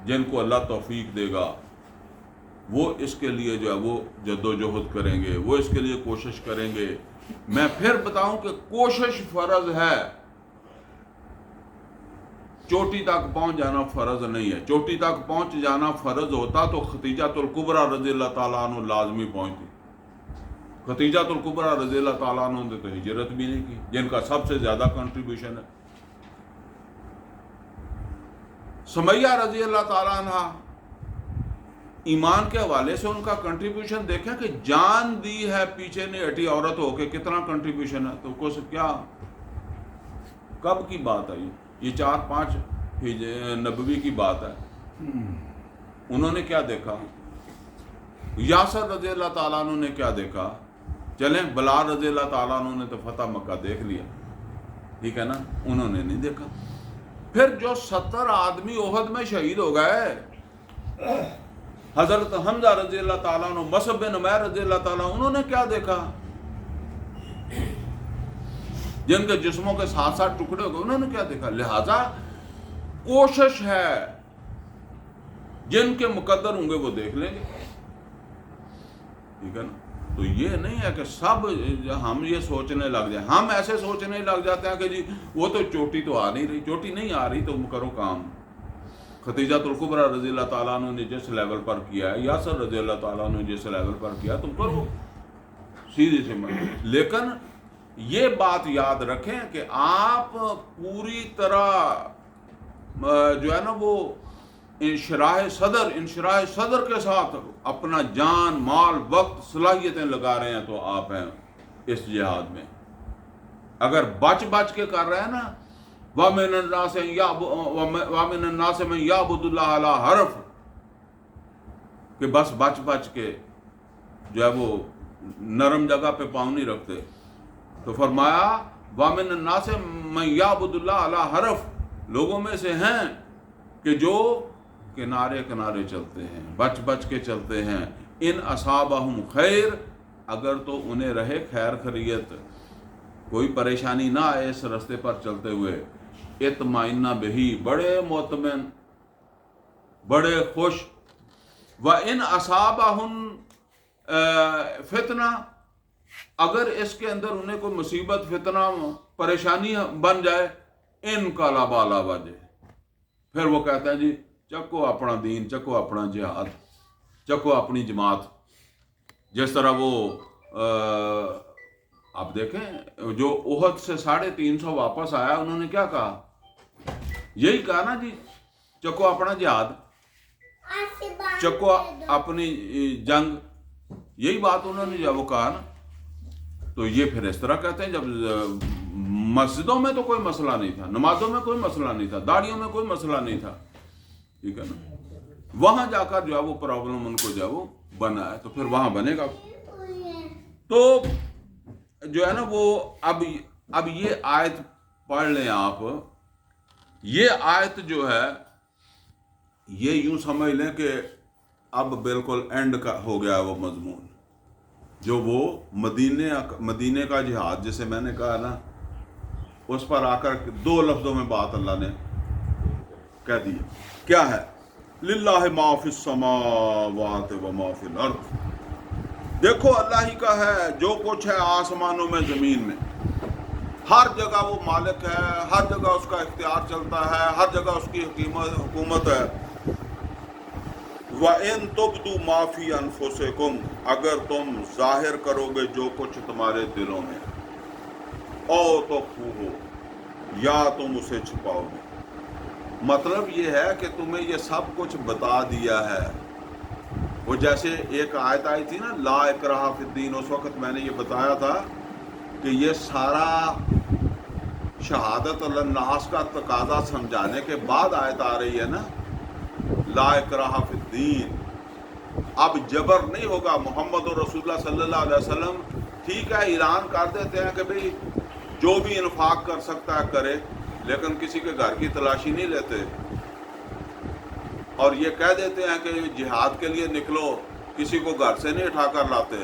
جن کو اللہ توفیق دے گا وہ اس کے لیے جو ہے وہ جد و جہد کریں گے، وہ اس کے لیے کوشش کریں گے۔ میں پھر بتاؤں کہ کوشش فرض ہے، چوٹی تک پہنچ جانا فرض نہیں ہے۔ چوٹی تک پہنچ جانا فرض ہوتا تو ختیجۃ الکبریٰ رضی اللہ تعالیٰ عنہ لازمی پہنچتی۔ ختیجۃ الکبریٰ رضی اللہ تعالیٰ عنہ نے تو ہجرت بھی نہیں کی، جن کا سب سے زیادہ کنٹریبیوشن ہے۔ سمیہ رضی اللہ تعالیٰ عنہ، ایمان کے حوالے سے ان کا کنٹریبیوشن دیکھیں کہ جان دی ہے، پیچھے نہیں ہٹی، عورت ہو کے کتنا کنٹریبیوشن ہے۔ تو کچھ کیا، کب کی بات ہے یہ 4-5 نبوی کی بات ہے۔ انہوں نے کیا دیکھا؟ یاسر رضی اللہ تعالیٰ عنہ نے کیا دیکھا؟ چلیں بلال رضی اللہ تعالیٰ عنہ نے تو فتح مکہ دیکھ لیا، ٹھیک ہے نا، انہوں نے نہیں دیکھا۔ پھر جو 70 آدمی احد میں شہید ہو گئے، حضرت حمزہ رضی اللہ تعالیٰ عنہ، مصعب بن عمیر رضی اللہ تعالیٰ عنہ، انہوں نے کیا دیکھا؟ جن کے جسموں کے ساتھ ساتھ ٹکڑے ہو گئے، انہوں نے کیا دیکھا؟ لہذا کوشش ہے، جن کے مقدر ہوں گے وہ دیکھ لیں گے، ٹھیک ہے نا۔ تو یہ نہیں ہے کہ سب ہم یہ سوچنے لگ جائیں، ہم ایسے سوچنے لگ جاتے ہیں کہ جی وہ تو چوٹی تو آ نہیں رہی، چوٹی نہیں آ رہی تو کرو کام۔ ختیجۃ الکبریٰ رضی اللہ تعالیٰ عنہ نے جس لیول پر کیا ہے، یاسر رضی اللہ تعالیٰ عنہ نے جس لیول پر کیا تم کرو، سیدھی سی بات۔ لیکن یہ بات یاد رکھیں کہ آپ پوری طرح جو ہے نا وہ انشراح صدر کے ساتھ اپنا جان، مال، وقت، صلاحیتیں لگا رہے ہیں تو آپ ہیں اس جہاد میں۔ اگر بچ کے کر رہے ہیں نا، وَمِنَ النَّاسِ مَن يَعْبُدُ اللَّهَ عَلَىٰ حَرْفٍ، کہ بس بچ کے جو ہے وہ نرم جگہ پہ پاؤں نہیں رکھتے، تو فرمایا وَمِنَ النَّاسِ مَن يَعْبُدُ اللَّهَ عَلَىٰ حَرْفٍ، لوگوں میں سے ہیں کہ جو کنارے چلتے ہیں، بچ کے چلتے ہیں۔ ان اصابہم خیر، اگر تو انہیں رہے خیر خیریت، کوئی پریشانی نہ آئے اس راستے پر چلتے ہوئے، اطمئن بہی، بڑے مطمئن، بڑے خوش۔ وَإِنْ أَصَابَهُمْ فتنہ، اگر اس کے اندر انہیں کوئی مصیبت، فتنہ، پریشانی بن جائے، انقلب علی وجہ، پھر وہ کہتے ہیں جی چکو اپنا دین، چکو اپنا جہاد، چکو اپنی جماعت۔ جس طرح وہ آپ دیکھیں جو احد سے 350 واپس آیا، انہوں نے کیا کہا؟ یہی کہا نا جی چکو اپنا جہاد، چکو اپنی جنگ، یہی بات انہوں نے جب وہ کہا نا۔ تو یہ پھر اس طرح کہتے ہیں جب مسجدوں میں تو کوئی مسئلہ نہیں تھا، نمازوں میں کوئی مسئلہ نہیں تھا، داڑھیوں میں کوئی مسئلہ نہیں تھا، ٹھیک ہے نا، وہاں جا کر جو ہے وہ پرابلم ان کو جو ہے وہ بنا ہے، تو پھر وہاں بنے گا۔ تو جو ہے نا وہ اب یہ آیت پڑھ لیں آپ، یہ آیت جو ہے یہ یوں سمجھ لیں کہ اب بالکل اینڈ کا ہو گیا وہ مضمون، جو وہ مدینے کا جہاد جسے میں نے کہا نا، اس پر آ کر 2 لفظوں میں بات اللہ نے کہہ دی۔ کیا ہے؟ للہ ما فی السماوات و ما فی الارض، دیکھو اللہ ہی کا ہے جو کچھ ہے آسمانوں میں، زمین میں، ہر جگہ وہ مالک ہے، ہر جگہ اس کا اختیار چلتا ہے، ہر جگہ اس کی حکومت ہے۔ وَإِن تُبْدُوا مَا فِي أَنفُسِكُمْ، اگر تم ظاہر کرو گے جو کچھ تمہارے دلوں میں، او تو ہو، یا تم اسے چھپاؤ گے۔ مطلب یہ ہے کہ تمہیں یہ سب کچھ بتا دیا ہے، وہ جیسے ایک آیت آئی تھی نا لا اکراہ فی الدین، اس وقت میں نے یہ بتایا تھا کہ یہ سارا شہادت الناس کا تقاضا سمجھانے کے بعد آیت آ رہی ہے نا لا اکراہ فی الدین، اب جبر نہیں ہوگا۔ محمد رسول اللہ صلی اللہ علیہ وسلم ٹھیک ہے اعلان کر دیتے ہیں کہ بھئی جو بھی انفاق کر سکتا ہے کرے، لیکن کسی کے گھر کی تلاشی نہیں لیتے، اور یہ کہہ دیتے ہیں کہ جہاد کے لیے نکلو، کسی کو گھر سے نہیں اٹھا کر لاتے،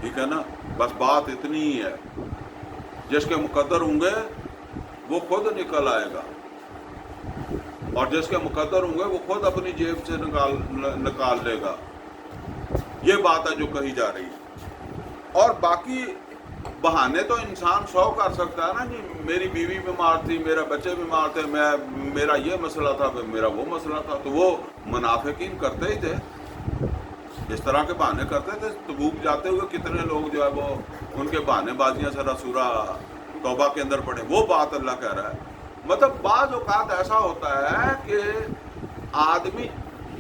ٹھیک ہے نا، بس بات اتنی ہی ہے، جس کے مقدر ہوں گے وہ خود نکل آئے گا، اور جس کے مقدر ہوں گے وہ خود اپنی جیب سے نکال لے گا۔ یہ بات ہے جو کہی جا رہی ہے۔ اور باقی بہانے تو انسان 100 کر سکتا ہے نا، جی میری بیوی بیمار تھی، میرا بچے بیمار تھے، میرا یہ مسئلہ تھا، میرا وہ مسئلہ تھا، تو وہ منافقین کرتے ہی تھے، اس طرح کے بہانے کرتے تھے۔ تبوک جاتے ہوئے کتنے لوگ جو ہے وہ ان کے بہانے بازیاں سرا سورہ توبہ کے اندر پڑے، وہ بات اللہ کہہ رہا ہے۔ مطلب بعض اوقات ایسا ہوتا ہے کہ آدمی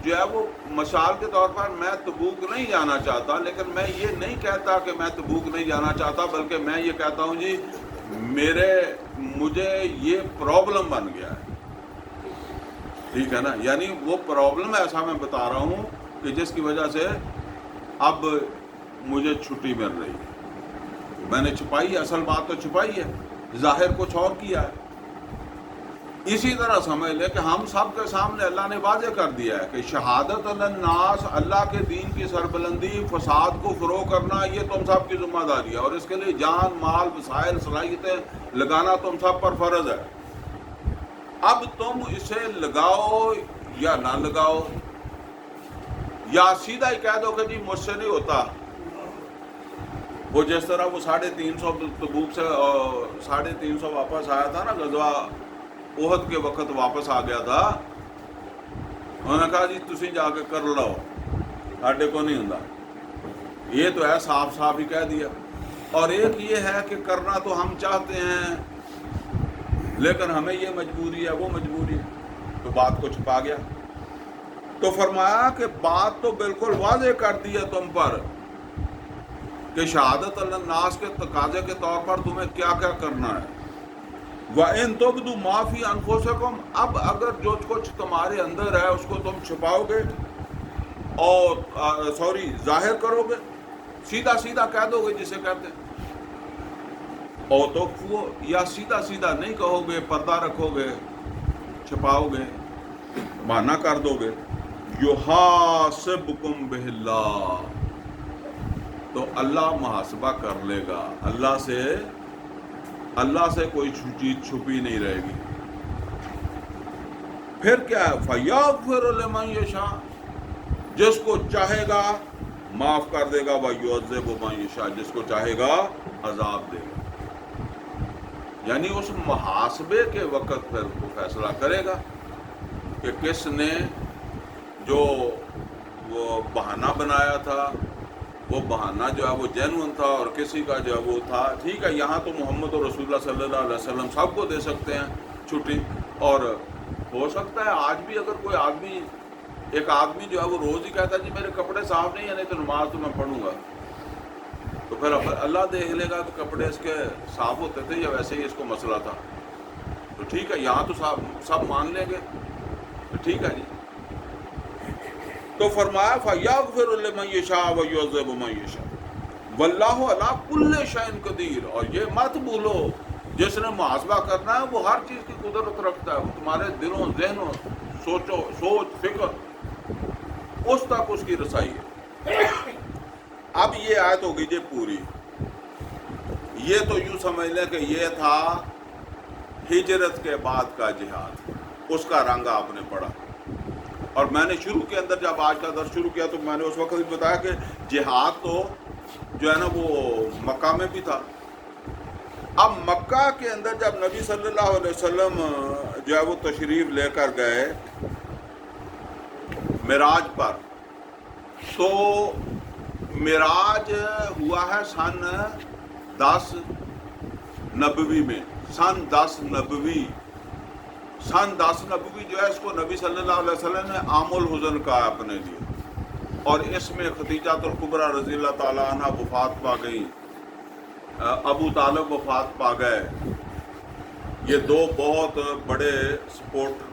جو ہے وہ مثال کے طور پر میں تبوک نہیں جانا چاہتا، لیکن میں یہ نہیں کہتا کہ میں تبوک نہیں جانا چاہتا، بلکہ میں یہ کہتا ہوں جی مجھے یہ پرابلم بن گیا ہے، ٹھیک ہے نا، یعنی وہ پرابلم ایسا میں بتا رہا ہوں کہ جس کی وجہ سے اب مجھے چھٹی مل رہی ہے، میں نے چھپائی ہے، اصل بات تو چھپائی ہے، ظاہر کچھ اور کیا ہے۔ اسی طرح سمجھ لیں کہ ہم سب کے سامنے اللہ نے واضح کر دیا ہے کہ شہادت الناس، اللہ کے دین کی سربلندی، فساد کو فروغ کرنا، یہ تم سب کی ذمہ داری ہے، اور اس کے لیے جان مال وسائل صلاحیتیں لگانا تم سب پر فرض ہے۔ اب تم اسے لگاؤ یا نہ لگاؤ، یا سیدھا ہی کہہ دو کہ جی مجھ سے نہیں ہوتا، وہ جس طرح وہ 350 تبوک سے 350 واپس آیا تھا نا، غزوہ احد کے وقت واپس آ گیا تھا، انہوں نے کہا جی تسی جا کے کر لو، ساڈے کو نہیں ہوندا، یہ تو ہے صاف صاف ہی کہہ دیا۔ اور ایک یہ ہے کہ کرنا تو ہم چاہتے ہیں لیکن ہمیں یہ مجبوری ہے وہ مجبوری ہے، تو بات کو چھپا گیا۔ تو فرمایا کہ بات تو بالکل واضح کر دی ہے تم پر کہ شہادت الناس کے تقاضے کے طور پر تمہیں کیا کیا کرنا ہے۔ وَإِن تُبْدُوا مَا فِي أَنفُسِكُمْ، اب اگر جو کچھ تمہارے اندر ہے اس کو تم چھپاؤ گے اور ظاہر کرو گے، سیدھا سیدھا کہہ دو گے جسے کہتے ہیں، اور تو وہ یا سیدھا سیدھا نہیں کہو گے، پردہ رکھو گے، چھپاؤ گے، بہانہ کر دو گے، يُحَاسِبْكُمْ بِهِ اللَّهُ، تو اللہ محاسبہ کر لے گا، اللہ سے کوئی چیز چھپی نہیں رہے گی۔ پھر کیا ہے فَيَغْفِرُ لِمَن يَشَاءُ، جس کو چاہے گا معاف کر دے گا، وَيُعَذِّبُ مَن يَشَاءُ، جس کو چاہے گا عذاب دے گا۔ یعنی اس محاسبے کے وقت پھر وہ فیصلہ کرے گا کہ کس نے جو وہ بہانہ بنایا تھا، وہ بہانہ جو ہے وہ جینون تھا، اور کسی کا جو ہے وہ تھا، ٹھیک ہے یہاں تو محمد رسول اللہ صلی اللہ علیہ وسلم سب کو دے سکتے ہیں چھٹی، اور ہو سکتا ہے آج بھی اگر کوئی آدمی، ایک آدمی جو ہے وہ روز ہی کہتا ہے جی میرے کپڑے صاف نہیں ہے، نہیں تو نماز تو میں پڑھوں گا، تو پھر اللہ دیکھ لے گا کہ کپڑے اس کے صاف ہوتے تھے یا ویسے ہی اس کو مسئلہ تھا، تو ٹھیک ہے یہاں تو سب مان لیں گے، تو ٹھیک ہے جی۔ تو فرمایا فَيَغْفِرُ لِمَن يَشَاءُ وَيُعَذِّبُ مَن يَشَاءُ وَاللَّهُ عَلَىٰ كُلِّ شَيْءٍ قَدِيرٌ، اور یہ مت بھولو جس نے محاسبہ کرنا ہے وہ ہر چیز کی قدرت رکھتا ہے، وہ تمہارے دلوں ذہنوں سوچ فکر اس تک اس کی رسائی ہے۔ اب یہ آیت ہو گئی جی پوری، یہ تو یوں سمجھ لیں کہ یہ تھا ہجرت کے بعد کا جہاد، اس کا رنگ آپ نے پڑھا، اور میں نے شروع کے اندر جب آج کا درس شروع کیا تو میں نے اس وقت بھی بتایا کہ جہاد تو جو ہے نا وہ مکہ میں بھی تھا۔ اب مکہ کے اندر جب نبی صلی اللہ علیہ وسلم جو ہے وہ تشریف لے کر گئے معراج پر، تو معراج ہوا ہے سن 10 نبوی میں، سن 10 نبوی جو ہے اس کو نبی صلی اللہ علیہ وسلم نے عام الحزن کہا اپنے لیے، اور اس میں خدیجہ الکبریٰ رضی اللہ تعالیٰ عنہ وفات پا گئی، ابو طالب وفات پا گئے. یہ دو بہت بڑے سپورٹر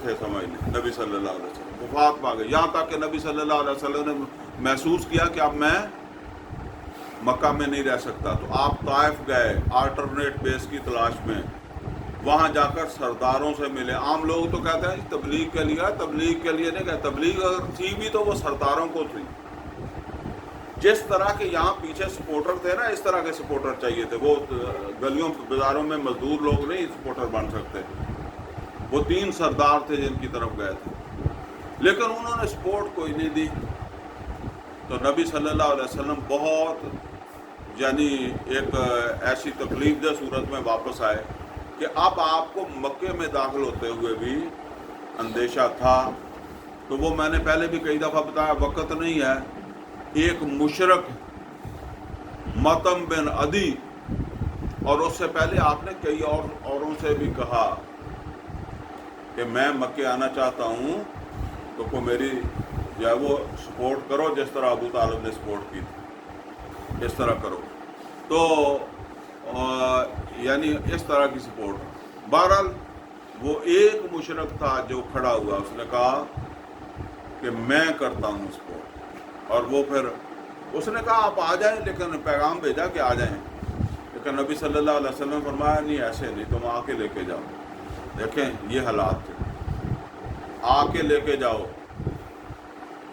تھے سمجھ لیں، نبی صلی اللہ علیہ وسلم وفات پا گئے. یہاں تک کہ نبی صلی اللہ علیہ وسلم نے محسوس کیا کہ اب میں مکہ میں نہیں رہ سکتا، تو آپ طائف گئے آلٹرنیٹ بیس کی تلاش میں. وہاں جا کر سرداروں سے ملے. عام لوگ تو کہتے ہیں تبلیغ کے لیے نہیں کہتے. تبلیغ اگر تھی بھی تو وہ سرداروں کو تھی. جس طرح کے یہاں پیچھے سپورٹر تھے نا، اس طرح کے سپورٹر چاہیے تھے. وہ گلیوں بازاروں میں مزدور لوگ نہیں سپورٹر بن سکتے. وہ 3 سردار تھے جن کی طرف گئے تھے، لیکن انہوں نے سپورٹ کوئی نہیں دی. تو نبی صلی اللہ علیہ وسلم بہت یعنی ایک ایسی تکلیف دہ صورت میں واپس آئے کہ اب آپ کو مکے میں داخل ہوتے ہوئے بھی اندیشہ تھا. تو وہ میں نے پہلے بھی کئی دفعہ بتایا، وقت نہیں ہے. ایک مشرک مطعم بن عدی، اور اس سے پہلے آپ نے کئی اوروں سے بھی کہا کہ میں مکے آنا چاہتا ہوں، تو کو میری جو ہے وہ سپورٹ کرو جس طرح ابو طالب نے سپورٹ کی تھی، اس طرح کرو. تو یعنی اس طرح کی سپورٹ. بہرحال وہ ایک مشرک تھا جو کھڑا ہوا، اس نے کہا کہ میں کرتا ہوں سپورٹ. اور وہ پھر اس نے کہا آپ آ جائیں، لیکن پیغام بھیجا کہ آ جائیں. لیکن نبی صلی اللہ علیہ وسلم نے فرمایا نہیں، ایسے نہیں، تم آ کے لے کے جاؤ. دیکھیں یہ حالات تھے، آ کے لے کے جاؤ.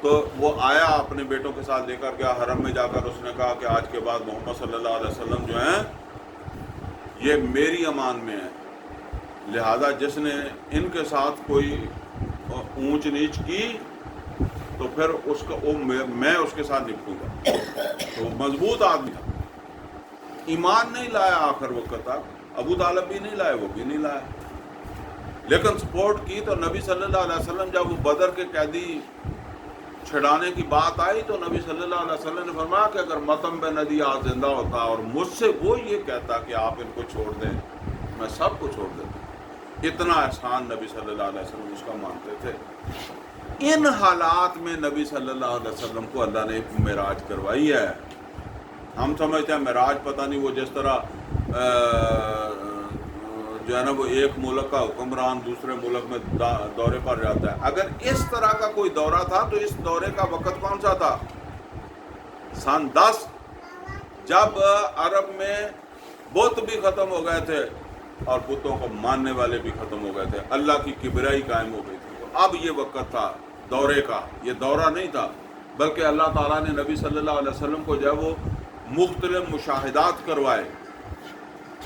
تو وہ آیا اپنے بیٹوں کے ساتھ لے کر گیا حرم میں. جا کر اس نے کہا کہ آج کے بعد محمد صلی اللہ علیہ وسلم جو ہیں یہ میری امان میں ہے، لہذا جس نے ان کے ساتھ کوئی اونچ نیچ کی تو پھر اس کا میں اس کے ساتھ نپٹوں گا. تو مضبوط آدمی تھا، ایمان نہیں لایا آخر وقت تک. ابو طالب بھی نہیں لائے، وہ بھی نہیں لایا، لیکن سپورٹ کی. تو نبی صلی اللہ علیہ وسلم جب وہ بدر کے قیدی چھڑانے کی بات آئی تو نبی صلی اللہ علیہ وسلم نے فرمایا کہ اگر مطعم بن عدی آج زندہ ہوتا اور مجھ سے وہ یہ کہتا کہ آپ ان کو چھوڑ دیں، میں سب کو چھوڑ دیتا. اتنا احسان نبی صلی اللہ علیہ وسلم اس کا مانتے تھے. ان حالات میں نبی صلی اللہ علیہ وسلم کو اللہ نے ایک معراج کروائی ہے. ہم سمجھتے ہیں معراج پتہ نہیں وہ جس طرح جو ہے نا وہ ایک ملک کا حکمران دوسرے ملک میں دورے پر جاتا ہے. اگر اس طرح کا کوئی دورہ تھا تو اس دورے کا وقت کون سا تھا؟ سن 10، جب عرب میں بت بھی ختم ہو گئے تھے اور بتوں کو ماننے والے بھی ختم ہو گئے تھے. اللہ کی کبریائی قائم ہو گئی تھی. تو اب یہ وقت تھا دورے کا. یہ دورہ نہیں تھا، بلکہ اللہ تعالیٰ نے نبی صلی اللہ علیہ وسلم کو جو ہے وہ مختلف مشاہدات کروائے.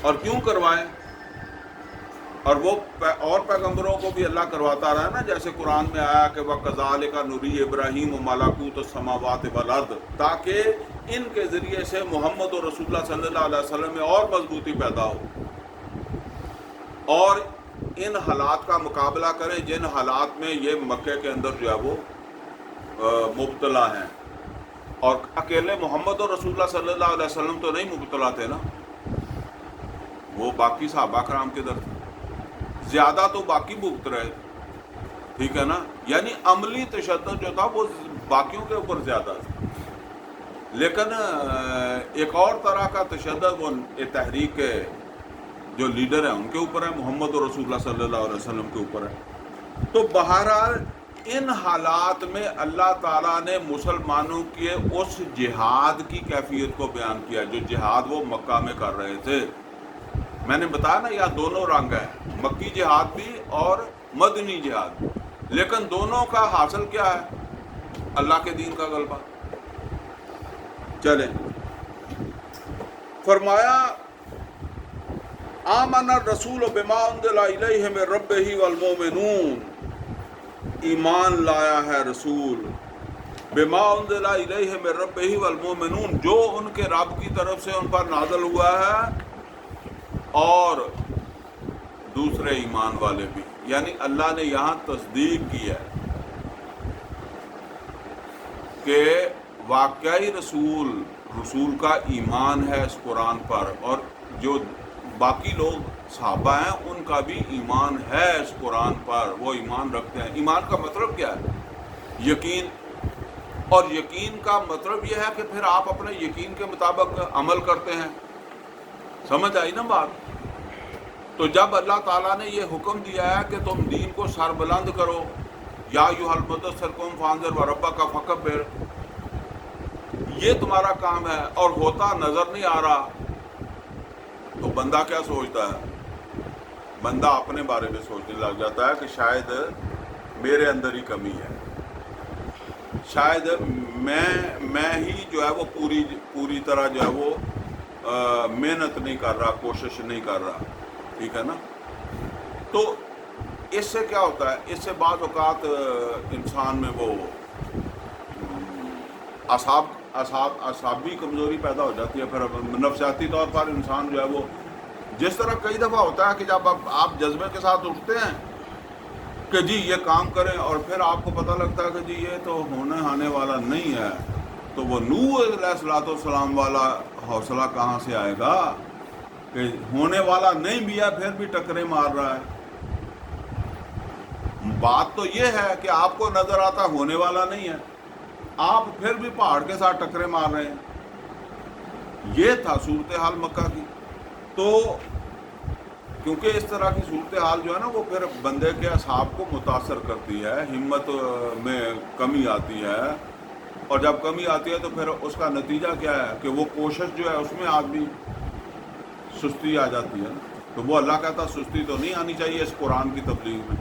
اور کیوں کروائے؟ اور وہ اور پیغمبروں کو بھی اللہ کرواتا رہا نا. جیسے قرآن میں آیا کہ وَكَذَلِكَ نُرِي إِبْرَاهِيمَ مَلَكُوتَ السَّمَاوَاتِ وَالْأَرْضِ، تاکہ ان کے ذریعے سے محمد اور رسول اللہ صلی اللہ علیہ وسلم میں اور مضبوطی پیدا ہو اور ان حالات کا مقابلہ کریں جن حالات میں یہ مکے کے اندر جو ہے وہ مبتلا ہیں. اور اکیلے محمد اور رسول اللہ صلی اللہ علیہ وسلم تو نہیں مبتلا تھے نا، وہ باقی صحابہ کرام کے در تھے. زیادہ تو باقی بھگت رہے، ٹھیک ہے نا. یعنی عملی تشدد جو تھا وہ باقیوں کے اوپر زیادہ تھا. لیکن ایک اور طرح کا تشدد وہ تحریک کے جو لیڈر ہیں ان کے اوپر ہے، محمد اور رسول اللہ صلی اللہ علیہ وسلم کے اوپر ہے. تو بہرحال ان حالات میں اللہ تعالیٰ نے مسلمانوں کے اس جہاد کی کیفیت کو بیان کیا جو جہاد وہ مکہ میں کر رہے تھے. میں نے بتایا نا یہاں دونوں رنگ ہیں، مکی جہاد بھی اور مدنی جہاد، لیکن دونوں کا حاصل کیا ہے؟ اللہ کے دین کا غلبہ. چلیں، فرمایا آمن الرسول بما انزل الیہ من ربہ والمؤمنون، ایمان لایا ہے رسول بما انزل الیہ من ربہ والمؤمنون، جو ان کے رب کی طرف سے ان پر نازل ہوا ہے اور دوسرے ایمان والے بھی. یعنی اللہ نے یہاں تصدیق کی ہے کہ واقعی رسول کا ایمان ہے اس قرآن پر، اور جو باقی لوگ صحابہ ہیں ان کا بھی ایمان ہے اس قرآن پر، وہ ایمان رکھتے ہیں. ایمان کا مطلب کیا ہے؟ یقین، اور یقین کا مطلب یہ ہے کہ پھر آپ اپنے یقین کے مطابق عمل کرتے ہیں. سمجھ آئی نا بات؟ تو جب اللہ تعالیٰ نے یہ حکم دیا ہے کہ تم دین کو سر بلند کرو، یا ایھا المدثر قم فانذر وربک فکبر، یہ تمہارا کام ہے، اور ہوتا نظر نہیں آ رہا، تو بندہ کیا سوچتا ہے؟ بندہ اپنے بارے میں سوچنے لگ جاتا ہے کہ شاید میرے اندر ہی کمی ہے، شاید میں ہی جو ہے وہ پوری طرح جو ہے وہ محنت نہیں کر رہا، کوشش نہیں کر رہا. ٹھیک ہے نا؟ تو اس سے کیا ہوتا ہے؟ اس سے بعض اوقات انسان میں وہ اعصابی کمزوری پیدا ہو جاتی ہے. پھر نفسیاتی طور پر انسان جو ہے وہ، جس طرح کئی دفعہ ہوتا ہے کہ جب آپ جذبے کے ساتھ اٹھتے ہیں کہ جی یہ کام کریں، اور پھر آپ کو پتہ لگتا ہے کہ جی یہ تو ہونے آنے والا نہیں ہے، تو وہ نوح علیہ الصلوۃ والسلام والا حوصلہ کہاں سے آئے گا کہ ہونے والا نہیں بھی ہے پھر بھی ٹکرے مار رہا ہے. بات تو یہ ہے کہ آپ کو نظر آتا ہونے والا نہیں ہے، آپ پھر بھی پہاڑ کے ساتھ ٹکرے مار رہے ہیں. یہ تھا صورتحال مکہ کی. تو کیونکہ اس طرح کی صورتحال جو ہے نا وہ پھر بندے کے اعصاب کو متاثر کرتی ہے، ہمت میں کمی آتی ہے، اور جب کمی آتی ہے تو پھر اس کا نتیجہ کیا ہے کہ وہ کوشش جو ہے اس میں آدمی سستی آ جاتی ہے. تو وہ اللہ کہتا سستی تو نہیں آنی چاہیے اس قرآن کی تبلیغ میں.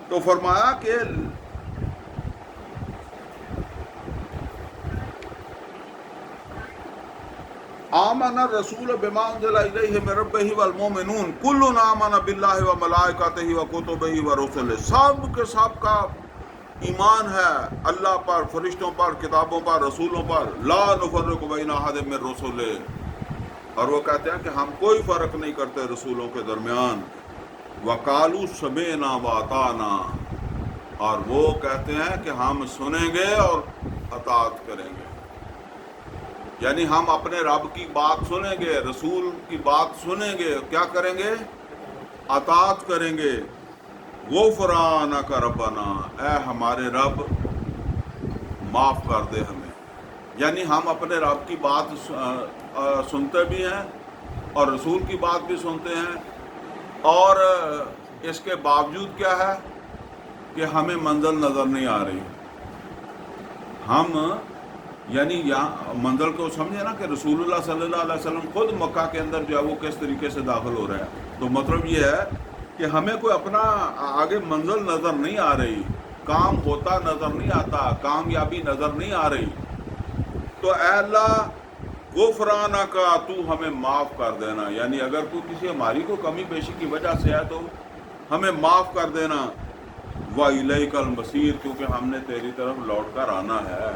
تو فرمایا کہ آمن الرسول بما انزل الیہ من ربہ والمؤمنون کل آمن باللہ وملائکتہ وکتبہ ورسلہ، سب کے سب کا ایمان ہے اللہ پر، فرشتوں پر، کتابوں پر، رسولوں پر. لا نفرق بین احد من رسلہ، اور وہ کہتے ہیں کہ ہم کوئی فرق نہیں کرتے رسولوں کے درمیان. وقالوا سمعنا واطعنا، اور وہ کہتے ہیں کہ ہم سنیں گے اور اطاعت کریں گے. یعنی ہم اپنے رب کی بات سنیں گے، رسول کی بات سنیں گے، کیا کریں گے؟ اطاعت کریں گے. غفرانک ربنا، اے ہمارے رب معاف کر دے ہمیں. یعنی ہم اپنے رب کی بات سنتے بھی ہیں اور رسول کی بات بھی سنتے ہیں، اور اس کے باوجود کیا ہے کہ ہمیں منزل نظر نہیں آ رہی. ہم یعنی یہاں منزل کو سمجھے نا کہ رسول اللہ صلی اللہ علیہ وسلم خود مکہ کے اندر جو ہے وہ کس طریقے سے داخل ہو رہے ہیں. تو مطلب یہ ہے کہ ہمیں کوئی اپنا آگے منزل نظر نہیں آ رہی، کام ہوتا نظر نہیں آتا، کامیابی نظر نہیں آ رہی. تو اے اللہ غفرانک، تو ہمیں معاف کر دینا. یعنی اگر کوئی کسی ہماری کو کمی بیشی کی وجہ سے ہے تو ہمیں معاف کر دینا. وَإِلَيْكَ الْمَصِيرُ، کیونکہ ہم نے تیری طرف لوٹ کر آنا ہے.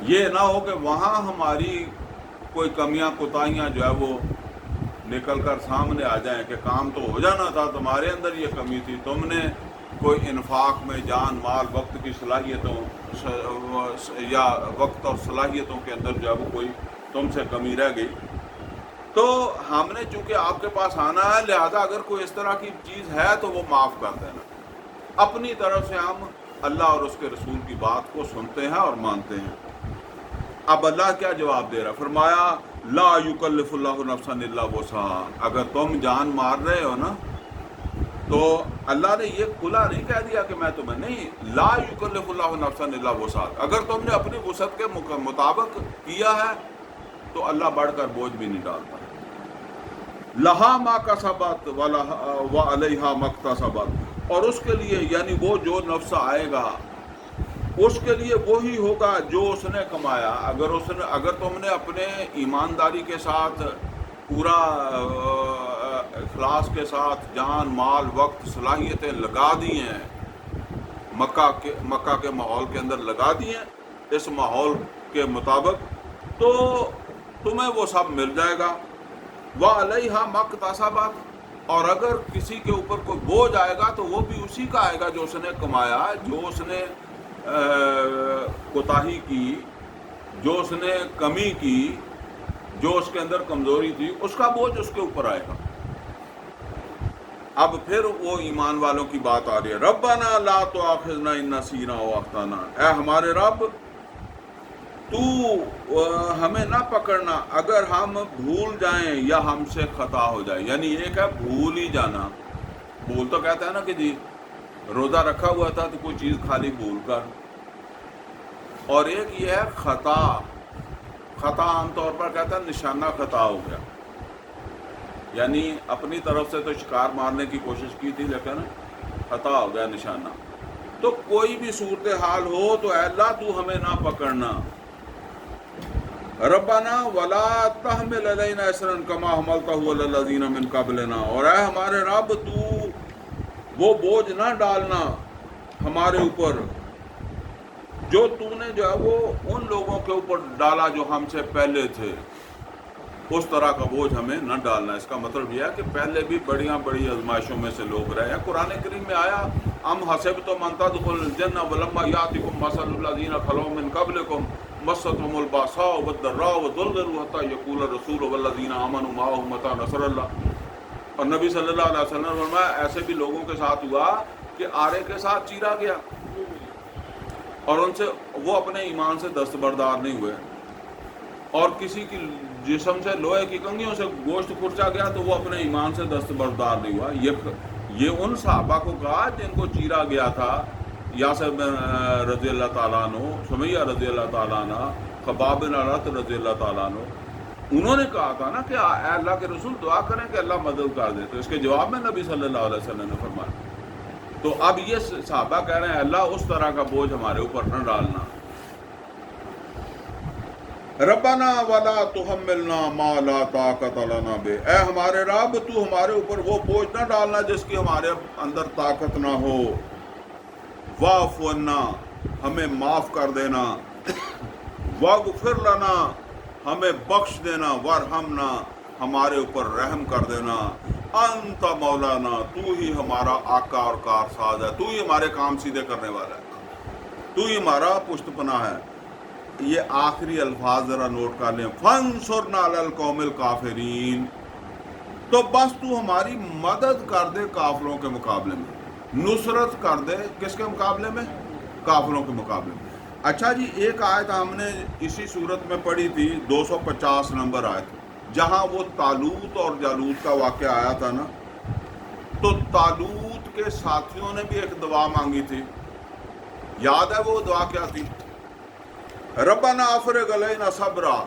یہ نہ ہو کہ وہاں ہماری کوئی کمیاں کوتاہیاں جو ہے وہ نکل کر سامنے آ جائیں کہ کام تو ہو جانا تھا، تمہارے اندر یہ کمی تھی، تم نے کوئی انفاق میں جان مال وقت کی صلاحیتوں یا وقت اور صلاحیتوں کے اندر جو ہے وہ کوئی تم سے کمی رہ گئی. تو ہم نے چونکہ آپ کے پاس آنا ہے، لہذا اگر کوئی اس طرح کی چیز ہے تو وہ معاف کر دینا. اپنی طرف سے ہم اللہ اور اس کے رسول کی بات کو سنتے ہیں اور مانتے ہیں. اب اللہ کیا جواب دے رہا؟ فرمایا لا یکلف اللہ نفسا الا وسعها. اگر تم جان مار رہے ہو نا تو اللہ نے یہ کھلا نہیں کہہ دیا کہ میں تمہیں نہیں، لا یکلف اللہ نفسا الا وسعها. اگر تم نے اپنی وسعت کے مطابق کیا ہے تو اللہ بڑھ کر بوجھ بھی نہیں ڈالتا. لہا ما کسبت وعلیہا ما اکتسبت، اور اس کے لیے یعنی وہ جو نفس آئے گا اس کے لیے وہی ہوگا جو اس نے کمایا. اگر تم نے اپنے ایمانداری کے ساتھ پورا اخلاص کے ساتھ جان مال وقت صلاحیتیں لگا دی ہیں، مکہ کے ماحول کے اندر لگا دی ہیں اس ماحول کے مطابق، تو تمہیں وہ سب مل جائے گا. وعلیہا ما اکتسبت، اور اگر کسی کے اوپر کوئی بوجھ آئے گا تو وہ بھی اسی کا آئے گا جو اس نے کمایا، جو اس نے کوتاہی کی، جو اس نے کمی کی، جو اس کے اندر کمزوری تھی، اس کا بوجھ اس کے اوپر آئے گا. اب پھر وہ ایمان والوں کی بات آ رہی ہے، ربنا لا تؤاخذنا ان نسینا او اخطانا، اے ہمارے رب تو ہمیں نہ پکڑنا اگر ہم بھول جائیں یا ہم سے خطا ہو جائے. یعنی ایک ہے بھول ہی جانا، بھول تو کہتا ہے نا کہ جی روزہ رکھا ہوا تھا تو کوئی چیز کھا لی بھول کر، اور ایک یہ ہے خطا. خطا عام طور پر کہتا ہے نشانہ خطا ہو گیا، یعنی اپنی طرف سے تو شکار مارنے کی کوشش کی تھی لیکن خطا ہو گیا نشانہ. تو کوئی بھی صورتحال ہو تو اے اللہ تو ہمیں نہ پکڑنا. ربنا ولا تحمل علینا اصرا کما حملتہ علی الذین من قبلنا، اور اے ہمارے رب تو وہ بوجھ نہ ڈالنا ہمارے اوپر جو تو نے جو ہے وہ ان لوگوں کے اوپر ڈالا جو ہم سے پہلے تھے، اس طرح کا بوجھ ہمیں نہ ڈالنا. اس کا مطلب یہ ہے کہ پہلے بھی بڑی آزمائشوں میں سے لوگ رہے ہیں. قرآن کریم میں آیا ام حسبتم ان تدخلوا الجنہ ولما یاتکم مثل الذین خلو من قبلکم مستهم الباساء والضراء وزلزلوا حتى يقول الرسول والذین آمنوا معه متى نصر اللہ. اور نبی صلی اللہ علیہ وسلم نے فرمایا ایسے بھی لوگوں کے ساتھ ہوا کہ آرے کے ساتھ چیرا گیا اور ان سے وہ اپنے ایمان سے دستبردار نہیں ہوئے، اور کسی کی جسم سے لوہے کی کنگھیوں سے گوشت کھرچا گیا تو وہ اپنے ایمان سے دستبردار نہیں ہوا. یہ ان صحابہ کو کہا جن کو چیرا گیا تھا، یاسر بن رضی اللہ تعالیٰ عنہ، سمیہ رضی اللہ تعالیٰ عنہ، خباب بن عرط رضی اللہ تعالیٰ عنہ. انہوں نے کہا تھا نا کہ اے اللہ کے رسول دعا کریں کہ اللہ مدد کر دے، تو اس کے جواب میں نبی صلی اللہ علیہ وسلم نے فرمایا. تو اب یہ صحابہ کہہ رہے ہیں اللہ اس طرح کا بوجھ ہمارے اوپر نہ ڈالنا. ربنا ولا تحملنا ما لا طاقت لنا بہ، اے ہمارے رب تو ہمارے اوپر وہ بوجھ نہ ڈالنا جس کی ہمارے اندر طاقت نہ ہو. واعف عنا، ہمیں معاف کر دینا. واغفر لنا، ہمیں بخش دینا. وارحمنا، ہمارے اوپر رحم کر دینا. انت مولانا، تو ہی ہمارا آقا اور کارساز ہے، تو ہی ہمارے کام سیدھے کرنے والا ہے، تو ہی ہمارا پشت پناہ ہے. یہ آخری الفاظ ذرا نوٹ کر لیں، فانصرنا علی القوم الکافرین. تو بس تو ہماری مدد کر دے کافروں کے مقابلے میں، نصرت کر دے کس کے مقابلے میں؟ کافروں کے مقابلے میں. اچھا جی، ایک آیت ہم نے اسی صورت میں پڑھی تھی، 250 نمبر آیت، جہاں وہ طالوت اور جالوت کا واقعہ آیا تھا نا. تو طالوت کے ساتھیوں نے بھی ایک دعا مانگی تھی، یاد ہے وہ دعا کیا تھی؟ ربنا افرغ علینا صبرا،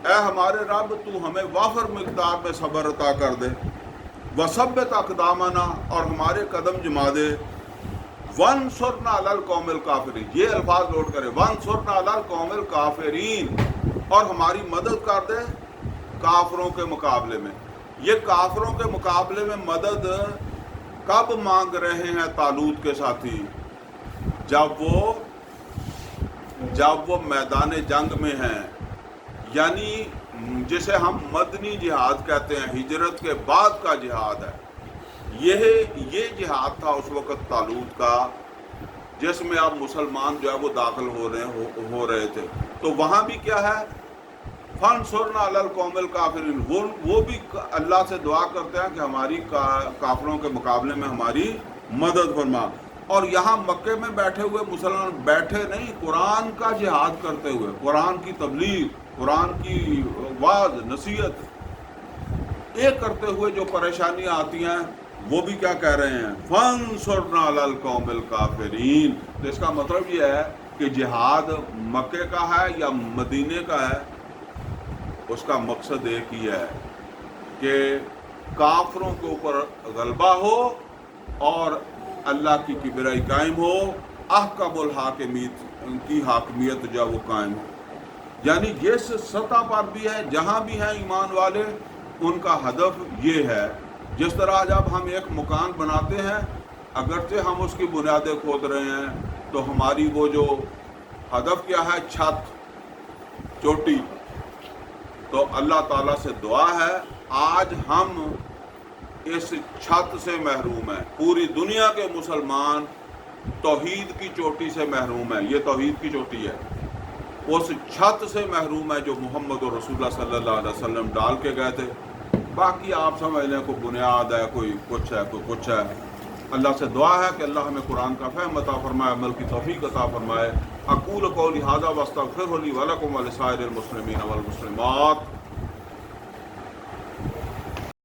اے ہمارے رب تو ہمیں وافر مقدار میں صبر عطا کر دے. وثبت اقدامنا، اور ہمارے قدم جما دے. وانصرنا علی القوم الکافرین، یہ الفاظ نوٹ کرے، وانصرنا علی القوم الکافرین، اور ہماری مدد کر دے کافروں کے مقابلے میں. یہ کافروں کے مقابلے میں مدد کب مانگ رہے ہیں طالوت کے ساتھی؟ جب وہ میدان جنگ میں ہیں، یعنی جسے ہم مدنی جہاد کہتے ہیں، ہجرت کے بعد کا جہاد ہے. یہ جہاد تھا اس وقت طالوت کا، جس میں اب مسلمان جو ہے وہ داخل ہو رہے تھے. تو وہاں بھی کیا ہے؟ فانصرنا علی القوم الکافرین، وہ بھی اللہ سے دعا کرتے ہیں کہ ہماری کافروں کے مقابلے میں ہماری مدد فرما. اور یہاں مکے میں بیٹھے ہوئے مسلمان بیٹھے نہیں، قرآن کا جہاد کرتے ہوئے، قرآن کی تبلیغ، قرآن کی وعظ نصیحت ایک کرتے ہوئے جو پریشانیاں آتی ہیں، وہ بھی کیا کہہ رہے ہیں؟ فانصرنا علی القوم الکافرین. تو اس کا مطلب یہ ہے کہ جہاد مکے کا ہے یا مدینے کا ہے، اس کا مقصد ایک ہی ہے کہ کافروں کے اوپر غلبہ ہو اور اللہ کی کبریائی قائم ہو، احکم الحاکمیت کی حاکمیت جو وہ قائم ہو. یعنی جس سطح پر بھی ہے، جہاں بھی ہیں ایمان والے، ان کا ہدف یہ ہے. جس طرح جب ہم ایک مکان بناتے ہیں، اگرچہ ہم اس کی بنیادیں کھود رہے ہیں، تو ہماری وہ جو ہدف کیا ہے؟ چھت، چوٹی. تو اللہ تعالیٰ سے دعا ہے آج ہم اس چھت سے محروم ہیں. پوری دنیا کے مسلمان توحید کی چوٹی سے محروم ہیں. یہ توحید کی چوٹی ہے، اس چھت سے محروم ہے جو محمد رسول اللہ صلی اللہ علیہ وسلم ڈال کے گئے تھے. باقی آپ سمجھ لیں کوئی بنیاد ہے، کوئی کچھ ہے، کوئی کچھ ہے. اللہ سے دعا ہے کہ اللہ ہمیں قرآن کا فہم عطا فرمائے، عمل کی توفیق عطا فرمائے. اقول قولی ھذا واستغفر لی ولکم ولسائر المسلمین والمسلمات.